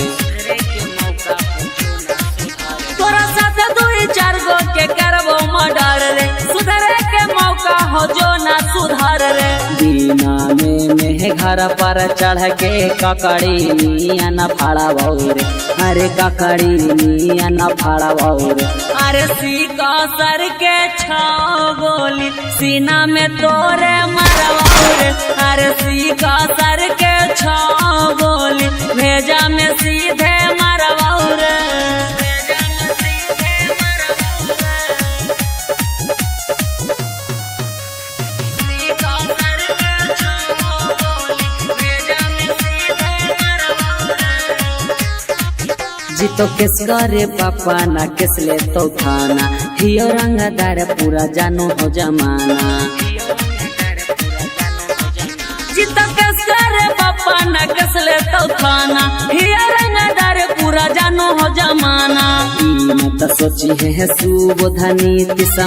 तोरा साथे 2-4 गो के करबो मर्डर रे, सुधरे के मौका हो जो ना सुधार रे। दीना में घर पर चढ़ के ककड़ी मिया न फाड़बौ रे, अरे ककड़ी मिया न फाड़बौ रे। अरे सीका सर के छो गोली सीना में तोरे मरबौ रे, अरे सीका सर के छो गोली भेजा में सीधे मरबौ रे। जीतो केस करे पापा ना केस ले तो थाना, हियो रंगदार पूरा जानो हो जमाना। जीतो केस करे पापा ना केस ले तो थाना, हियो रंगदार पूरा जानो हो जमाना। मत सोची है सुबोधनी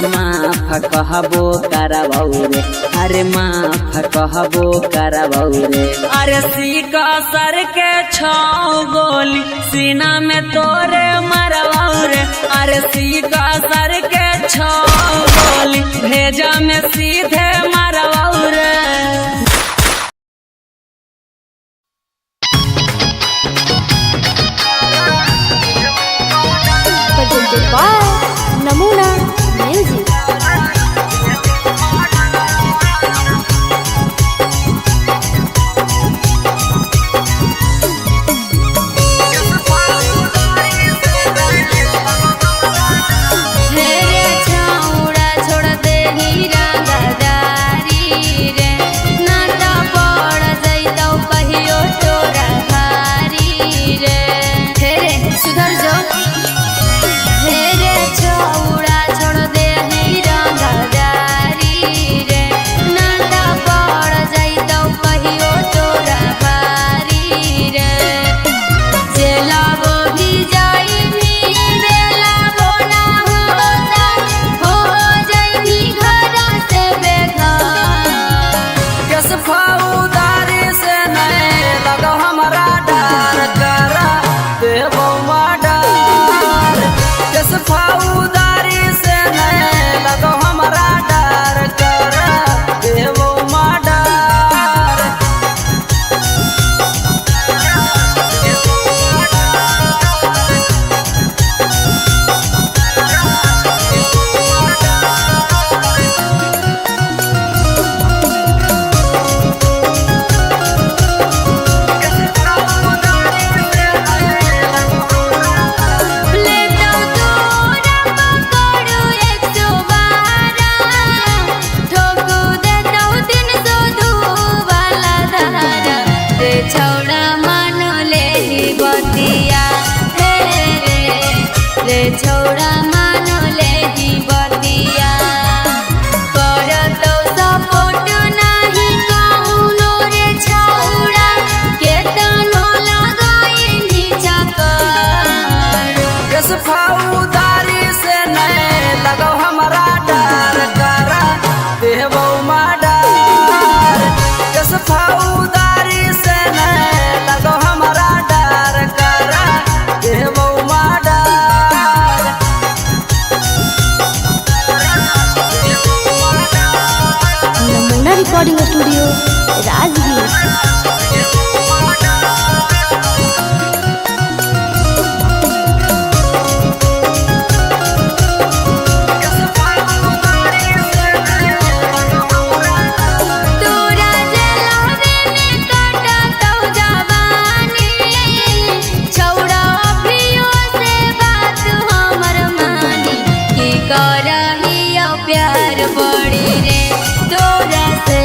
माफ कहबो करबौ रे, अरे माफ कहबो करबौ रे। अरे सीका सर के छो गोली सीना में तोरे मरबौ रे, अरे सीका सर के छो गोली भेजा में सीधे मरबौ रे। नमूना म्यूजिक। सुधर जाओ। छौड़ा मानो ले ही बतिया करतो सपोर्ट नाही कौनो रे छौड़ा केतनो लगाई नीचा कर कस फौदारी से नहीं लगो हमारा डर करा देवो माडर कस फौदारी से नहीं लगो हमारा डर करा देवो माडर नमूना रिकॉर्डिंग स्टूडियो राजगीर। तोरा जलावे में काटतो जवानी छौड़ा अभियो से बात हमर मानी की करहियो प्यार बड़ी रे तोरा से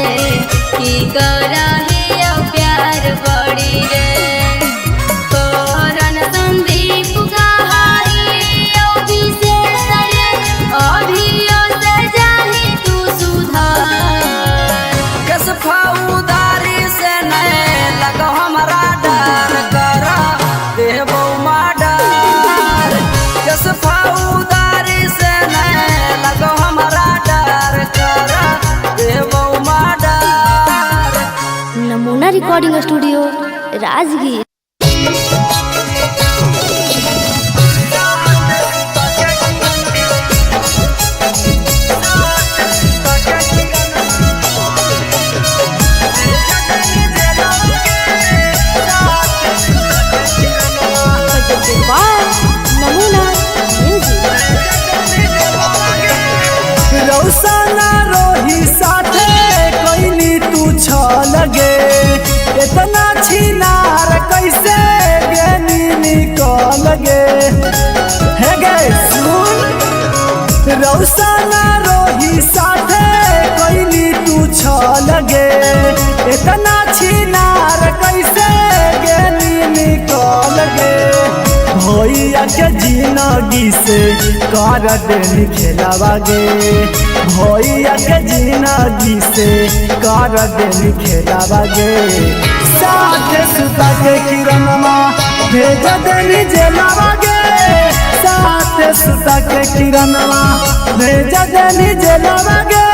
की करहियो प्यार बड़ी रे करन संदीप गहाई अभिषेक रे अभियो से जाही तू सुधार कस फौदारी से नहीं लगो हमारा डर करा देवो माडर कस फौदारी से नहीं लगो हमारा डर करा देवो माडर नमूना रिकॉर्डिंग स्टूडियो राजगीर। नमूना म्यूजिक। रौसना रोही साथे कोइनी तू छ लगे इतना छिनार कैसे गेनी निकल गे हे गे सुन रौसना रोही साथे कोइनी तू छ लगे इतना छिनार कैसे गेनी निकल गे भैया के जिंदगी से कर देनी खेलावा गे भैया के जिंदगी से कर देनी खेलावा गे साथ सुता के किरणमा भेज देनी जेलावा गे साथ सुता के किरणमा भेज देनी जेलावा गे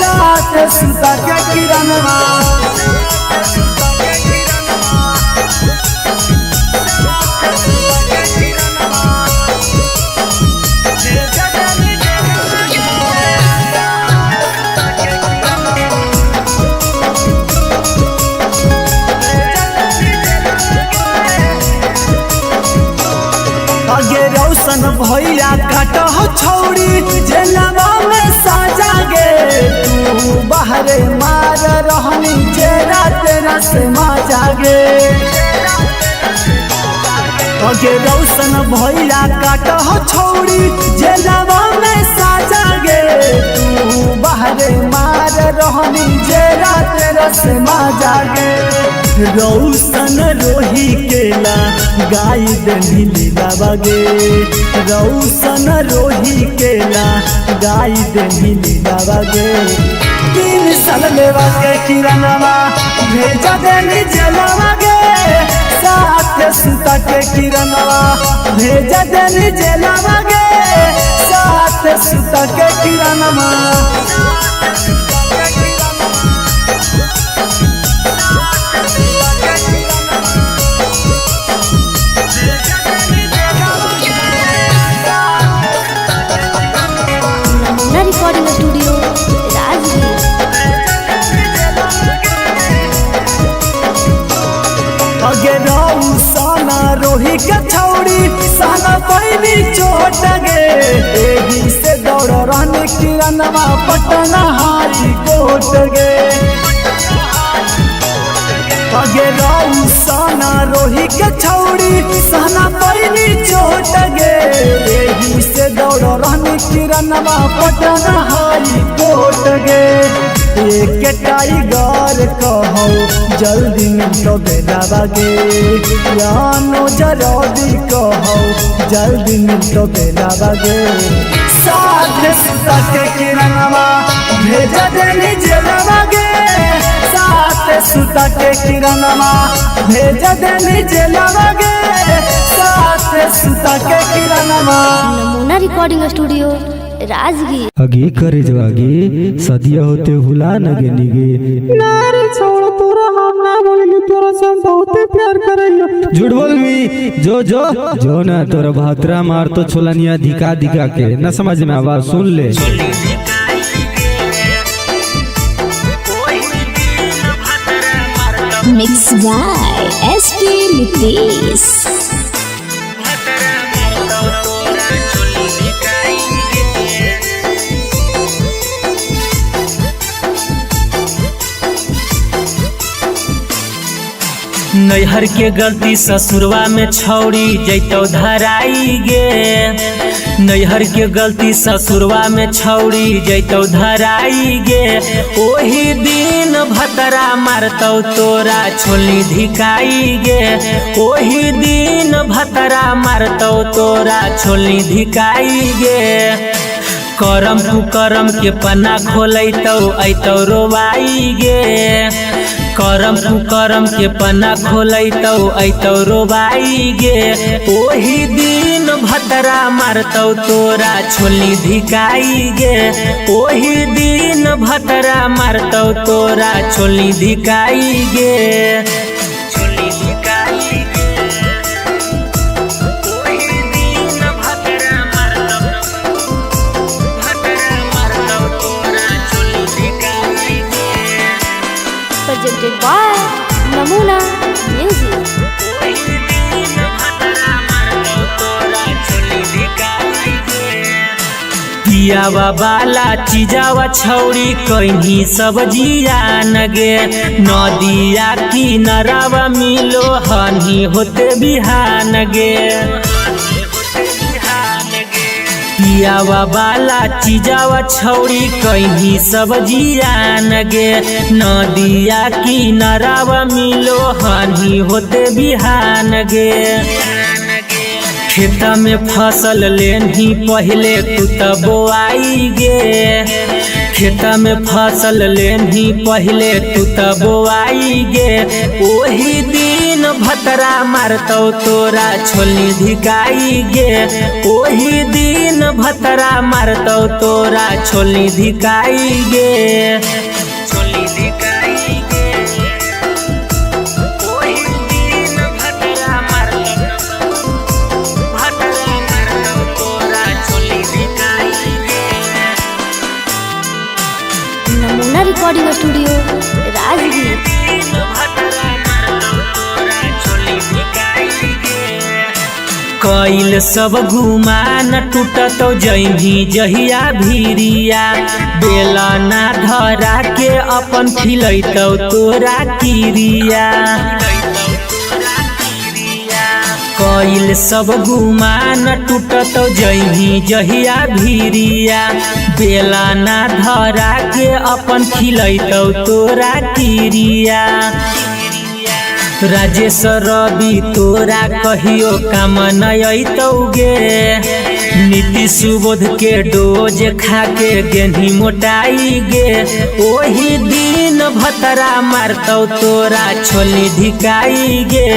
साथ सुता के किरणमा आगे रौशन भैया काटो छौड़ी जेलवा में साजा गे तू बाहरे मार रहनी जेरा तेरा से माजा गे आगे रौशन भैया काटो छौड़ी जेलवा में साजा गे तू बाहरे मार रहनी जेरा तेरा से माजा गे रौशन रोही केला गाय दनी लीलावा गे रौशन रोही केला गाय दनी लीलावा गे 3 साल लेवा के किरणवा भेजा देनी जेलवा गे साथ सुता के किरणवा भेजा देनी जेलवा गे साथ सुता के किरणवा नमूना रिकॉर्डिंग स्टूडियो राजगीर। अगे रौसना रोही के छौड़ी साना पैनी चोट गे एही से दौड़ रहने किरणवा पटना हाई कोट गे अगे रौसना रोही के छौड़ी साना पैनी चोट गे एही से दौड़ रहने किरणवा पटना हाई कोट गे एक टाइगर कहो जल्दी मिलो बेला बागे यानो जल्दी कहो जल्दी मिलो बेला बागे साथ सुता के किरणवा भेजा देनी जेलवा गे साथ सुता के किरणवा भेजा देनी जेलवा गे साथ सुता के किरणवा। नमूना रिकॉर्डिंग स्टूडियो राजगीर। अगे करे जवागे सदिया होते हुला नगे निगे नारे छोड़ तोरा हम ना बोलेंगे तोरा से हम बहुत प्यार करेंगे। झूठ बोल भी जो ना तोरा भातरा मार तो छोलनिया दिखा दिखा के न समझ में आवाज सुन ले। Mix by SP Nitesh. नैहर के गलती ससुरवा में छौड़ी जैतो धराई गे नैहर के गलती ससुरवा में छौड़ी जैतो धराई गे ओही दिन भतरा मारतौ तोरा छोली धिकाई गे ओही दिन भतरा मारतौ तोरा छोली धिकाई गे करम कुकरम के पन्ना खोलैतौ ऐतौ रोवाई गे करम कुकरम के पन्ना खोलैतौ ऐतौ रोबाई गे ओही दिन भतरा मारतौ तोरा छोली धिकाई गे ओही दिन भतरा मारतौ तोरा छोली धिकाई गे छोली धिकाई गे ओही दिन भतरा मारतौ तोरा छोली धिकाई गे। Presented by Namuna music. पियावा बाला चीजावा छौड़ी कहीं सब्जिया नगे नदिया किनारावा मिलो हनी होते बिहान गे पियावा बाला चीजावा छौड़ी कहीं सब्जिया नगे नदिया किनारावा मिलो हनी होते बिहान गे खेता में फसल लेनी पहले तू तो बोआई गे खेता में फसल लेनी पहले तू तो बोआई गे ओही दिन भतरा मारतौ तोरा छोली धिकाई गे ओही दिन भतरा मारतौ तोरा छोली धिकाई गे छोली धिकाई गे नमूना रिकॉर्डिंग स्टूडियो राजगीर। कैल सब घुमान टूटतौ जही जहिया भीरिया बेला ना धरा के अपन खिलैतौ तोरा किरिया कैल सब गुमान टूटतौ जही जहिया भीरिया बेला ना धरा के अपन खिलैतौ तोरा किरिया राजेश रवि तोरा कहियो काम नयतौ गे नीति सुबोध के डोज खा के गेंधी मोटाई गे ओही दिन भतरा मारतौ तोरा छोली धिकाई गे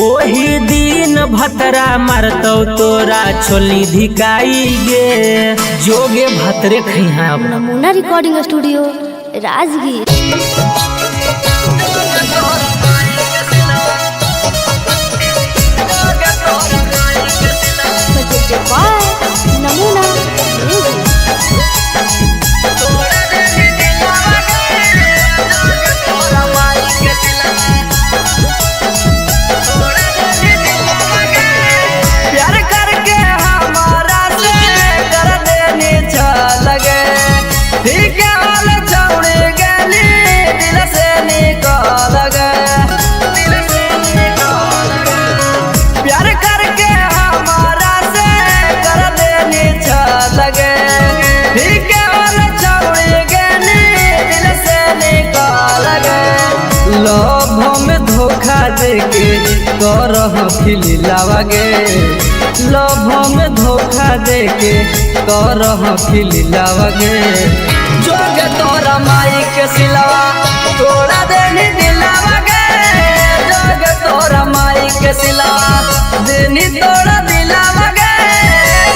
ओही दिन भतरा मारतौ तोरा छोली धिकाई गे जोगे भतरे खैहा। Namuna recording studio Rajgir. Presented by Namuna music. प्यार करके हमारा से कर देनी लगे ठीक है वाले छौड़ी गली दिल से निकल गए के करह खिलावा गे लभ में धोखा दे के करह खिलावा गे जोगे तोरा माई के सिलावा तोड़ा देनी दिलावा गे जोगे तोरा माई के सिलावा देनी तोड़ा दिलावा गे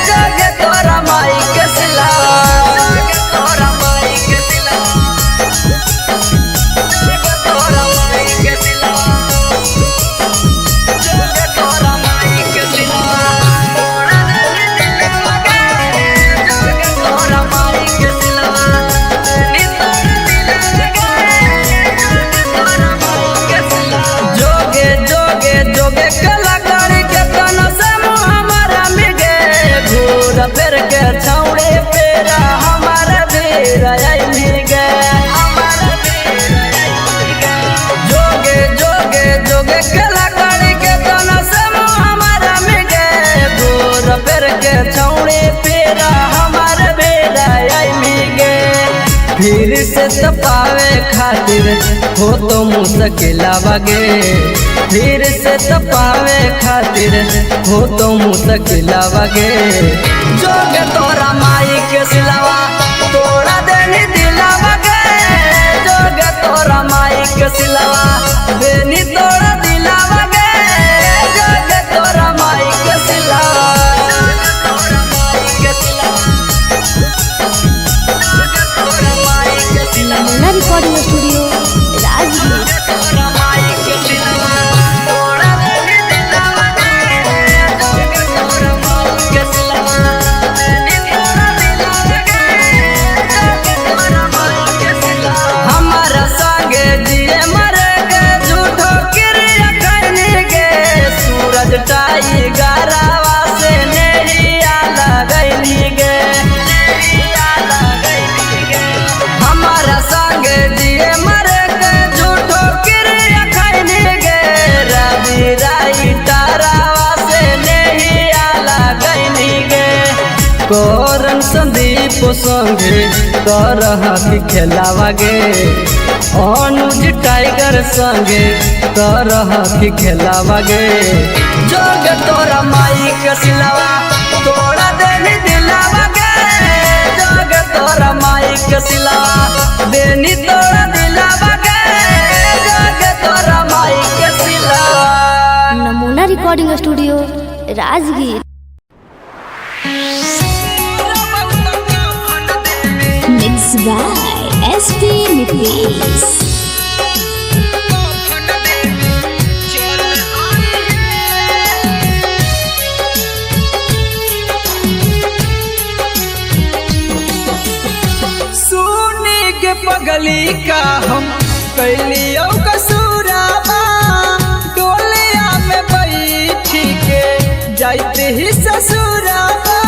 जोगे तोरा माई के सिलावा जोगे तोरा माई के सिलावा जोगे तोरा माई के सिलावा जोगे तोरा माई के सिलावा तोड़ा देनी दिलावा गे जोगे तोरा माई के सिलावा देनी तोड़ा दिलावा गे जोगे तोरा माई के सिलावा जोगे जोगे जोगे कलाकारी के तना से हमारा मिगे घूर फिर के छौड़े पेरा हमारा बेरा आई मिगे हमारा बेरा आई मिगे जोगे जोगे जोगे कलाकारी के तना से हमारा मिगे घूर फिर के छौड़े पेरा हमारा बेरा आई मिगे फिर से तपावे खातिर हो तो मुश्किला बगे फिर से तपावे खातिर हो तो मुश्किला बगे जोगे तोरा माई के सिलावा तोड़ा देनी दिलावा गे जोगे तोरा माई के सिलावा देनी तोड़ा दिलावा गे जोगे तोरा माई के सिलावा जोगे तोरा माई के सिलावा जोगे तोरा माई के सिलावा नमूना रिकॉर्डिंग स्टूडियो राजगीर। तोरा माई के सिलावा तोड़ा देनी दिलावा गे जोगे तोरा माई के सिलावा देनी तोड़ा दिलावा गे जोगे तोरा माई के सिलावा हमारा संगे जिए मरे गे झूठो क्रिया करने गे सूरज टाई गरावा से नेहिया लगैनी गे नेहिया लगैनी गे हमारा संगे जिए मरे गे झूठो क्रिया करने गे रवि राई तारावा से नेहिया लगैनी गे कोरन संदीप संगे करह खेलावा गे अनुज टाइगर संगे करह खेलावा गे जोगे तोरा माई के सिलावा तोड़ा देनी दिलावा गे जोगे तोरा माई के सिलावा देनी तोड़ा दिलावा गे जोगे तोरा माई के सिलावा नमूना recording studio Rajgir. Mixed by SP Nitish. सुनी के पगली का हम कैलियो कसूराबा डोलिया में बैठी के जाते ही ससुराबा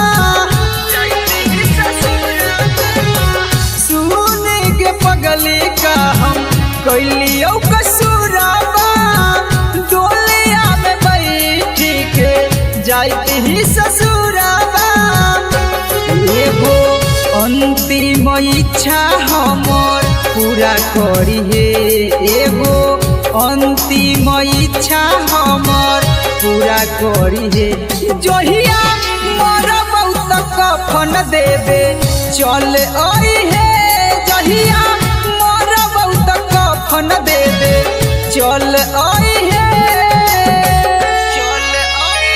सुनी के पगली का हम कैलियो कसूराबा डोलिया में बैठी के जाते ही ससुराबा एगो अंतिम इच्छा हमर पूरा करी हे एगो अंतिम इच्छा हमर पूरा करी हे जहिया मोर बहुत कफन देवे चल आई हे जहिया मोर बहुत कफन देवे चल आई हे चल आई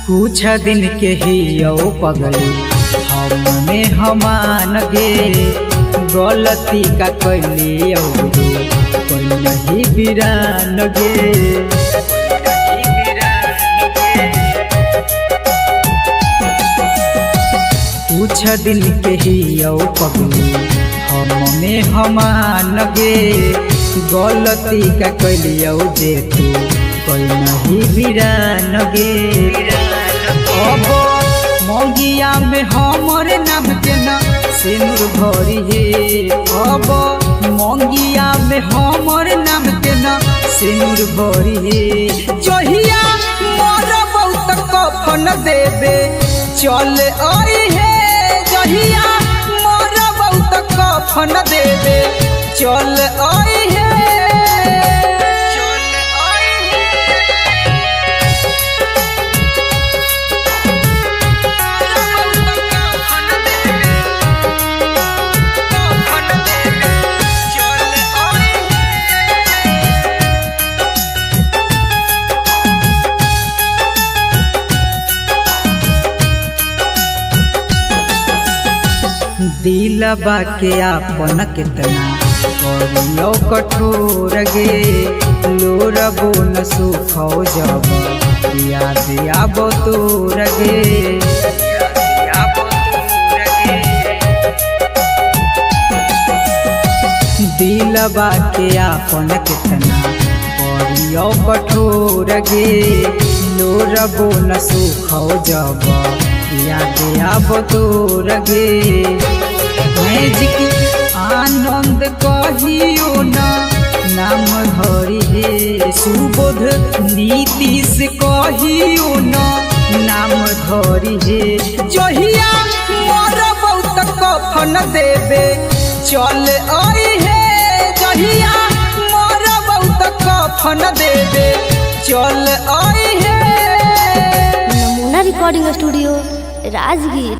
कुछ दिन के ही यो पगली हमने हमान गे गलती का कैली कोई नहीं बिरान गे कुछ दिन के ही यो पगली हमने हमान गे गलती का कैली जे तू कोई नहीं बिरान गे अब मौगिया में हमर नाम के न सिनुर भरी हे अब मंगिया में हमर नाम के ना सिनुर भरी हे जहिया मोर बहुत कफन देबे चल आई हे जहिया मोर बहुत कफन देबे चल आई हे दिलबा के आपन कितना करियो कठोर गे लोरबो न सुखो जब याद आबो तोर गे दिलबा के आपन कितना करियो कठोर गे लोरबो न सुखो जब याद आबो तोर गे मैजिक आनंद कहियो ना नाम धरी हे सुबोध नीतीश कहियो ना नाम धरी हे जहिया मोर बहुत कफन देबे चल आई हे जहिया मोर बहुत कफन देबे चल आई हे। नमूना recording studio Rajgir.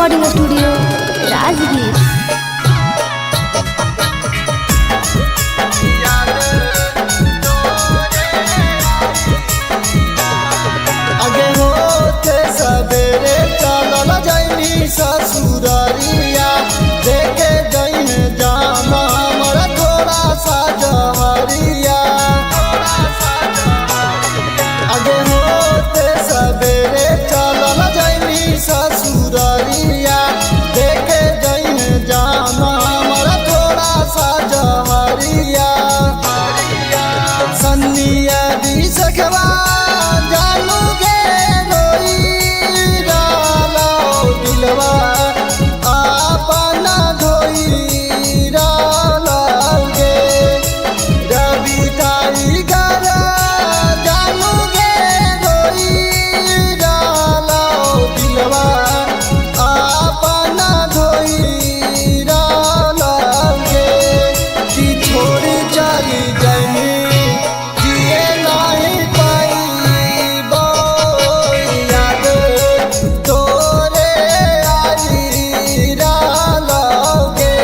Recording studio Rajgir. आगे होते सवेरे चलल जैनी ससुररिया देखे जैने जामा हमारा थोड़ा सा जहरिया। आगे होते सवेरे चलल जैनी ससुररिया देखे जैने जामा हमारा थोड़ा सा जहरिया। सन्निया दी सखवा जानू गे रोई डालो दिलवा आपना धोई डालो गे। रवि टाइगर जानू गे रोई डालो दिलवा आपना धोई डालो गे। कि छोड़ी चली जानी जिए नहीं पाईबो याद तोरे आई डालोगे।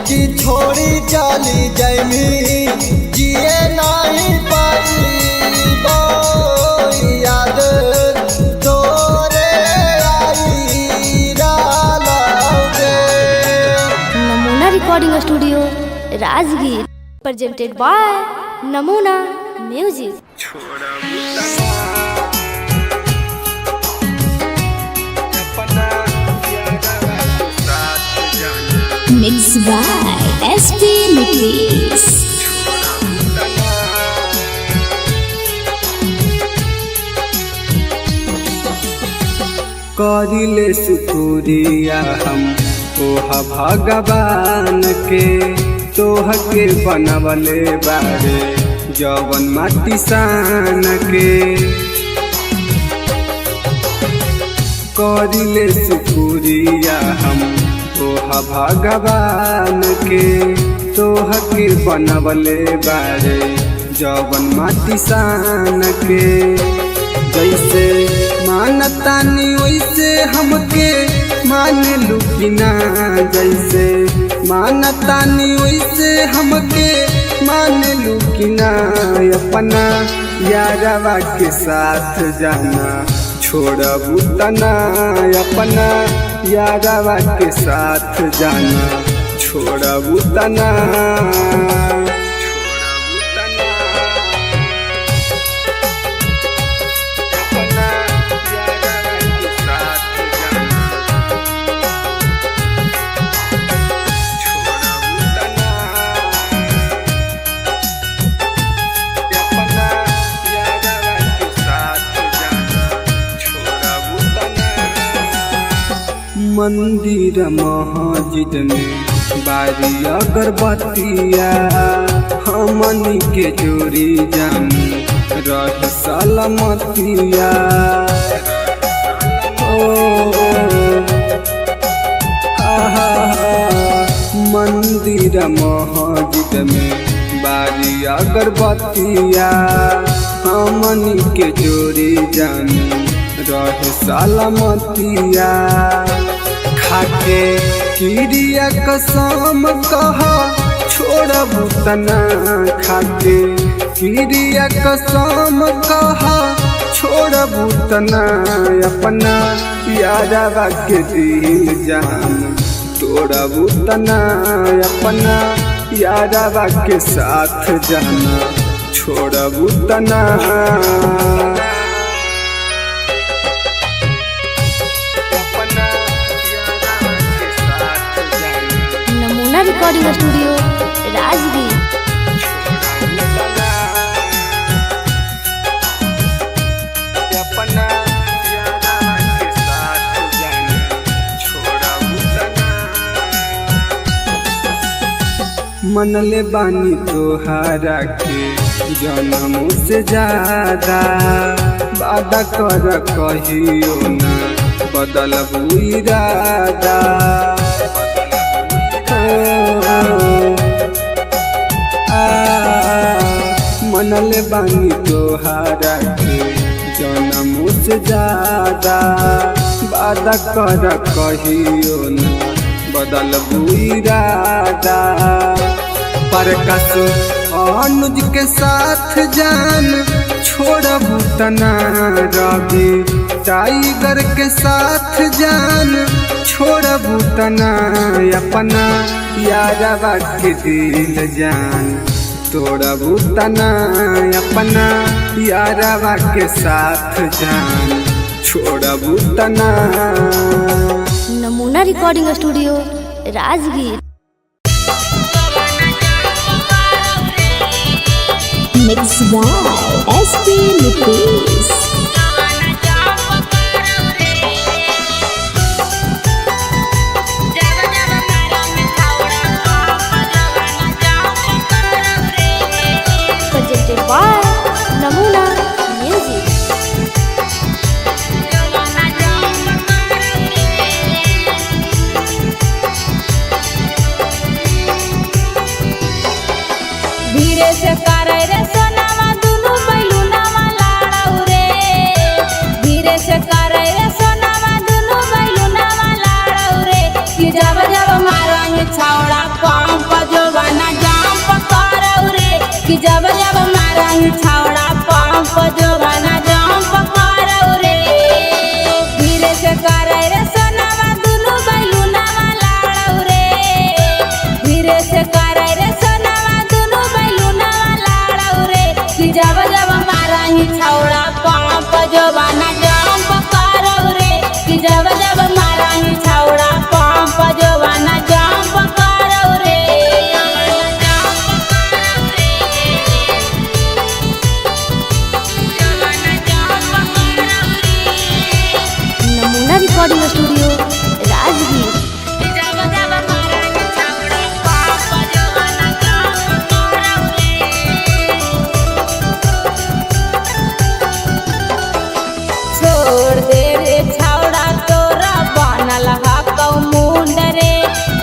कि छोड़ी चली जानी जिए नहीं पाईबो याद तोरे आई डालोगे। Namuna recording studio Rajgir presented by Namuna music. Mixed by SP Nikis. करिले शुक्रिया हम तोहा भगवान के तोह के बनवले बारे जवन माटी सान के। करिले शुक्रिया हम तोहा भगवान के तोह के बनवले बारे जवन माटी सान के। जैसे मानतानी वैसे हमके मान लुकिना जैसे मानतानी वैसे हमके मान लुकिना। अपना यारवा के साथ जाना छोड़बू तना अपना यारवा के साथ जाना छोड़बू तना। मंदिर मस्जिद में बारी अगरबत्तिया हमनी के जोड़ी जान रह सलामतिया। मंदिर मस्जिद में बारी अगरबत्तिया हमनी के जोड़ी जान रह सलामतिया। खाके किरिया कसम कहा छोड़बू तना खाके किरिया कसम कहा छोड़बू तना। अपना यारवा के दिल जान तोड़बू तना अपना यारवा के साथ जाना छोड़बू तना। नमूना रिकॉर्डिंग स्टूडियो राजगीर। मनले बानी तोहारा के जन्म से ज्यादा वादा कर कहियो ना बदलबू इरादा। मनले बानी तोहारा के जन्म से ज्यादा वादा कर कहियो न बदल इरादा। प्रकाश अनुज के साथ जान छोड़बू तना रवि टाइगर के साथ जान छोड़बू तना अपना यारवा के दिल जान तोड़बू तना अपना यारवा के साथ जान छोड़बू तना। नमूना recording studio Rajgir. Mixed by SP Nickies. Presented by Namuna Music. धीरे से करे रे सोनावा दुनु बैलुनावा लाड़ाऊ रे। धीरे से करे रे सोनावा दुनु बैलुनावा लाड़ाऊ रे। कि जब जब मारंग छावड़ा पंप जोबाना जंप करऊ रे। कि जब जब मारंग छावड़ा पंप जोबाना जंप करऊ रे। धीरे से करे रे सोनावा दुनु बैलुनावा लाड़ाऊ रे। धीरे से करे रे सोनावा दुनु बैलुनावा लाड़ाऊ रे। कि जब जब मारंग छावड़ा पंप जोबाना जंप करऊ रे। कि जब जब मारंग छावड़ा पंप जोबाना जंप करऊ रे। नमूना रिकॉर्डिंग स्टूडियो राजगीर। जब जब मारंग छावड़ा पंप जोबाना जंप करऊ रे। छोड़ दे रे छावड़ा तोरा बनल हकौ मुंड रे।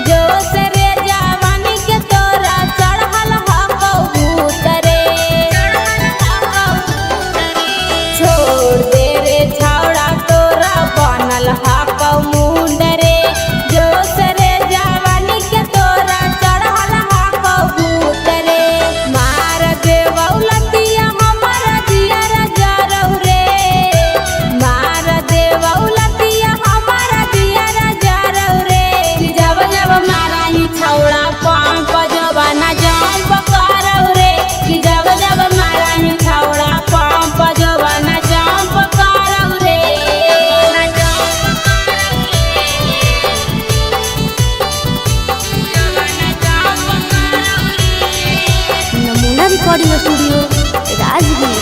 जोश रे जवानी के तोरा चढ़ल हकौ भूत रे। छोड़ दे रे छावड़ा तोरा बनल हकौ मुंड रे। जोश रे जवानी के तोरा चढ़ल हकौ भूत रे। मार देवौ लतिया हमर जियर जरौ रे। मार देवौ लतिया हमर जियर जरौ रे। कि जब जब मारही छौड़ा पंप जोबाना जंप करौ रे। कि जब जब मारही छौड़ा पंप जोबाना जंप करौ रे। नमूना रिकॉर्डिंग स्टूडियो राजगीर।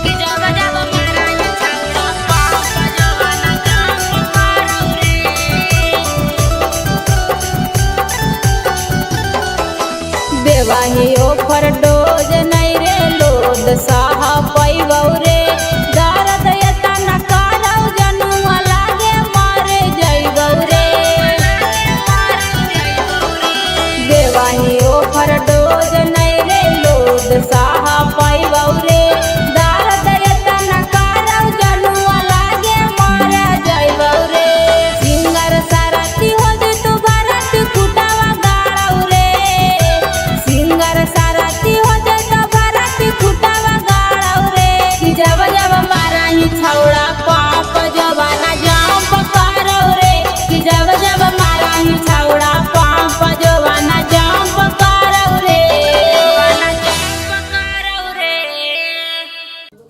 कि जब जब मारही छौड़ा पंप जोबाना जंप करौ रे। देवाही ओफर डोज नहीं रे लोद साह पैबौ रे। दर्द एतना करौ जनुआ लागे मर जइबौ रे। देवाही ओफर डोज नहीं रे लोद साह पैबौ रे। दर्द एतना करौ जनुआ लागे मर जइबौ रे। सिंगर सारथी हो जे तू भरत कुटावा गाड़ौ रे। सिंगर सारथी हो जे तो भरत कुटावा गाड़ौ रे। कि जब जब मारही छौड़ा पंप जोबाना जंप करौ रे। कि जब जब मारही छौड़ा पंप जोबाना जंप करौ रे।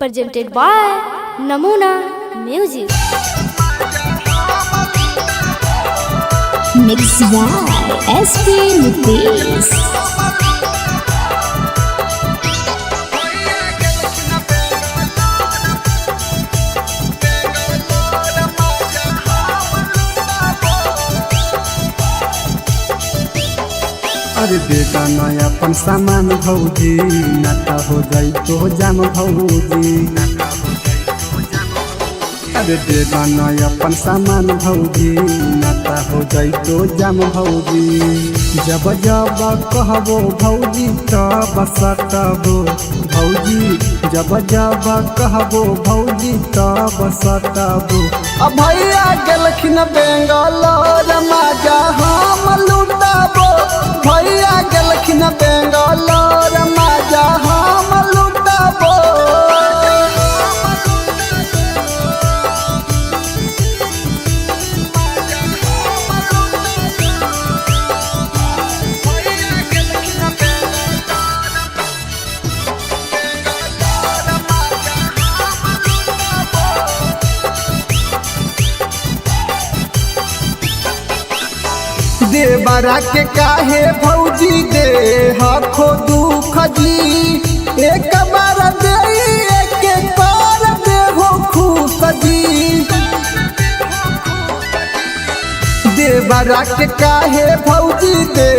Presented by Namuna Music. Mixed by SP Nickies. अरे बेटा नया अपन सामान भौजी नाता हो जाई तो जाम भौजी। अरे दे दाना अपन सामान भौजी नाता हो जाई तो जाम भौजी जब जब कहबो भौजी तब सटबो भौजी जब जब कहबो भौजी तब सटबो अब भैया गेलखिन बेंगलोर माजा हम लुटाबो भैया गेलखिन बेंगलोर माजा हम लुटाबो देवरा के काहे भौजी दे हखो दुख जी एक बार दे एक बार दे हो खुश जी देवरा के काहे भौजी दे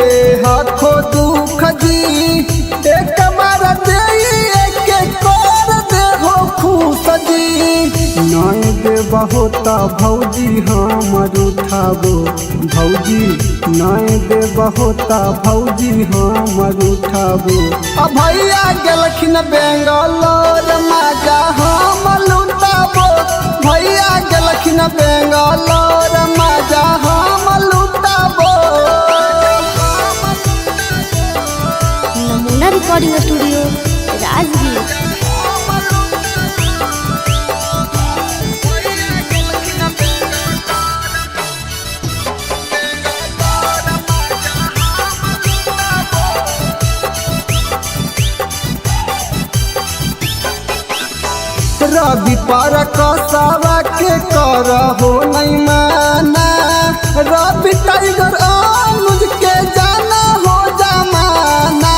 हखो दुख जी एक बार दे एक बार दे हो खुश जी नय दे बहुत भौजी हमर उठाबो भौजी नय दे बहुत भौजी हमर उठाबो अब भैया गेलखिन बेंगलोर माजा हम लुटाबो भैया गेलखिन बेंगलोर माजा हम लुटाबो नमूना रिकॉर्डिंग स्टूडियो राजगीर। रवि पर कसावा के कर हो नहीं माना रवि टाइगर अनुज के जाना हो जमाना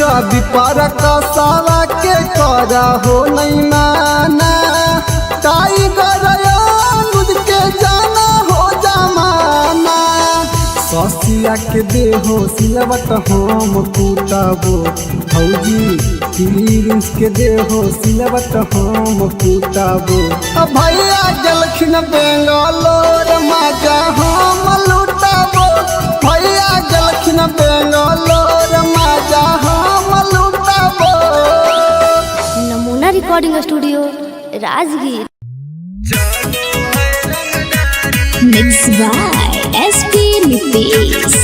रवि पर कसावा के कर हो नहीं माना टाइगर अनुज के जाना हो जमाना ससिया के देहो सिलवट हम कूटाबो भौजी प्रिंस के देहो सिलवट हम कूटाबो अब भैया गेलखिन बेंगलोर माजा हम लुटाबो भैया गेलखिन बेंगलोर माजा हम लुटाबो नमूना recording studio Rajgir. Mixed by SP Nitish.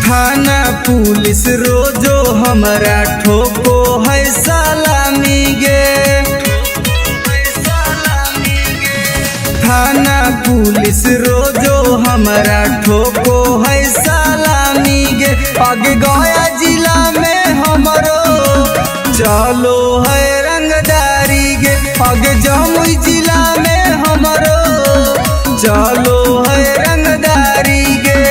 थाना पुलिस रोजो हमरा ठोको है सलामी गे थाना पुलिस रोजो हमरा ठोको है सलामी गे आगे गया जिला में हमरो चलो है रंगदारी गे आगे जमुई जिला में हमरो चलो है रंगदारी गे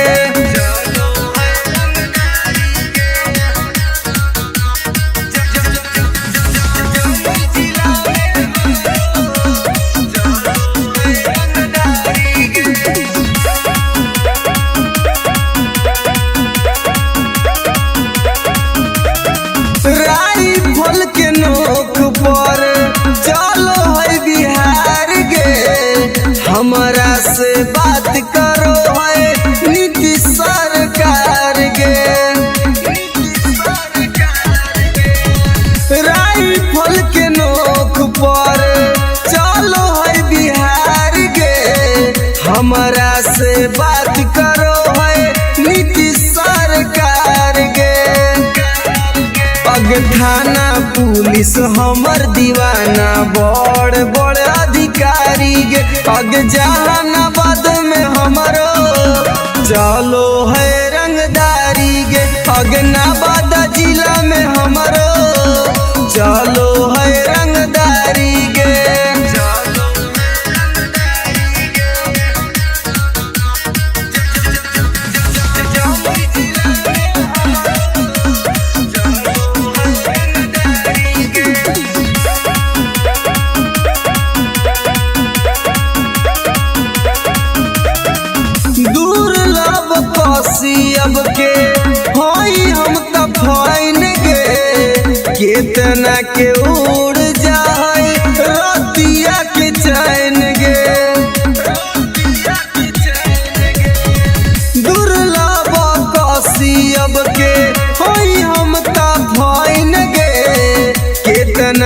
राइफल के नोक पर चलो है बिहार गे हमरा से बात करो है नीतीश सरकार गे राइफल के नोक पर चलो है बिहार गे हमरा से बात करो है नीतीश सरकार गे थाना पुलिस हमर दीवाना बड़ बड़ अधिकारी गे अग जहानाबाद में हमरो चलो है रंगदारी गे अग नवादा जिला में हमरो चलो है रंगदारी गे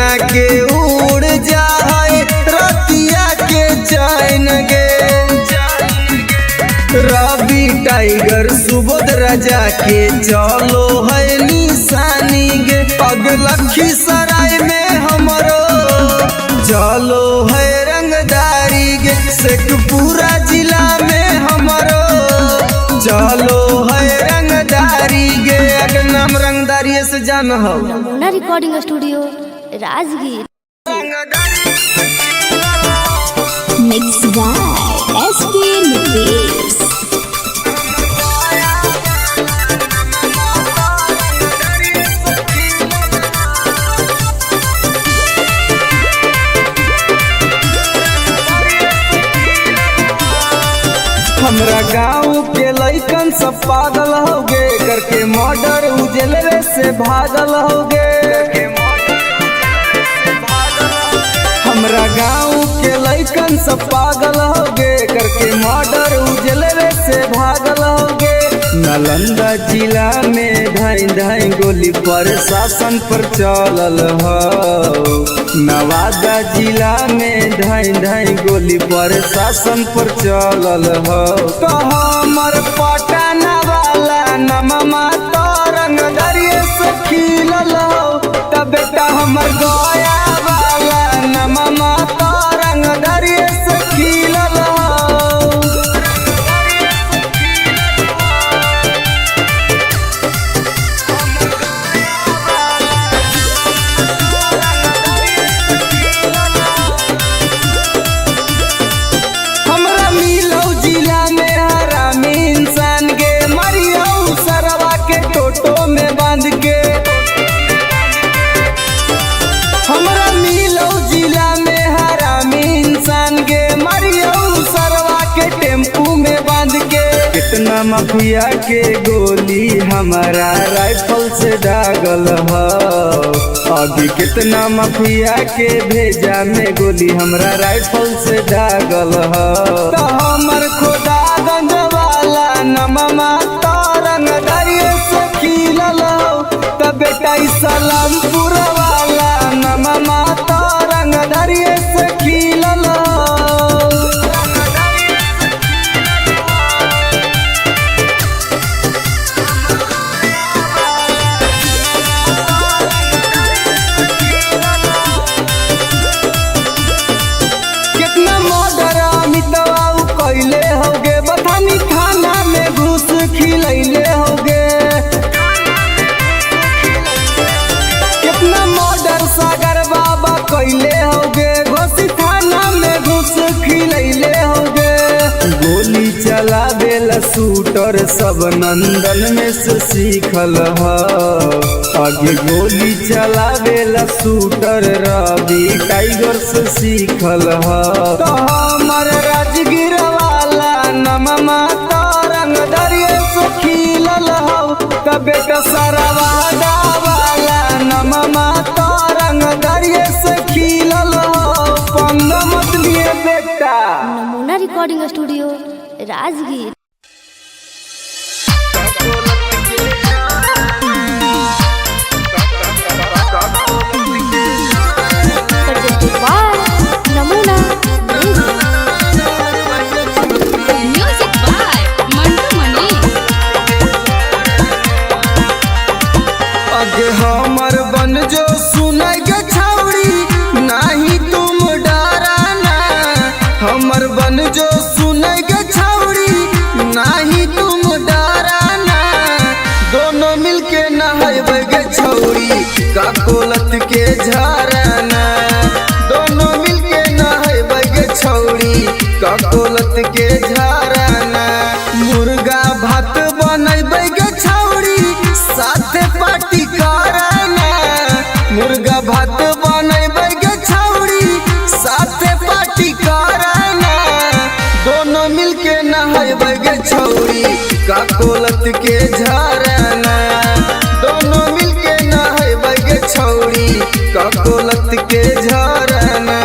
सपना के उड़ जाए रतिया के चैन गे। रवि टाइगर सुबोध राजा के चलो है निशानी गे। पग लखीसराय में हमरो चलो है रंगदारी गे। शेखपुरा जिला में हमरो चलो है रंगदारी गे। अगर नाम रंगदारी से जान हो। Namuna recording studio Rajgir. Mix by SP Nitesh. हमरा गाँव के लइकन सब पागल हो गे। करके मर्डर उजलवे से भागल हो गे। हमरा गाँव के लइकन सब पागल हो गे। करके मर्डर उजलवे से भागल हो गे। नालंदा जिला में धाई धाई गोली प्रशासन पर चलल हो। नवादा जिला में धाई धाई गोली प्रशासन पर चलल हो। तो हमर पटना वाला नममा तो रंगदारिये से खिलल हो। तब बेटा हमर गया वाला नममा तो रंगदारिये से खिलल हो। टोटो में बांध के हमरा मिलो जिला में हरामी इंसान गे। मरियो सरवा के टेम्पू में बांध के। कितना माफिया के गोली हमारा राइफल से दागल हो। अभी कितना माफिया के भेजा में गोली हमरा राइफल से दागल हो। तो हमर खोदा गंज वाला नममा तो रंगदारिये से खिलल हो। तब बेटा सलामपुर वाला नममा तो रंगदारिये से खिलल हो। कितना मर्डर अमितवा कैले होगे। बथानी थाना में घुस खिलैले होगे। कितना मर्डर सागर बाबा कैले होगे। घोसी थाना में घुस खिलैले होगे। गोली चलावेला शूटर सब नंदन में से सीखल हो। आगे गोली चलावेला शूटर रवि टाइगर से सीखल हो। तो हमर राजगीर वाला नममा तो रंगदारिये से खिलल हो। तब बेटा सरवादा वाला नममा तो रंगदारिये से खिलल हो। पंग मत लिए बेटा। नमूना रिकॉर्डिंग स्टूडियो राजगीर। नमूना म्यूजिक बाय मंटू मनी। आगे हमर बन जो सुनै गे छौड़ी नाही तुम डराना। हमर बन जो सुनै गे छौड़ी नाही तुम डराना। दोनों मिलके नहाइबै गे छौड़ी का कोलत के झरना। दोनों मिलके नहाइबै गे छौड़ी का कोलत के झरना। मुर्गा भात बनैबै गे छौड़ी साथे पार्टी कराना। मुर्गा भात बनैबै गे छौड़ी साथे पार्टी कराना। दोनों मिलके नहाइबै गे छौड़ी का कोलत के झरना। दोनों मिलके नहाइबै गे छौड़ी का कोलत के झरना।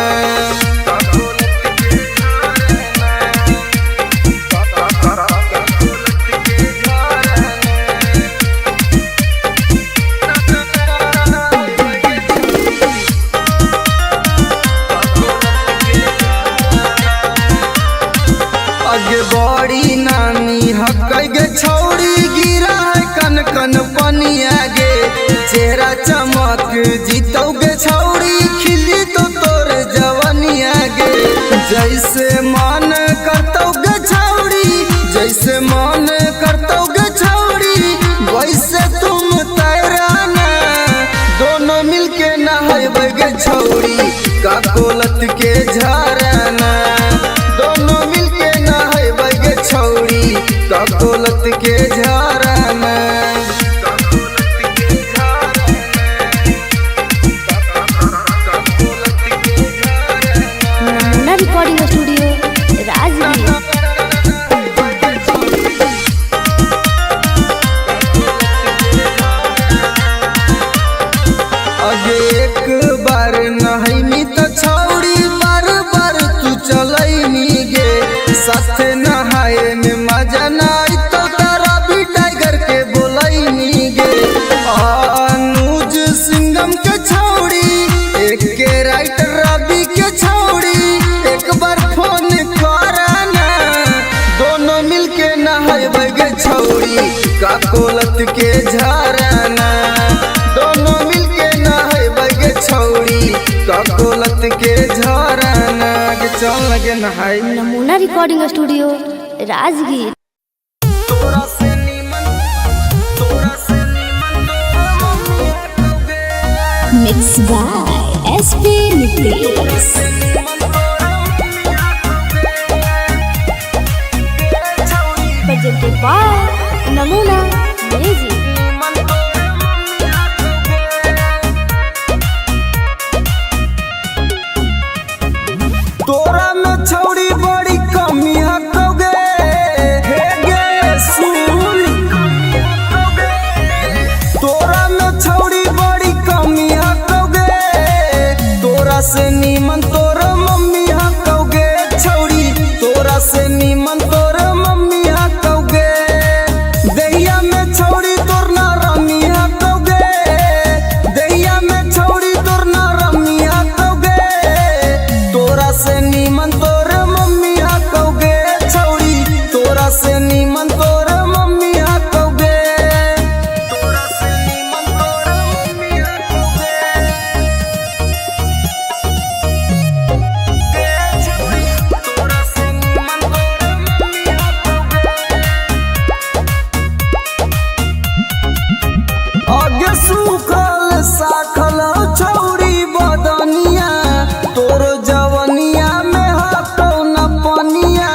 जैसे मन करतौ गे छौड़ी, जैसे मन करतौ गे छौड़ी, वैसे तुम तैराना, दोनों मिलके नहाएबै गे छौड़ी, काकोलत के झरना, दोनों मिलके नहाएबै गे छौड़ी, काकोलत के झरना। Recording studio Rajgir. अगे एक बार नहैनी तो छौड़ी बार बार तू चलैनी गे, साथे नहाए में मजा नाई तो तारा भी टाइगर के बोलैनी गे। अनुज सिंघम के छौड़ी, एक के राइटर रवि के छौड़ी, एक बार फोन कराना, दोनों मिलके नहाएबै गे छौड़ी, काकोलत के झरना, दोनों मिलके नहाएबै गे छौड़ी, काकोलत के झरना। के चल लगे नहाए। Namuna recording studio Rajgir. Mixed by SP Nucleus. presented by Namuna music. तोरा में छौड़ी बड़ी कमी हकोगे, हे गे सुन, तोरा में छौड़ी बड़ी कमी हकोगे, तोरा से नीमन तोर मम्मी हकोगे छौड़ी, तोरा से नीमन तोर मम्मी हकोगे, दहिया में छौड़ी तोर ना रमी हकोगे, दहिया में छौड़ी तोर ना रमी हकोगे, तोरा से नीमन तोर मम्मी हकोगे छौड़ी, तोरा से नीमन तोर मम्मी हकोगे, तोरा से नीमन तोर मम्मी हकोगे, तोरा से नीमन तोर मम्मी हकोगे। आगे सूखल साखल छौड़ी बदनिया, तोर जवनिया में हटो न पनिया,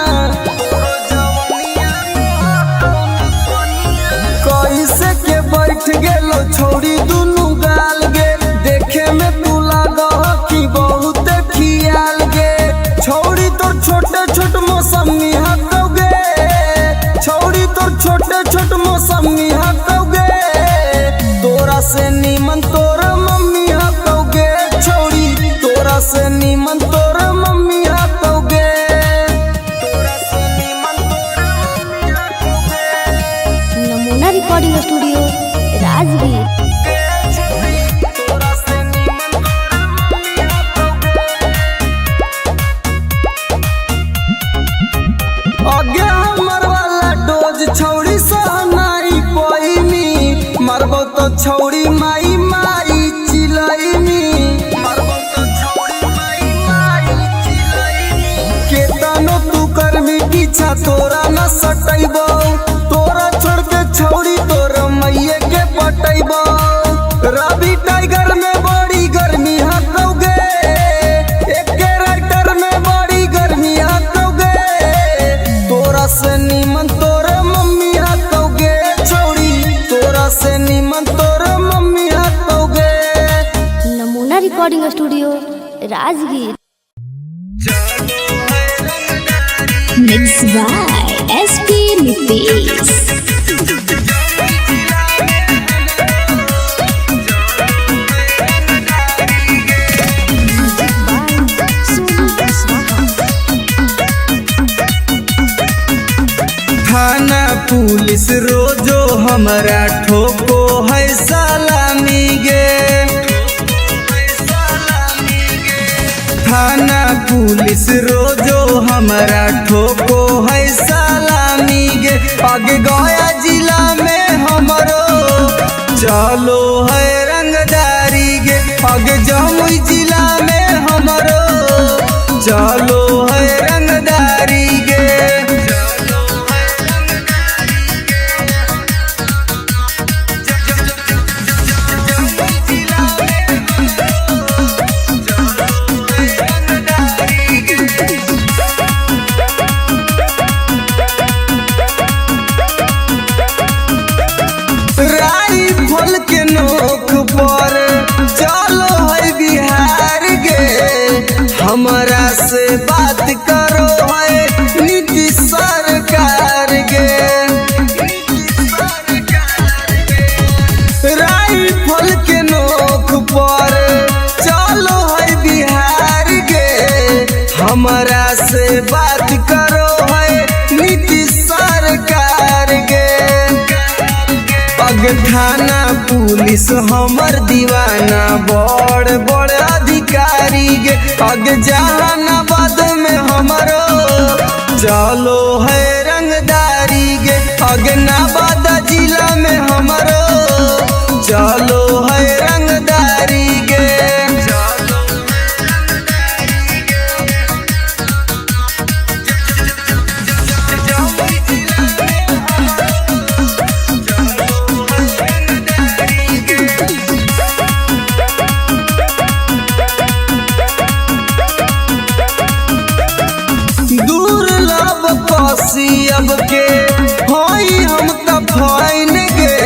कैसे के बैठ गेलो छौड़ी दुनू गाल गे, देखे में तू लागह कि बहुत खियाल गे, छौड़ी तोर छोटे छोट मौसमी हकोगे, छौड़ी तोर छोटे छोट मौसमी हकोगे, तोरा से नीमन तोर मम्मी हकोगे छौड़ी, तोरा से नीमन तोर मम्मी हकोगे, तोरा से नीमन तोर मम्मी हकोगे। नमूना रिकॉर्डिंग स्टूडियो राजगीर। तोरा से नीमन तोर मम्मी हकोगे। आगे हमर वाला डोज छौड़ी सहनाई पैनी, मरबो तो छौड़ी माई माई चिलैनी, मरबो तो छौड़ी माई माई चिलैनी, केतनो तू करबी पीछा तोरा न सटैबो, तोरा छोड़ के छौड़ी तोर मैये के पटैबो, रवि टाइगर में बड़ी गर्मी हकोगे, एक के राइटर में बड़ी गर्मी हकोगे, तोरा से नीमन तोर मम्मी हकोगे छौड़ी, तोरा से नीमन तोर मम्मी हकोगे। नमूना recording studio Rajgir. Mixed by SP Nucleus. थाना पुलिस रोजो हमरा ठोको है सलामी गे, थाना पुलिस रोजो हमरा ठोको है सलामी गे, आगे गया जिला में हमरो चलो है रंगदारी गे, आगे जमुई जिला में हमरो चलो है हमरा से बात करो है नीतीश सरकार गे। राइफल के नोक पर चलो है बिहार गे। हमरा से बात करो है नीतीश सरकार गे। पग थाना पुलिस हमर दीवाना बड़ बड़ अधिकारी गे। पग जहानाबाद में हमरो चलो है रंगदारी गे। पग नवादा जिला में हमरो चलो है रंगदारी गे। दुर्लभ कसियब के होई हम त फाइन गे।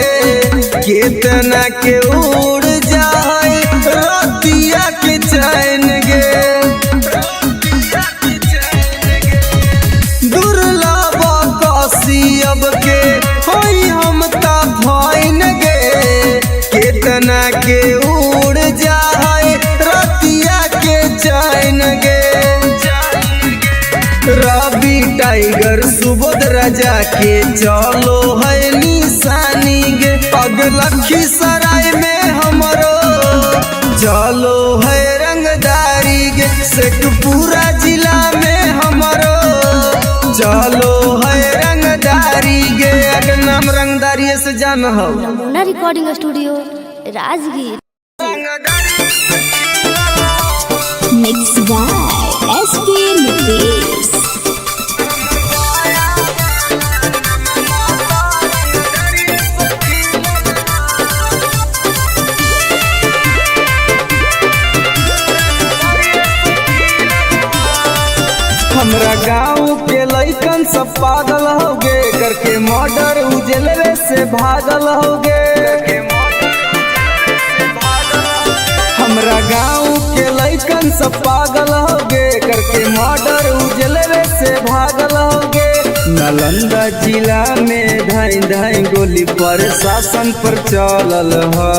केतना के उड़ जाए रतिया के चैन गे। दुर्लभ कसियब के होई हम त फाइन गे। केतना के उड़ जाए रतिया के चैन गे। रवि टाइगर सुबोध राजा के चलो है निशानी गे। पग लखीसराय में हमरो चलो है रंगदारी गे। शेखपुरा जिला में हमरो चलो है रंगदारी गे। अगर नाम रंगदारी से जान हो। Namuna recording studio Rajgir. Mix by SP Nitesh. हमरा गाँव के लइकन सब पागल होगे करके मर्डर उजलवे से भागल होगे। हमरा गाँव के लइकन सब पागल होगे करके मर्डर उजलवे से भागल होगे। नालंदा जिला में धाई धाई गोली प्रशासन पर चलल हो।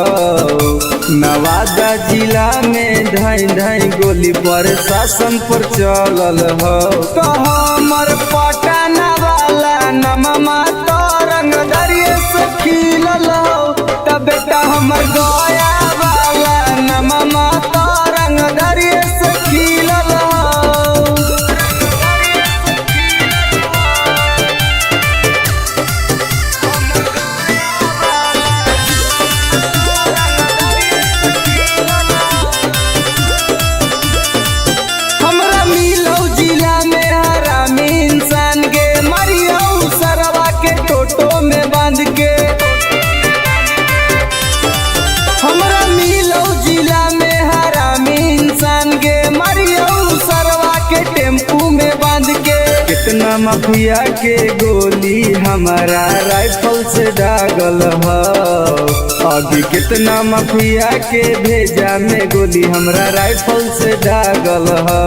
नवादा जिला में धाई धाई गोली प्रशासन पर चलल हो। तो हमर पटना वाला नममा तो रंगदरिये से खिलल हो। तब बेटा हमर गया वाला नममा तो रंगदरिये से खिलल हो। हमरा मिलौ जिला में हरामी इंसान गे। मरियौ सरवा के टोटो में बांध के। हमरा मिलौ जिला में हरामी इंसान गे। मरियौ सरवा के टेम्पू में बांध के। कितना माफिया के गोली हमारा राइफल से दागल हो। अभी कितना माफिया के भेजा में गोली हमरा राइफल से दागल हो।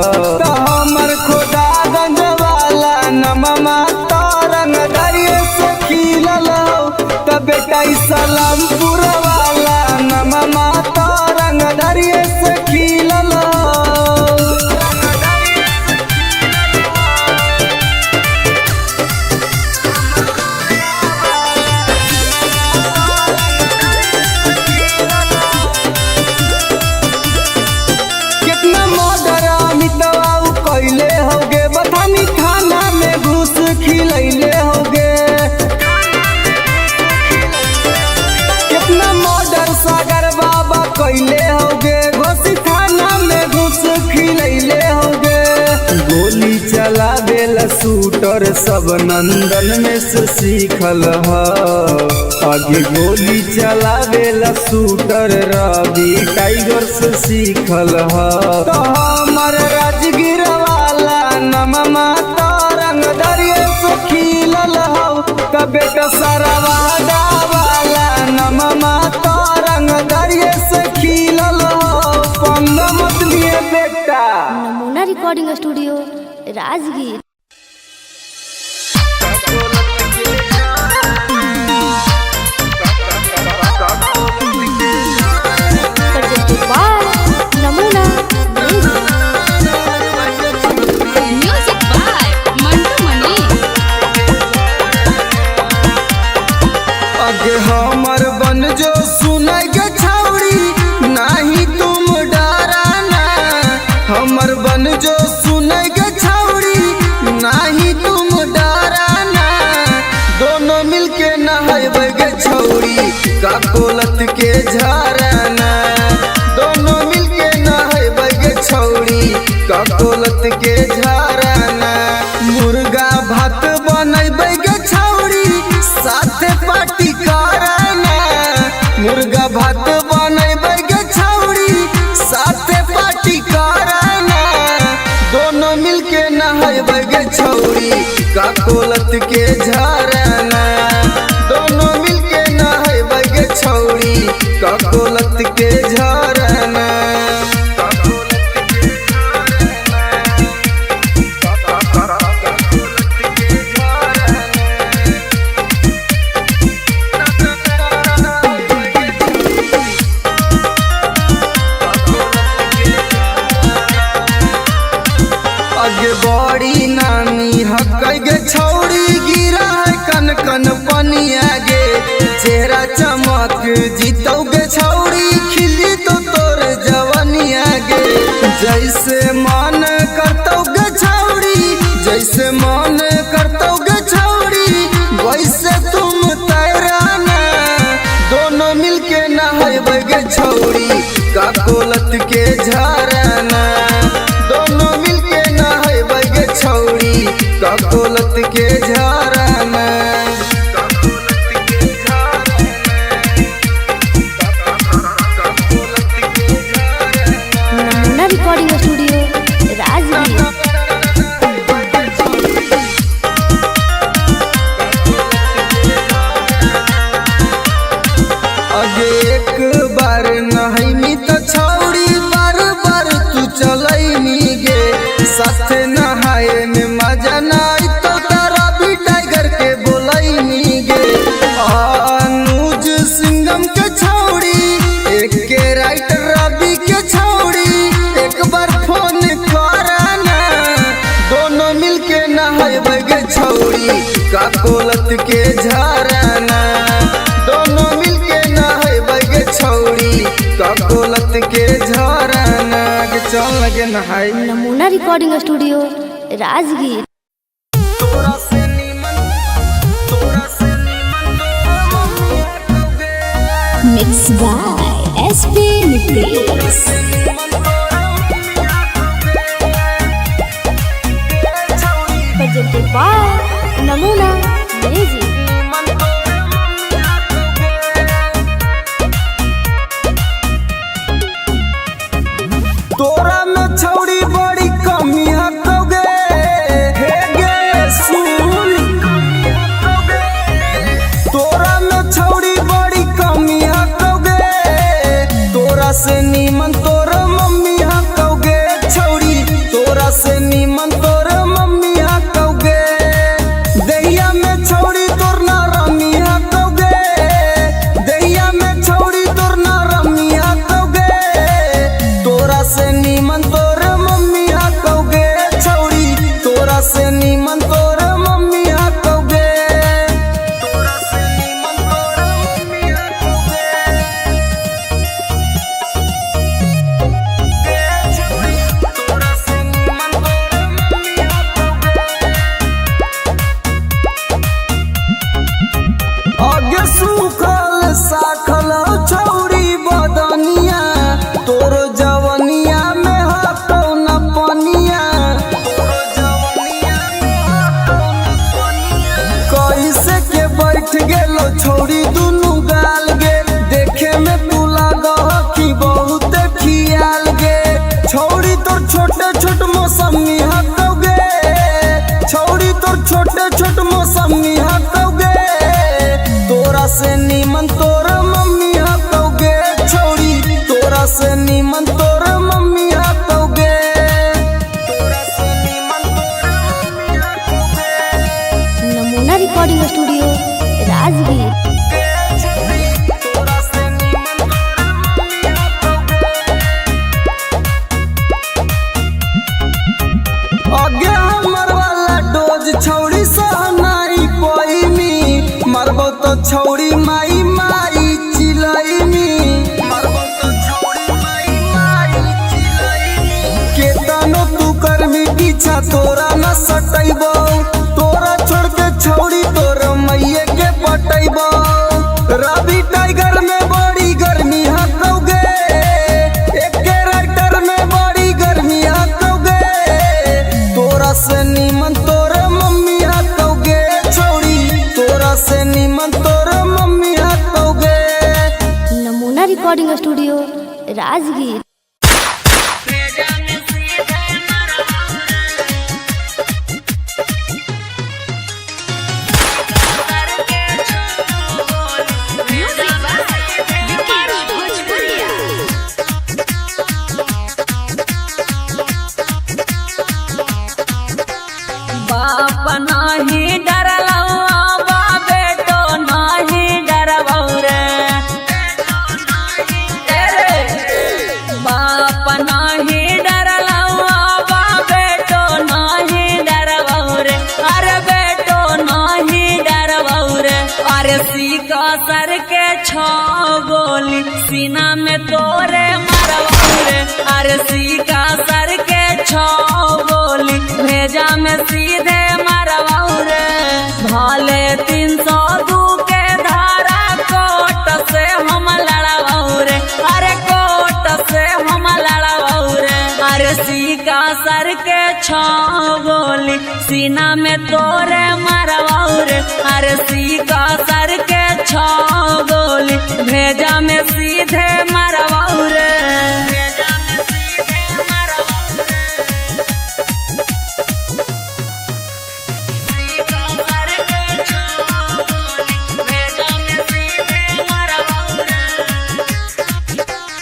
तो हमर खोदागंज वाला नममा तो रंगदरिये से खिलल हो। तो बेटा सलामपुर वाला नममा तो रंगदरिये से खिलल हो। कितना मर्डर अमितवा कैले होगे। बथानी थाना में घुस खिलैले होगे। कितना मर्डर सागर बाबा कैले होगे। घोसी थाना में घुस खिलैले होगे। गोली चलावेला शूटर सब नंदन में से सीखल हो। आगे गोली चलावेला शूटर रवि टाइगर से सीखल हो। तो हमर राजगीर वाला नममा तो रंगदरिये से खिलल हो। तो बेटा सरवादा वाला नममा तो रंगदरिये से खिलल हो। पंग मत लिए बेटा। नमूना रिकॉर्डिंग स्टूडियो राजगीर। नमूना म्यूजिक बाय मंटू मनी। आगे हमर बन जो सुनाई गे छौड़ी नहीं तुम डराना। हमर बन जो सुनाई गे छौड़ी नहीं तुम डराना। दोनों मिलके नहाइबे गे छौड़ी का कोलत के झरना। दोनों मिलके नहाइबे गे छौड़ी का कोलत के झरना। मुर्गा भात बनैबे गे छौड़ी साथे पार्टी कराना। मुर्गा भात बनैबे गे छौड़ी साथे पार्टी कराना। दोनों मिलके नहाइबे गे छौड़ी का कोलत के झरना। दोनों मिलके नहाइबे गे छौड़ी का कोलत के झरना। आगे बड़ी नामी हकै गे छौड़ी गिरा है कन कन पनिया गे। चेहरा चमक जीतौ गे छौड़ी खिली तो तोर जवनिया गे। जैसे मन करतौ गे छौड़ी जैसे मन करतौ गे छौड़ी वैसे तुम तैराना। दोनों मिलके नहाइबे गे छौड़ी का कोलत के झरना। दोनों मिलके नहाइबे गे छौड़ी का कोलत के झरना। नमूना रिकॉर्डिंग स्टूडियो राजगीर। अगे एक बार नहाइमी तो छौड़ी बार बार तू चलैनी गे। साथे नहाए में मजा नाई तो तारा भी टाइगर के बोलैनी गे। अनुज सिंघम के छौड़ी एक के राइटर रवि के छौड़ी एक बार फोन कराना। दोनों मिलके नहाइबे गे छौड़ी का कोलत के झरना। दोनों मिलके नहाइबे गे छौड़ी का कोलत के झरना। के चल लगे नहाई। Namuna recording studio Rajgir. Mix by SP Nitesh. Namuna music. तोरा में छौड़ी बड़ी कमी हकोगे हे गे सुन। तोरा में छौड़ी बड़ी कमी हकोगे। तोरा से नीमन तोर मम्मी छौड़ी माई माई चिलैनी मरबो तो छौड़ी माई माई चिलैनी केतनो तू करमी पीछा तोरा न सटैबो तोरा छोड़ के छौड़ी तोर मैये के पटैबो रवि टाइगर में बड़ी गर्मी हकौगे एके राइटर में बड़ी गर्मी हकौगे तोरा से निमन तोर मम्मी हकौगे छौड़ी तोरा से निमन तोर मम्मी हकौगे। Namuna recording studio Rajgir. बाप नाही डरलवा बेटो नाही डरबौ रे बाप नाही डरलवा बेटो नाही डरबौ रे अरे बेटो नाही डरबौ रे अरे सीका सर के छो गोली सीना में तोरे मरबौ रे अरे सीका सर के छो गोली भेजा में सीधे मरबौ रे भाले 302 के धारा कोट से हम लड़बौ रे अरे कोट से हम लड़बौ रे अरे सीका सर के छो गोली सीना में तोरे मरबौ रे अरे सीका सर के छो गोली भेजा में सीधे मरबौ रे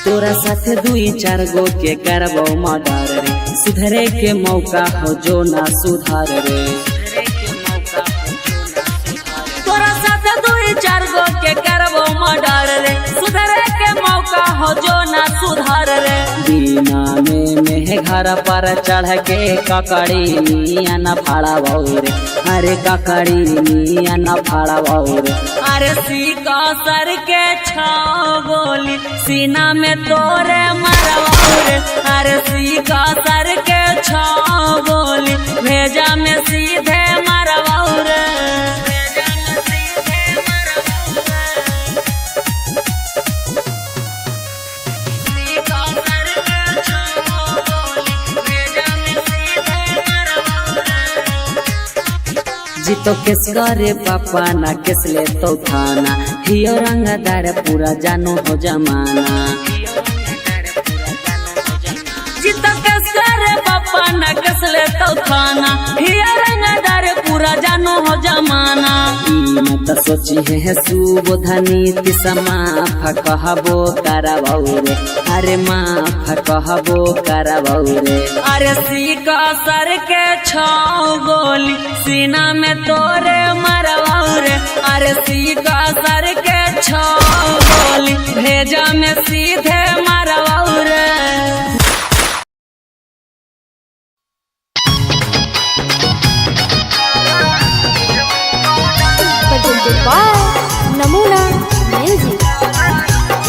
तोरा साथे 2-4 गो के करबो मर्डर रे सुधरे के मौका हो जो ना सुधार रे तोरा साथे 2-4 गो के करबो मर्डर रे सुधरे के मौका हो जो ना सुधार रे दीना में घर पर चढ़ के ककड़ी मिया न फाड़बौ रे अरे ककड़ी मिया न फाड़बौ रे अरे सीका सर के छो गोली सीना में तोरे मरबौ रे अरे सीका सर के छो गोली भेजा में सीधे मरबौ रे जीतो केस करे पापा ना केस ले तो थाना हियो रंगदार पूरा जानो हो जमाना जीतो केस करे पापा ना केस ले तो थाना हियो रंगदार पूरा जानो हो जमाना मत सोची है सुबोधनी तिसमाफ कहबो करबौ रे अरे माफ कहबो करबौ रे अरे सीका सर के छो गोली सीना में तोरे मरबौ रे अरे सीका सर के छो गोली भेजा में सीधे मरबौ रे presented by नमूना म्यूजिक।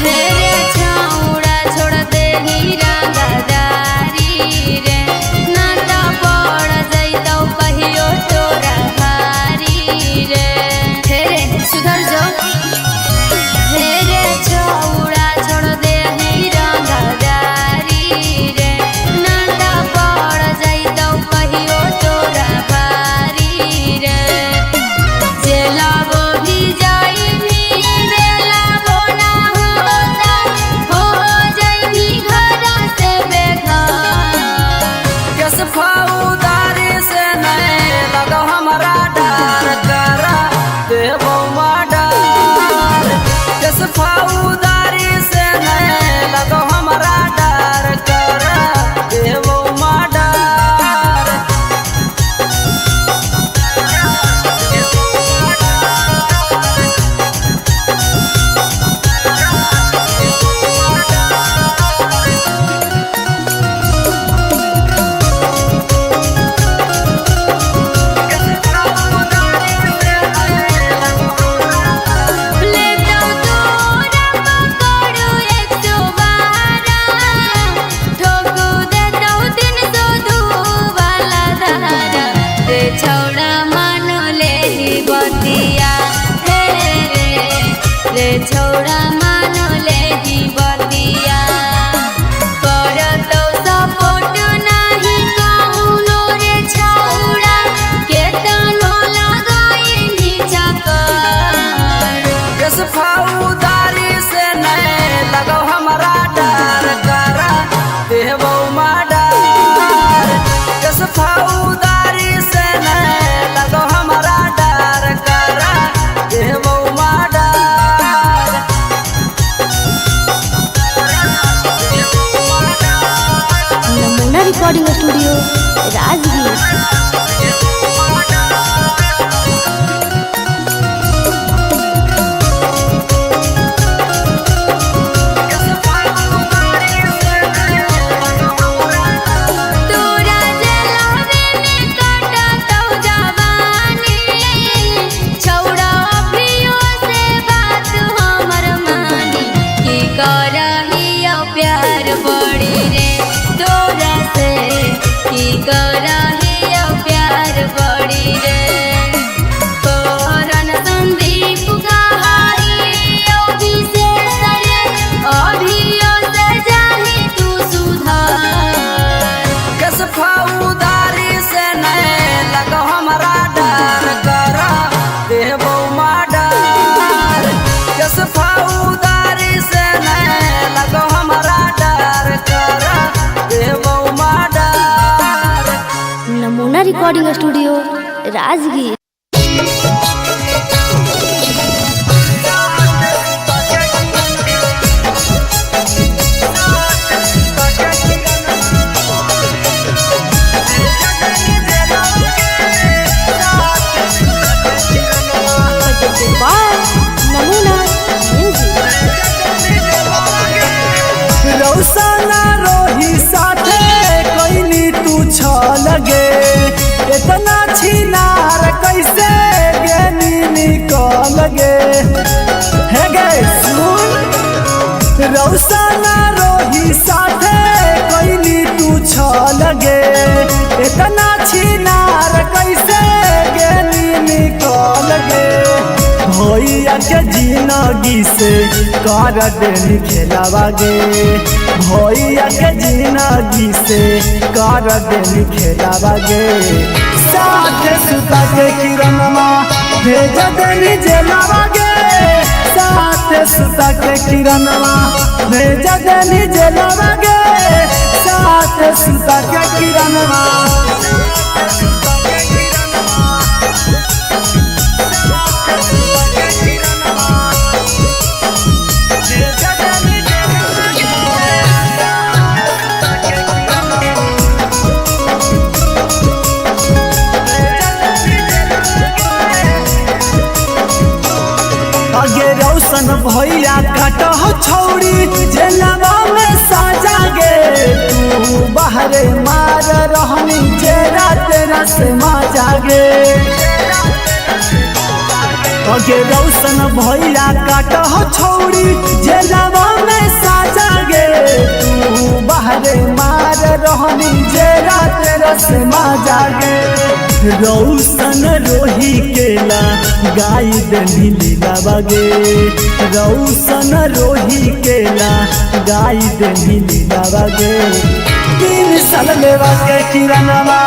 रे छाउड़ा छोड़ दे ही रंगदारी रे रिकॉर्डिंग स्टूडियो राजगीर। नमूना म्यूजिक। रौसना रोही साथे कोई तू लगे इतना छिनार कैसे गेनी निकल गे है गे सुन रौसना रोही साथे कोई तू लगे इतना छिनार कैसे गेनी निकल गे भैया के जिंदगी से कर देनी खेलावा गे भैया के जिंदगी से कर देनी खेलावा गे साथ सुता के किरणमा भेज देनी जेलावा गे साथ सुता के किरणमा भेज देनी जेलावा गे साथ सुता के किरणमा रौशन भैया काट हो छौड़ी जेलवा में साजा गे तू बाहरे मार रहनी जेरा तेरा से माजा गे अगे रौशन भैया काट हो छौड़ी जेलवा में साजा गे तू बाहरे मार रहनी जेरा तेरा से माजा गे रौशन रोही केला गाय देनी लीला बागे रौशन रोही केला गाय देनी लीला बागे 3 साल लेवा के किरणवा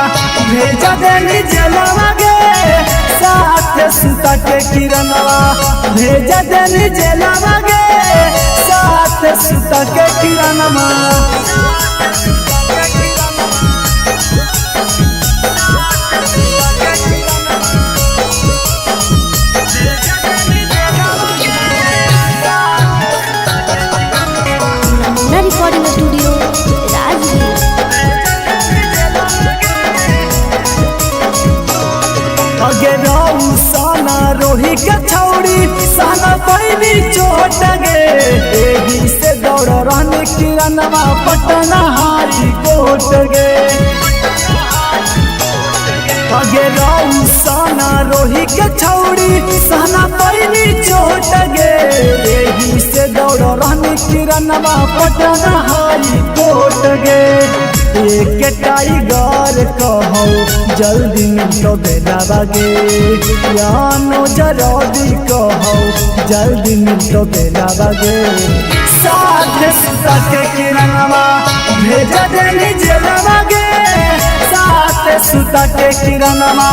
भेज देनी जेलवा गे साथ सुता के किरणवा भेज देनी जेलवा गे साथ सुता के किरणवा रिकॉर्डिंग स्टूडियो राजगीर। अगे रौसना रोही के छौड़ी साना पैनी चोट गे एही से दौड़ रहने किरणवा पटना हारी कोट गे अगे रौसना रोही के छौड़ी साना पैनी चोट गे एही से दौड़ रहने किरणवा पटना हारी कोट गे एक टाइगर कहो जल्दी मिलो बेला बागे यानो जल्दी कहो जल्दी मिलो बेला बागे साथ सुता के किरणवा भेज देनी जेलवा गे साथ सुता के किरणवा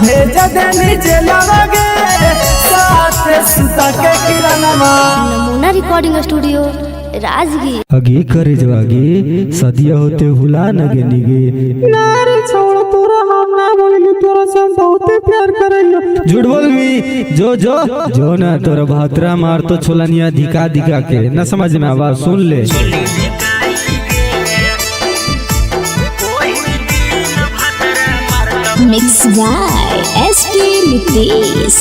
भेज देनी जेलवा गे साथ सुता के किरणवा। नमूना रिकॉर्डिंग स्टूडियो राजगीर। अगे करे जवागे सदिया होते हुला नगे निगे नारे छोड़ तोरा हम ना बोली तोरा से हम बहुत प्यार करेलो। झूठ बोल मी जो ना तोरा भातरा मार तो छोलनिया दिखा दिखा के न समझ में आवाज सुन ले। Mix by SP Nitesh.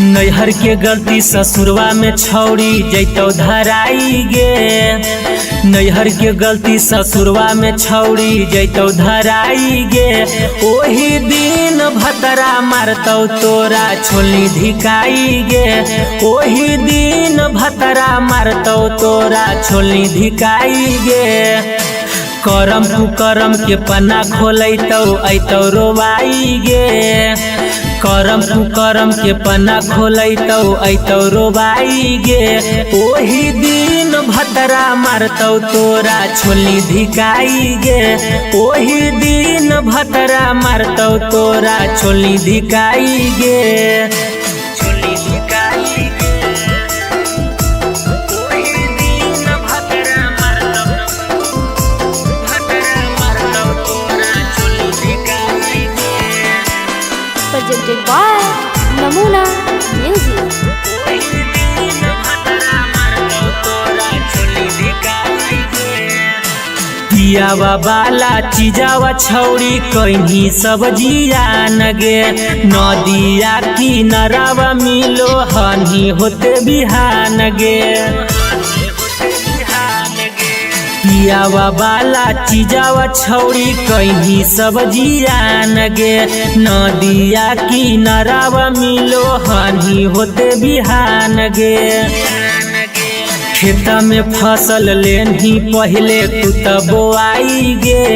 नैहर के गलती ससुरवा में छौड़ी जैतो धराई गे नैहर के गलती ससुरवा में छौड़ी जैतो धराई गे ओही दिन भतरा मारतौ तोरा छोली धिकाई गे ओही दिन भतरा मारतौ तोरा छोली धिकाई गे करम कुकरम के पन्ना खोलैतौ ऐतौ रोवाई गे करम कुकरम के पन्ना खोलैतौ ऐतौ रोबाई गे ओही दिन दिन भतरा मारतौ तोरा छोली धिकाई गे, ओही दिन भतरा मारतौ तोरा छोली धिकाई गे, छोली धिकाई गे, ओही दिन भतरा मारतौ तोरा छोली धिकाई गे। presented by Namuna Music. पियावा बाला चीजावा छौड़ी कहीं सब्जिया नगे, नदिया किनारावा मिलो हनी होते बिहान गे, पियावा बाला चीजावा छौड़ी कहीं सब्जिया नगे, नदिया किनारावा मिलो हनी होते बिहान गे। खेता में फसल लेनी पहले तू त बोआई गे,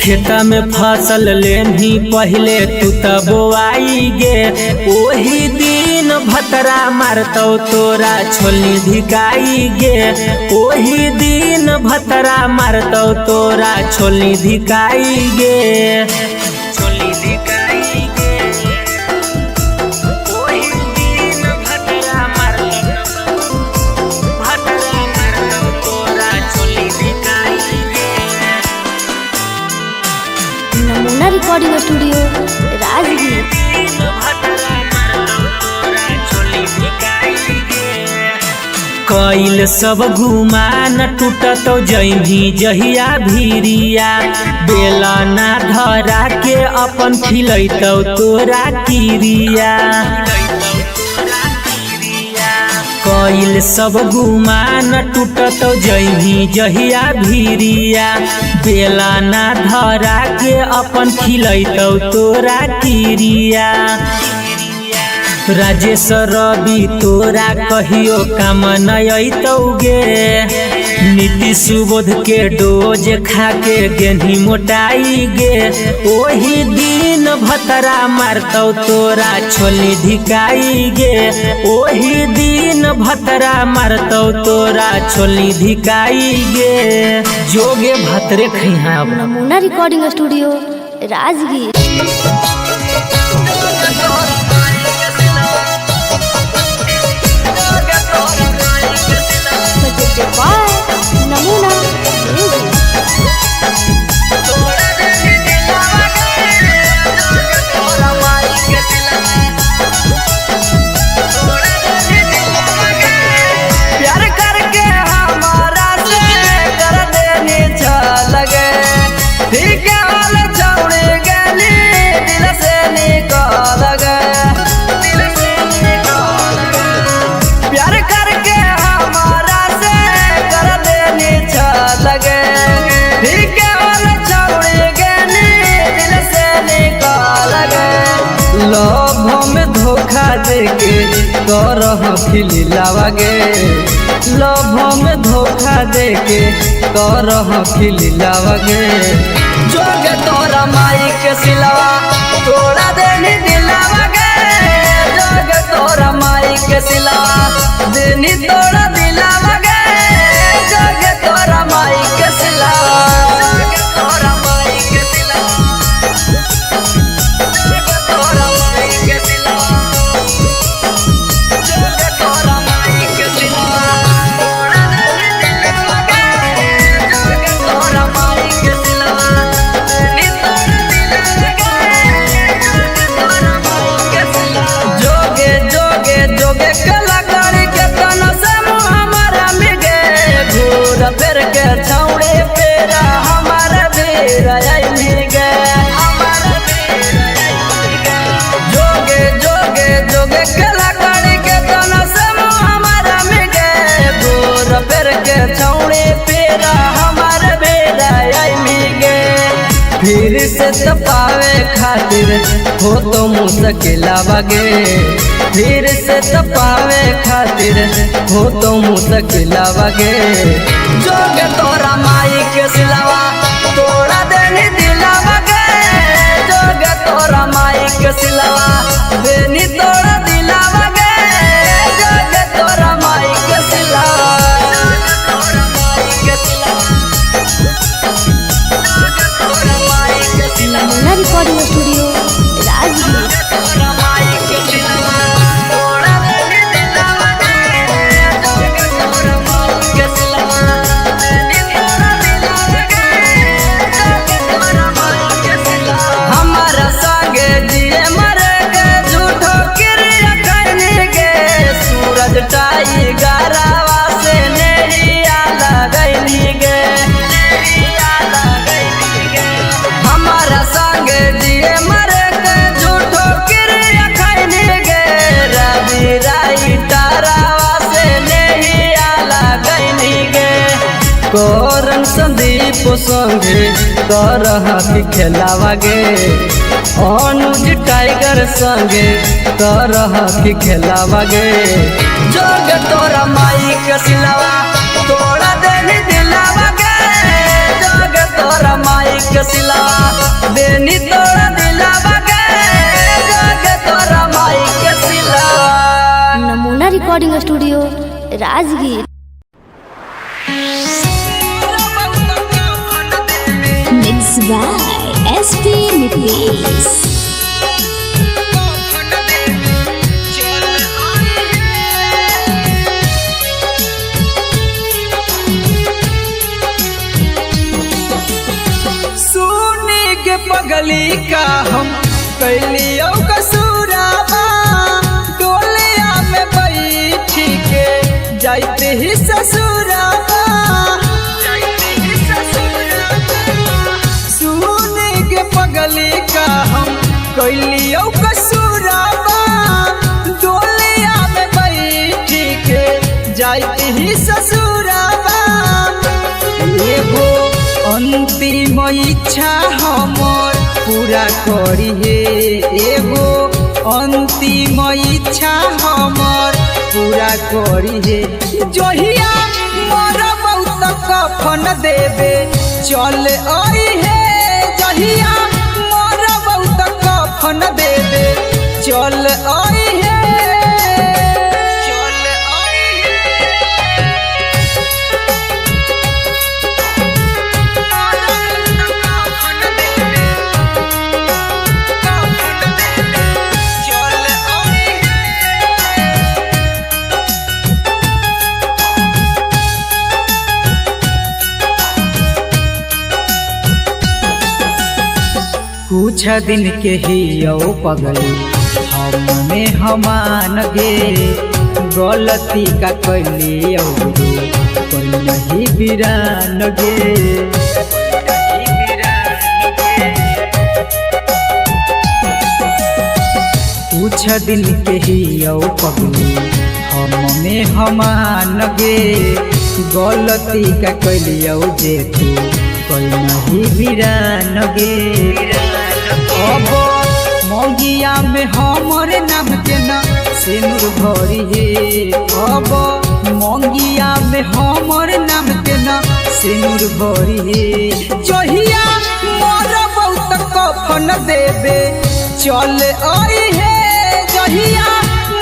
खेता में फसल लेनी पहले तू त बोआई गे, ओही दिन भतरा मारतौ तोरा छोली धिकाई गे, ओही दिन भतरा मारतौ तोरा छोली धिकाई गे, छोली धिकाई गे, ओही दिन भतरा नमूना रिकॉर्डिंग स्टूडियो राजगीर। कइल सब गुमान टूटतौ जही जहिया भीरिया, बेला ना धरा के अपन खिलैतौ तोरा किरिया, कइल सब गुमान टूटतौ जही जहिया भीरिया, बेला ना धरा के अपन खिलैतौ तोरा किरिया। राजेश रवि तोरा कहियो काम नयतौ गे, नीति सुबोध के डोज खा के गेंधी मोटाई गे, ओही दिन भतरा मारतौ तोरा छोली धिकाई गे, ओही दिन भतरा मारतौ तोरा छोली धिकाई गे, जोगे भतरे खैहा। Namuna recording studio Rajgir. presented by Namuna Music. प्यार करके हमारा से कर देनी लगे, ठीक हाल छोड़ गली दिल से निकाल गए, प्यार करके हमारा से कर देनी लगे, ठीक हाल छोड़ गली दिल से निकाल गए। लोभ में धोखा देके करह खिलावा गे, लोभ में धोखा देके करह खिलावा गे, जोगे तोरा माई के सिलावा तोड़ा देनी दिलावा गे, जोगे तोरा माई के सिलावा देनी तोड़ा दिलावा गे, जोगे तोरा माई के सिलावा, जोगे तोरा माई के सिलावा, जोगे तोरा माई के सिलावा, जोगे तोरा माई के सिलावा तोड़ा देनी दिलावा गे, जोगे तोरा माई के सिलावा देनी तोड़ा दिलावा गे, जोगे तोरा माई के सिलावा। जोगे जोगे जोगे कलाकारी के तना से मुँह हमारा मिगे, घूर फिर के छौड़े पेरा हमारा बेरा आई मिगे, हमारा बेरा आई मिगे। जोगे जोगे जोगे कलाकारी के तना से मुँह हमारा मिगे, घूर फिर के छौड़े पेरा हमारा बेरा आई मिगे। फिर से तपावे खातिर हो तो मुश्किल गे, फिर से तपावे खातिर हो तो मुश्किल गे, जोगे तोरा माई के सिलावा तोड़ा देनी दिलावा गे, जोगे तोरा माई के सिलावा देनी तोड़ा दिलावा गे, जोगे तोरा माई के सिलावा। करन संदीप संगे करह की खेलावा गे अनुज टाइगर संगे करह की खेलावा गे जोग तोरा माई के सिलावा तोड़ा देनी दिलावा गे जोग तोरा माई के सिलावा देनी तोड़ा दिलावा गे जोग तोरा माई के सिलावा। नमूना recording studio Rajgir. Mixed by SP Nicolaus. सुने के पगली का हम कैलियो कसूराबा डोलिया में बैठी के जाते ही ससुराबा सुने के पगली का हम कैलियो कसूराबा डोलिया में बैठी के जाते ही ससुराबा एगो अंतिम इच्छा हमर पूरा करी हे एगो अंतिम इच्छा हमर पूरा करी हे जहिया मोर बहुत कफन देवे चल आई हे जहिया मोर बहुत कफन देवे चल आई हे कुछ दिन के ही यो पगली हमने हमान गे गलती का कैली कोई नहीं बिरान गे कुछ दिन के ही यो पगली हमने हमान गे गलती का कैली जे तू कोई नहीं बिरान गे अब मंगिया में हमरे नाम के ना सिंदूर भरी हे अब मंगिया में हमरे नाम के ना सिंदूर भरी हे जहिया मोर बहुत कफन देवे चल आई हे जहिया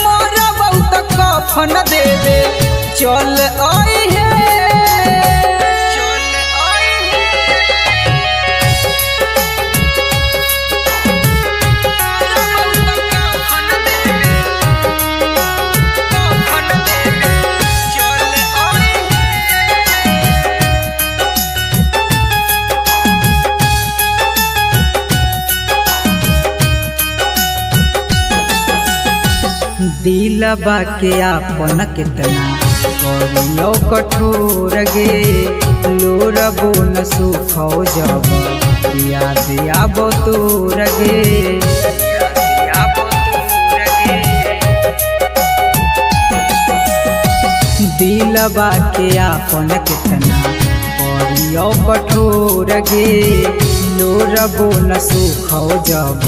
मोर बहुत कफन देवे चल आई हे दिलबा के आपन कितना करियो कठोर गे लोरबो न सुखो जब याद आबो तोर गे दिलबा के आपन कितना करियो कठोर गे लोरबो न सुखो जब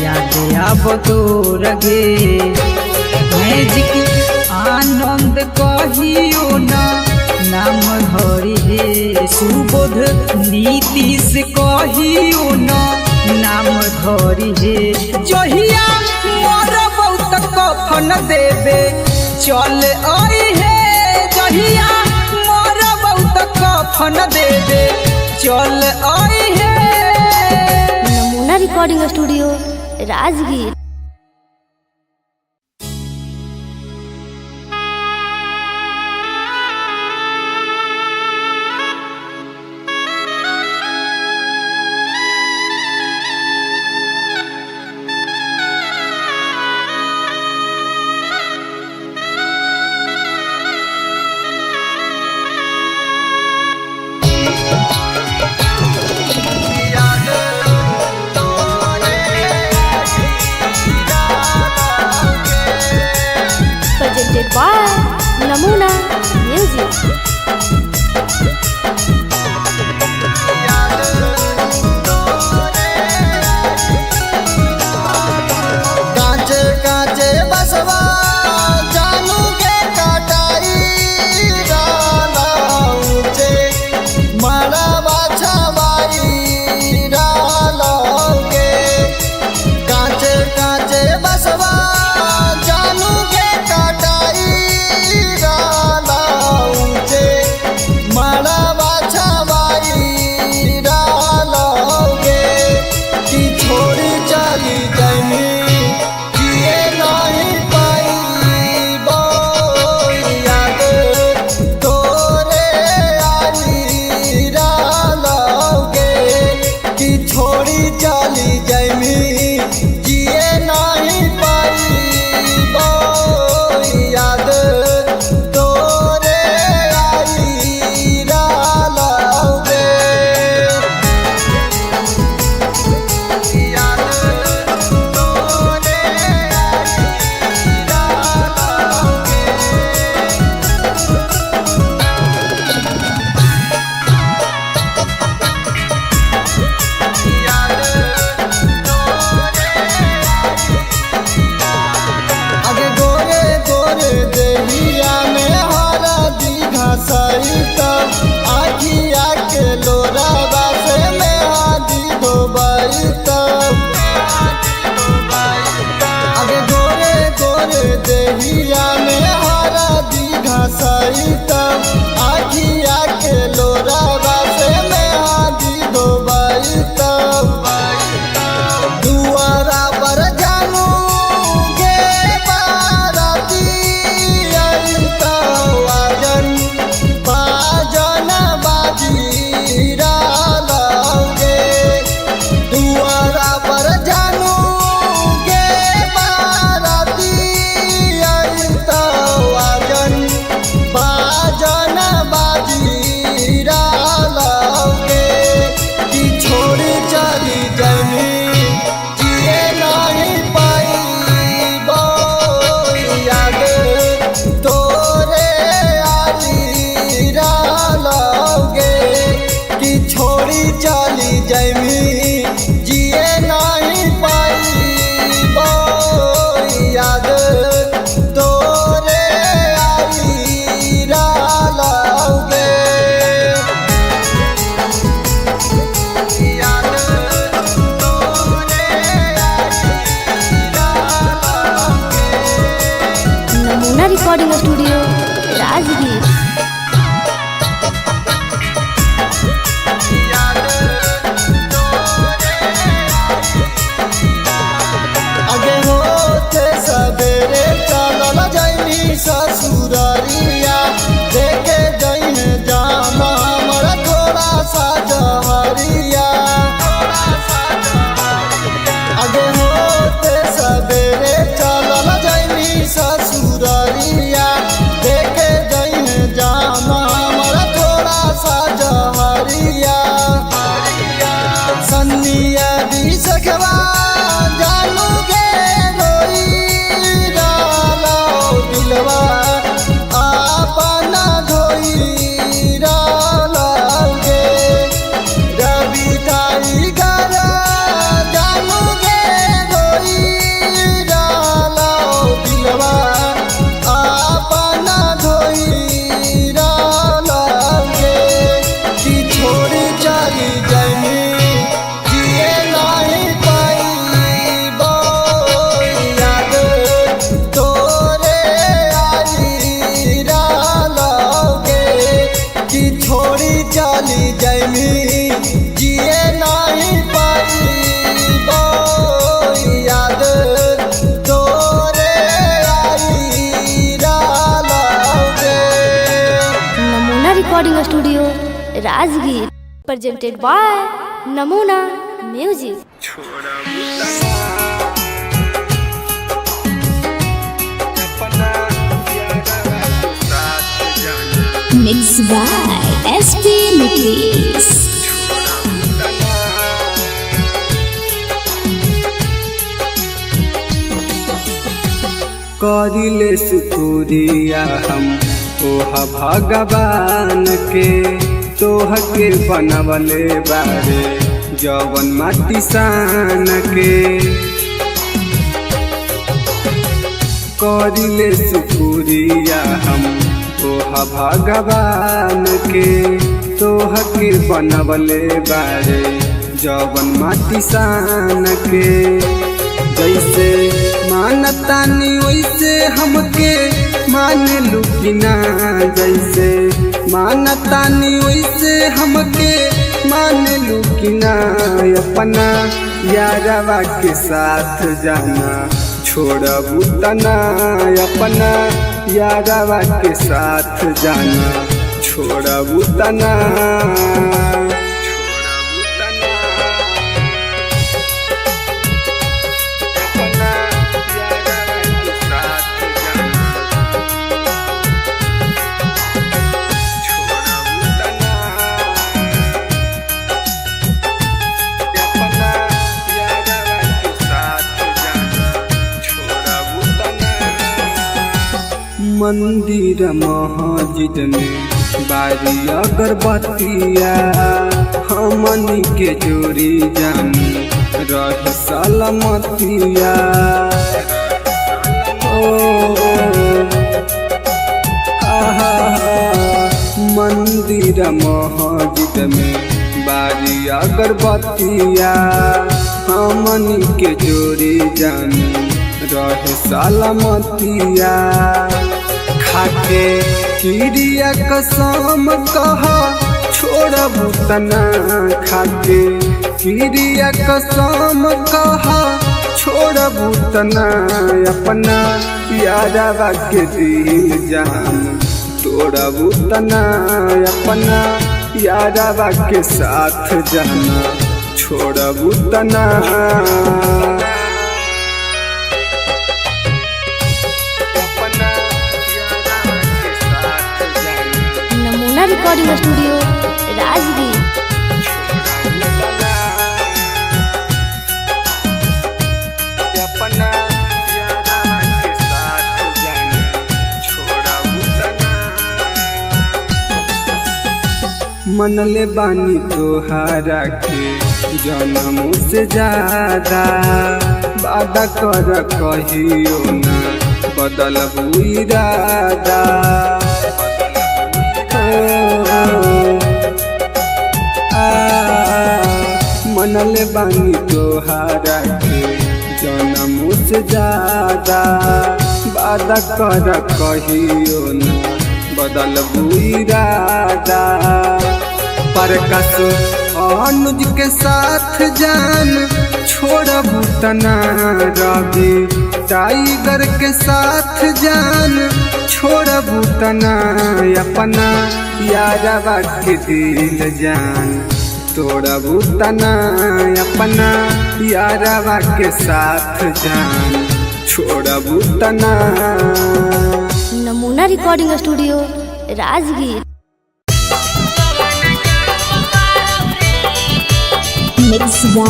याद आबो तोर गे मैजिक आनंद कहियो ना नाम धरी हे सुबोध नीतीश कहियो ना नाम धरी हे जहिया मोर बहुत कफन देवे चल आई हे जहिया मोर बहुत कफन देवे चल आई हे। नमूना recording studio Rajgir. presented by Namuna Music. देहिया में हरा दी घसाई तब आखिया के लोरावा से में आदि धोबाई तब दुआरा पर जानू गे बाराती आई तब आजन बाजन बाजीरा लागे दुआरा पर जानू गे बाराती आई तब आजन बाजन बाजीरा लागे कि छोड़ चली जमी जिए नहीं पाई याद तोरे आजीरा लागे कि छोड़ी चली जमी जिए नहीं पाई याद तोरे आजीरा लागे नमूना रिकॉर्डिंग स्टूडियो राजगीर। आगे होते सवेरे चलल जैनी ससुररिया देखे जैन जामा हमारा थोड़ा सा जहरिया आगे होते सवेरे चलल जैनी ससुररिया देखे जैन जामा हमारा थोड़ा सा जहरिया सन्निया दी सखवा जानू गे रोई डालो दिलवा आपना धोई डालो गे रवि टाइगर जानू गे रोई डालो दिलवा आपना धोई डालो गे कि छोड़ चली जमी जिए नहीं पाई याद तोरे आजीरा लागे कि छोड़ी चली जमी जिए नहीं पाई याद तोरे आजीरा लागे Namuna recording studio Rajgir presented by Namuna music. Mixed by SP Mitlis. करिले शुक्रिया हम तोहा भगवान के तोह के बनवले बारे जवन माटी सान के करिले शुक्रिया हम तोहा भगवान के तोह के बनवले बारे जवन माटी सान के जैसे मानतानी वैसे हमके मान लू कि ना जैसे मानतानी वैसे हमके मान लू कि ना अपना यारवा के साथ जाना छोड़बू तना अपना यारवा के साथ जाना छोड़बू तना मंदिर मस्जिद में बारी अगरबत्तिया हमनी के जोड़ी जानी रह सलामतिया मंदिर मस्जिद में बारी अगरबत्तिया हमनी के जोड़ी जानी रहे सलामतिया खाके किरिया कसम कहा छोड़बू तना खाके किरिया कसम कहा छोड़बू तना अपना यारवा के दिल जान तोड़बू तना अपना यारवा के साथ जाना छोड़बू तना नमूना रिकॉर्डिंग स्टूडियो राजगीर। मनले बानी तोहारा के जन्म से ज्यादा वादा कर कहियो ना बदलबू इरादा मनले बानी तोहारा के जन्म से ज्यादा वादा कर कहियो ना बदलबू इरादा प्रकाश अनुज के साथ जान छोड़बू तना रवि टाइगर के साथ जान छोड़बू तना अपना यारवा के दिल जान तोड़बू तना अपना यारवा के साथ जान छोड़बू तना। नमूना recording studio Rajgir. Mixed by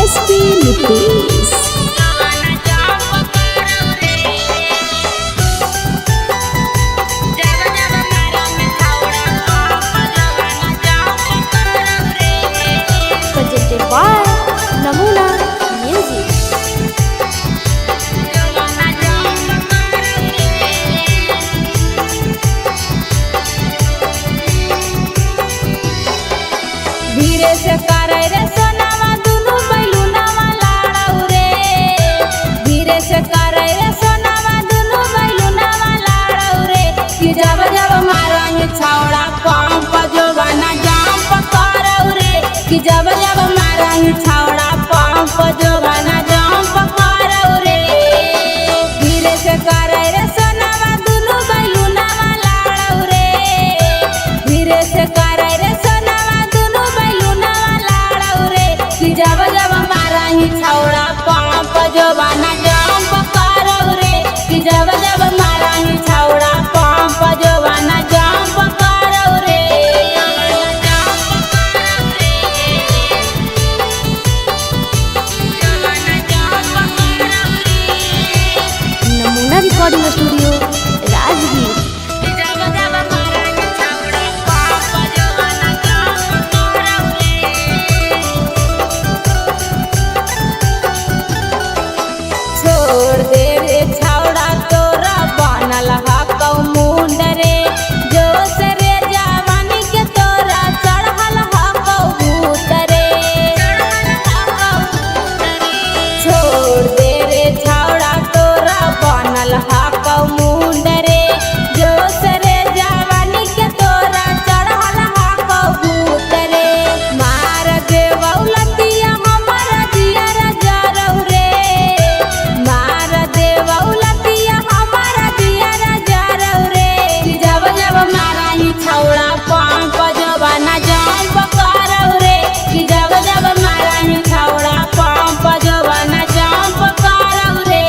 SP Nickies. Presented by Namuna Music। धीरे से करे रे सोनावा दुनु बैलुनावा लाड़ौ रे धीरे से करे रे सोनावा दुनु बैलुनावा लाड़ौ रे कि जब जब मारंग छौड़ा पंप जोबाना जंप करौ रे कि जब जब मारंग छौड़ा पंप जोबाना जंप करौ रे धीरे से करे रे सोनावा दुनु बैलुनावा लाड़ौ रे धीरे से करे रे जब जब मारही छौड़ा पंप जोबाना जंप करौ रे कि जब जब मारही छौड़ा पंप जोबाना जंप करौ रे। नमूना रिकॉर्डिंग स्टूडियो राजगीर। छोड़ दे रे छौड़ा तोरा बनल हकौ मुंड रे जोश रे जवानी के तोरा चढ़ल हकौ भूत रे छोड़ दे रे छौड़ा तोरा बनल हकौ मुंड रे जोश रे जवानी के तोरा चढ़ल हकौ भूत रे मार देवौ लतिया हमर जियर जरौ रे मार देवौ लतिया हमर जियर जरौ रे जब जब मारही छौड़ा पंप जोबाना जंप करौ रे कि जब जब मारही छौड़ा पंप जोबाना जंप करौ रे।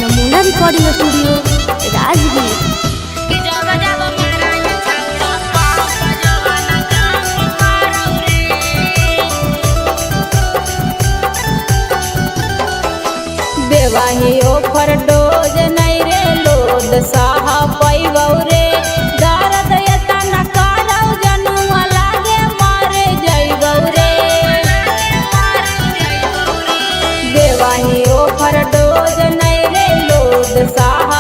नमूना रिकॉर्डिंग स्टूडियो राजगीर। देवाही ओफर डोज नहीं रे लोद साह पैबौ रे दर्द एतना करौ जनुआ लागे मारे जइबौ रे देवाही ओफर डोज नहीं रे लोद साह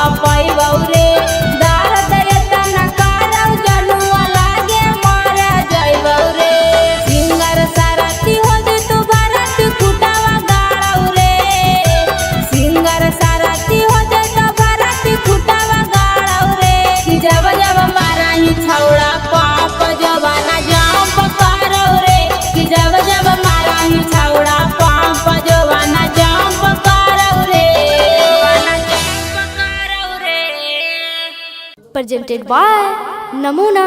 presented by Namuna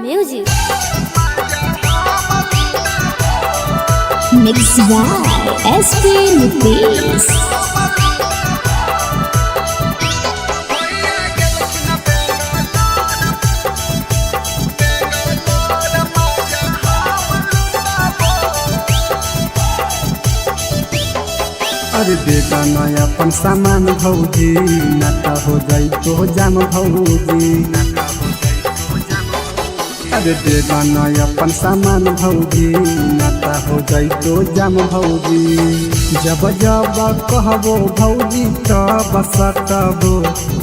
Music. Mixed by SP Nitish. अरे बेटा नया अपन सामान भौजी नाता हो जाई तो जाम भौजी। अरे बेटा नया अपन सामान भौजी नाता हो जाई तो जाम भौजी। जब जब कहबो भौजी तब सटबो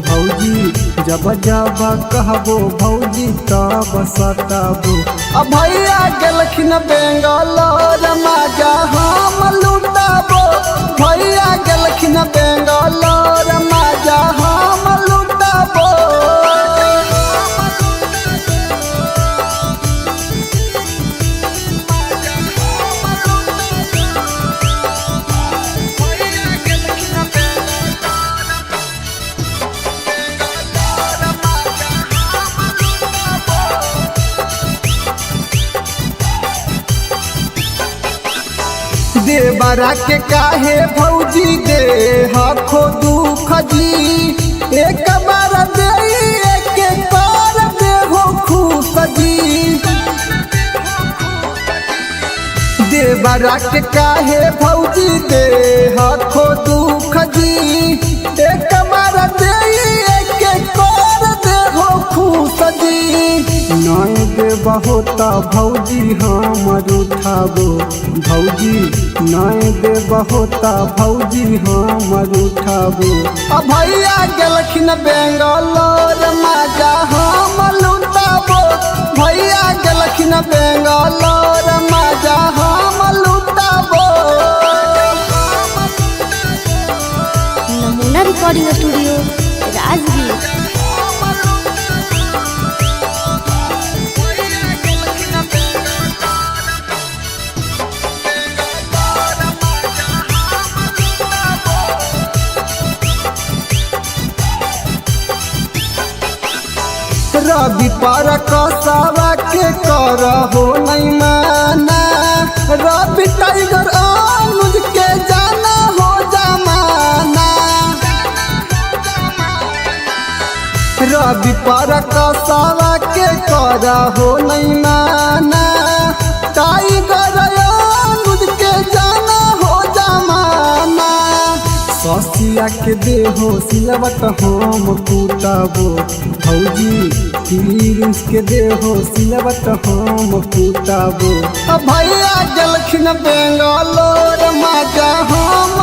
भौजी, जब जब कहबो भौजी तब सटबो। अब भैया गेलखिन बेंगलोर मजा हम लुटाबो, भैया गेलखिन बेंगलोर मजा हम लुटाबो। देवरा के काहे भौजी दे हखो दुख जी, एक बार दे एक बार दे हो खुश जी। देवरा के काहे भौजी दे हखो दुख जी, एक बार दे एक बार दे हो खुश जी। नय दे बहुत भौजी हमर उठाबो भौजी, नय दे बहुत भौजी हमर उठाबो। अब भैया गेलखिन बेंगलोर मजा हम लुटाबो, भैया गेलखिन बेंगलोर मजा हम लुटाबो। नमूना रिकॉर्डिंग स्टूडियो राजगीर। रवि पर कसवा के करहो नहीं माना, रवि टाइगर अनुज के जाना हो जमाना। रवि पर कसवा के करहो नहीं माना, टाइगर अनुज के जाना हो जमाना। ससिया के देहो सिलवट हम कुटाबो भौजी, तीरिंस के देहो सिलवट हम कुटाबो। भैया गेलखिन बेंगलोर मजा हम